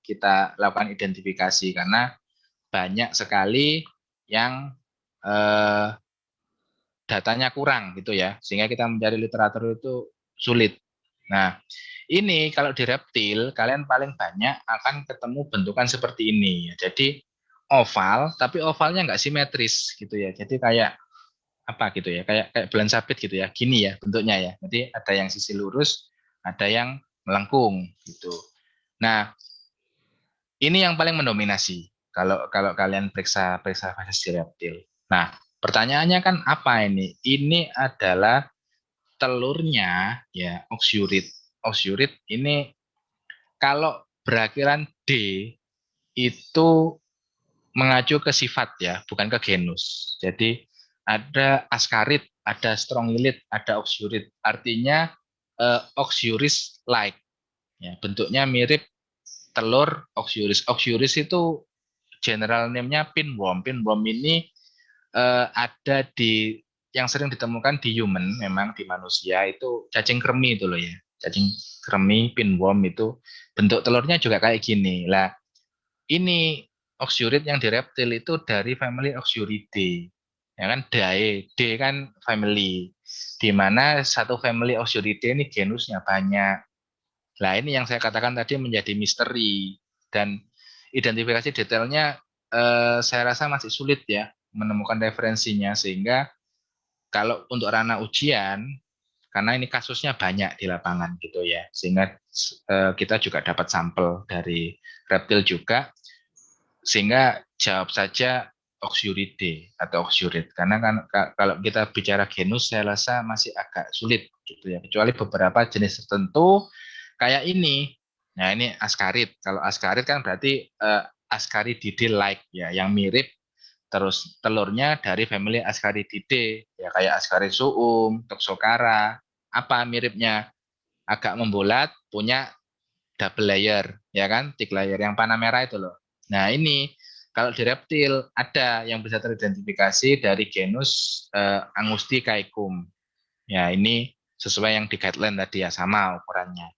Speaker 1: kita lakukan identifikasi, karena banyak sekali yang datanya kurang gitu ya, sehingga kita mencari literatur itu sulit. Nah, ini kalau di reptil kalian paling banyak akan ketemu bentukan seperti ini. Jadi oval, tapi ovalnya nggak simetris gitu ya. Jadi kayak apa gitu ya, kayak bulan sabit gitu ya, gini ya bentuknya ya. Jadi ada yang sisi lurus, ada yang melengkung gitu. Nah, ini yang paling mendominasi kalau kalian periksa fesis di reptil. Nah, pertanyaannya kan apa ini? Ini adalah telurnya ya oxyurid ini kalau berakhiran D itu mengacu ke sifat ya, bukan ke genus. Jadi ada askarid, ada strongylid, ada oxyurid. Artinya oxyuris like. Ya, bentuknya mirip telur oxyuris. Oxyuris itu general name-nya pinworm. Pinworm ini ada di yang sering ditemukan di human, memang di manusia itu cacing kremi itu loh ya. Cacing kremi, pinworm itu bentuk telurnya juga kayak gini. Lah, ini oxyurid yang di reptil itu dari family Oxyuridae. Ya kan D kan family. Di mana satu family Oxyuridae ini genusnya banyak. Nah, ini yang saya katakan tadi menjadi misteri dan identifikasi detailnya saya rasa masih sulit ya menemukan referensinya sehingga kalau untuk ranah ujian karena ini kasusnya banyak di lapangan gitu ya sehingga kita juga dapat sampel dari reptil juga sehingga jawab saja Oxyuridae atau Oxyurid karena kan kalau kita bicara genus saya rasa masih agak sulit gitu ya kecuali beberapa jenis tertentu kayak ini. Nah, ini askarid. Kalau askarid kan berarti Ascarididae like ya yang mirip terus telurnya dari family Ascarididae ya kayak Ascarid suum, Toxocara. Apa miripnya? Agak membulat, punya double layer ya kan, thick layer yang panah merah itu loh. Nah, ini kalau di reptil ada yang bisa teridentifikasi dari genus Angusticaecum. Ya, ini sesuai yang di guideline tadi ya sama ukurannya.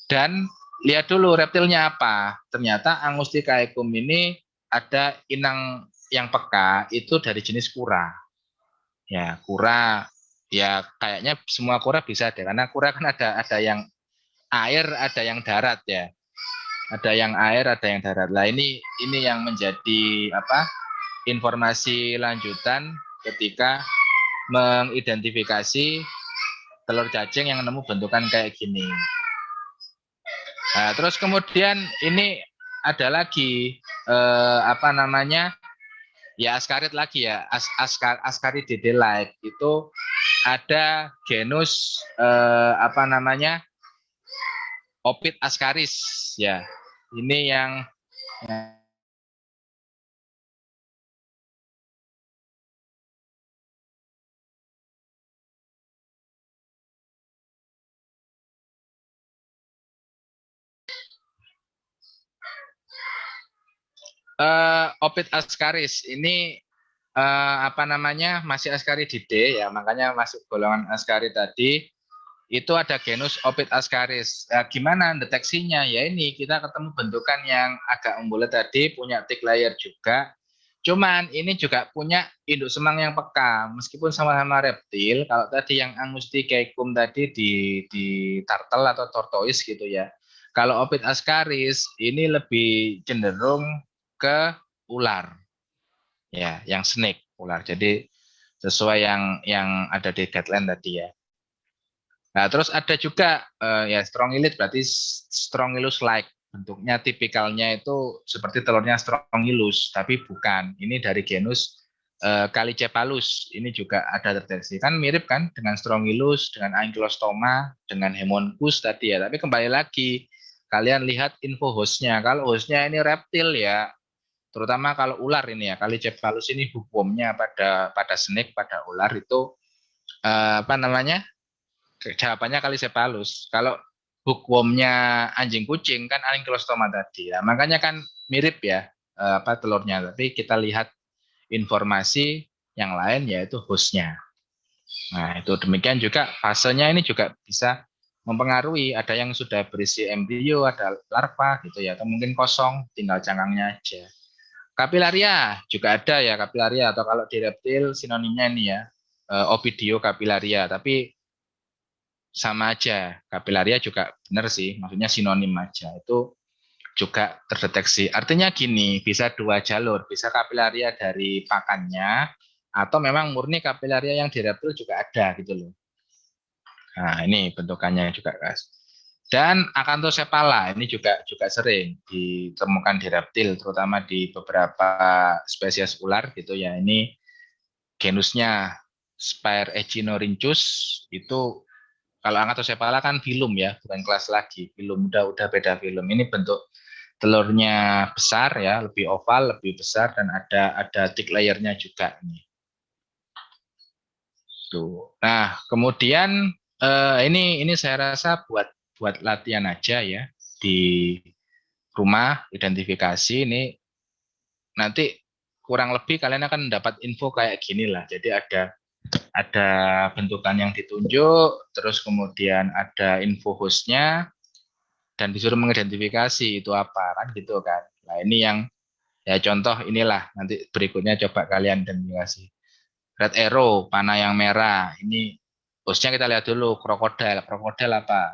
Speaker 1: Dan lihat dulu reptilnya apa. Ternyata Angusticaecum ini ada inang yang peka itu dari jenis kura. Ya, kura ya kayaknya semua kura bisa deh karena kura kan ada yang air, ada yang darat ya. Ada yang air, ada yang darat. Lah ini yang menjadi apa? Informasi lanjutan ketika mengidentifikasi telur cacing yang nemu bentukan kayak gini. Nah, terus kemudian ini ada lagi apa namanya? Ya askarid lagi ya, Ascarididae like itu ada genus apa namanya? Opid ascaris ya. Ini yang Opid ascaris ini apa namanya masih Ascarididae ya makanya masuk golongan Ascari tadi itu ada genus Opid ascaris. Gimana deteksinya? Ya ini kita ketemu bentukan yang agak membulat tadi punya thick layer juga. Cuman ini juga punya induk semang yang peka meskipun sama-sama reptil. Kalau tadi yang Angusticaecum tadi di turtle atau tortoise gitu ya. Kalau Opid ascaris ini lebih cenderung ke ular ya yang snake ular jadi sesuai yang ada di guideline tadi ya. Nah terus ada juga ya strongylid berarti strongylus like bentuknya tipikalnya itu seperti telurnya strongylus tapi bukan ini dari genus Calicephalus ini juga ada terdeteksi kan mirip kan dengan strongylus dengan ankylostoma dengan Haemonchus tadi ya tapi kembali lagi kalian lihat info hostnya kalau hostnya ini reptil ya terutama kalau ular ini ya Calicephalus ini hukumnya pada snake pada ular itu apa namanya jawabannya Calicephalus kalau hookwormnya anjing kucing kan ankylostoma tadi ya makanya kan mirip ya apa telurnya tapi kita lihat informasi yang lain yaitu hostnya. Nah itu demikian juga fasenya ini juga bisa mempengaruhi ada yang sudah berisi embrio ada larva gitu ya atau mungkin kosong tinggal cangkangnya aja. Kapilaria juga ada ya kapilaria atau kalau di reptil sinonimnya ini ya Ovidio capillaria tapi sama aja kapilaria juga benar sih maksudnya sinonim aja itu juga terdeteksi artinya gini bisa dua jalur bisa kapilaria dari pakannya atau memang murni kapilaria yang di reptil juga ada gitu loh. Nah ini bentukannya juga guys dan Acanthocephala ini juga sering ditemukan di reptil terutama di beberapa spesies ular gitu ya ini genusnya Spire echinorincus itu kalau Angatosepala kan filum ya, bukan kelas lagi. Filum udah beda filum. Ini bentuk telurnya besar ya, lebih oval, lebih besar dan ada thick layernya juga nih. Tuh. Nah, kemudian ini saya rasa buat latihan aja ya di rumah identifikasi ini nanti kurang lebih kalian akan dapat info kayak gini lah. Jadi ada bentukan yang ditunjuk, terus kemudian ada info hostnya dan disuruh mengidentifikasi itu apa kan gitu kan. Nah, ini yang ya contoh inilah nanti berikutnya coba kalian identifikasi. Red arrow, panah yang merah. Ini hostnya kita lihat dulu, krokodil. Krokodil apa?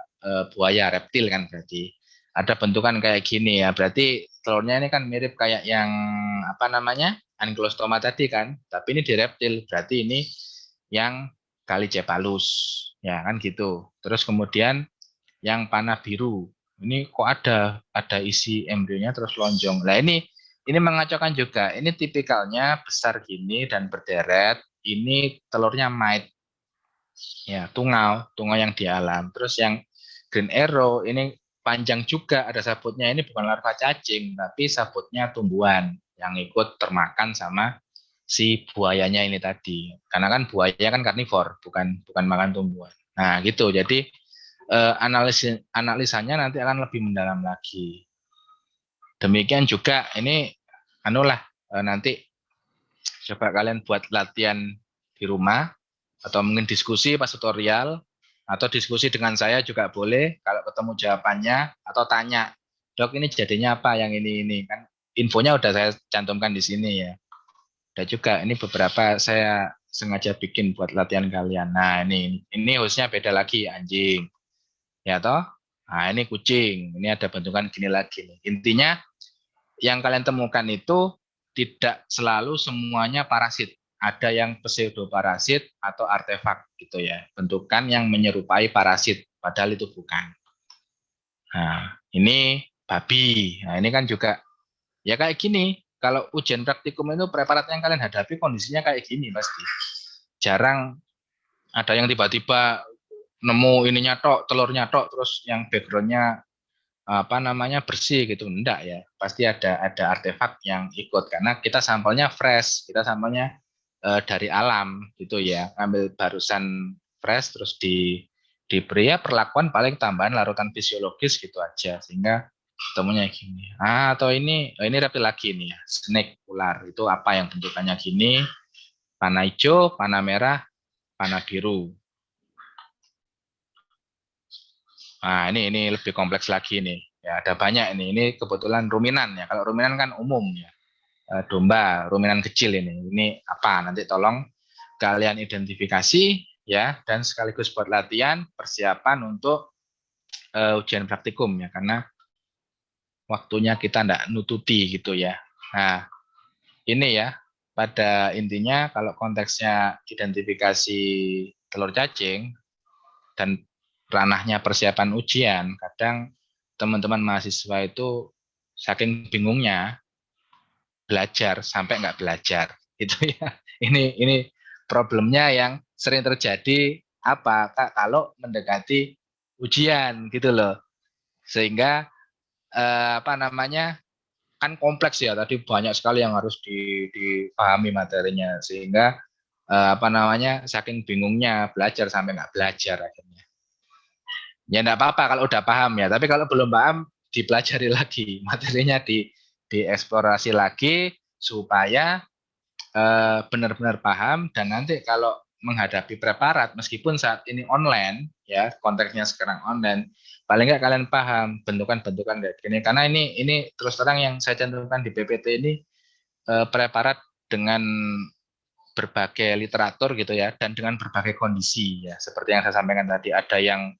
Speaker 1: Buaya, reptil kan berarti. Ada bentukan kayak gini ya. Berarti telurnya ini kan mirip kayak yang apa namanya? Ankylostoma tadi kan. Tapi ini di reptil. Berarti ini yang Callicephalus. Ya kan gitu. Terus kemudian yang panah biru. Ini kok ada isi embrionya terus lonjong. Nah ini mengacaukan juga. Ini tipikalnya besar gini dan berderet. Ini telurnya mite, ya tungau yang di alam. Terus yang green arrow ini panjang juga, ada sabutnya. Ini bukan larva cacing, tapi sabutnya tumbuhan yang ikut termakan sama si buayanya ini tadi. Karena kan buaya kan karnivor, bukan makan tumbuhan. Nah gitu. Jadi analisanya nanti akan lebih mendalam lagi. Demikian juga ini anulah nanti coba kalian buat latihan di rumah atau mungkin diskusi pas tutorial atau diskusi dengan saya juga boleh kalau ketemu jawabannya atau tanya, "Dok, ini jadinya apa yang ini kan infonya udah saya cantumkan di sini ya." Ada juga ini beberapa saya sengaja bikin buat latihan kalian. Nah, ini hostnya beda lagi anjing. Ya toh? Nah, ini kucing. Ini ada bentukan gini lagi nih. Intinya yang kalian temukan itu tidak selalu semuanya parasit. Ada yang pseudoparasit atau artefak gitu ya. Bentukan yang menyerupai parasit, padahal itu bukan. Nah, ini babi. Nah, ini kan juga ya kayak gini. Kalau ujian praktikum itu preparat yang kalian hadapi kondisinya kayak gini pasti. Jarang ada yang tiba-tiba nemu ininya tok, telurnya tok, terus yang backgroundnya apa namanya bersih gitu, enggak ya, pasti ada artefak yang ikut karena kita sampelnya fresh, kita sampelnya dari alam gitu ya, ambil barusan fresh terus diberi ya perlakuan paling tambahan larutan fisiologis gitu aja sehingga ketemunya gini. Atau ini reptil lagi nih ya, snake ular itu apa yang bentukannya gini, panah hijau, panah merah, panah biru. Nah, ini lebih kompleks lagi nih. Ya, ada banyak ini. Ini kebetulan ruminan ya. Kalau ruminan kan umum ya. Domba, ruminan kecil ini. Ini apa? Nanti tolong kalian identifikasi ya dan sekaligus buat latihan persiapan untuk ujian praktikum ya karena waktunya kita ndak nututi gitu ya. Nah, ini ya pada intinya kalau konteksnya identifikasi telur cacing dan ranahnya persiapan ujian, kadang teman-teman mahasiswa itu saking bingungnya belajar sampai nggak belajar gitu ya. Ini problemnya yang sering terjadi apa Kak, kalau mendekati ujian gitu loh. Sehingga apa namanya kan kompleks ya, tadi banyak sekali yang harus dipahami materinya sehingga apa namanya saking bingungnya belajar sampai nggak belajar akhirnya. Ya enggak apa-apa kalau udah paham ya, tapi kalau belum paham dipelajari lagi, materinya dieksplorasi lagi supaya benar-benar paham dan nanti kalau menghadapi preparat meskipun saat ini online ya konteksnya sekarang online paling nggak kalian paham bentukan-bentukan kayak gini karena ini terus terang yang saya cantumkan di PPT ini preparat dengan berbagai literatur gitu ya dan dengan berbagai kondisi ya seperti yang saya sampaikan tadi ada yang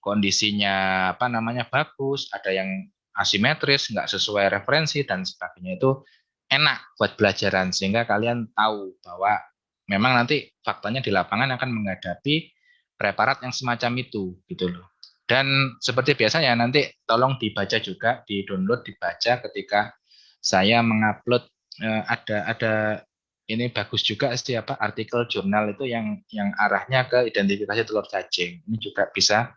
Speaker 1: kondisinya apa namanya bagus ada yang asimetris nggak sesuai referensi dan sebagainya itu enak buat pelajaran sehingga kalian tahu bahwa memang nanti faktanya di lapangan akan menghadapi preparat yang semacam itu gitu loh dan seperti biasanya nanti tolong dibaca juga di download dibaca ketika saya mengupload ada ini bagus juga siapa artikel jurnal itu yang arahnya ke identifikasi telur cacing. Ini juga bisa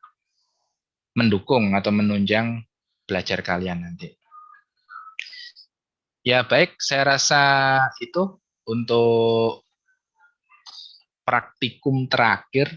Speaker 1: mendukung atau menunjang belajar kalian nanti. Ya baik, saya rasa itu untuk praktikum terakhir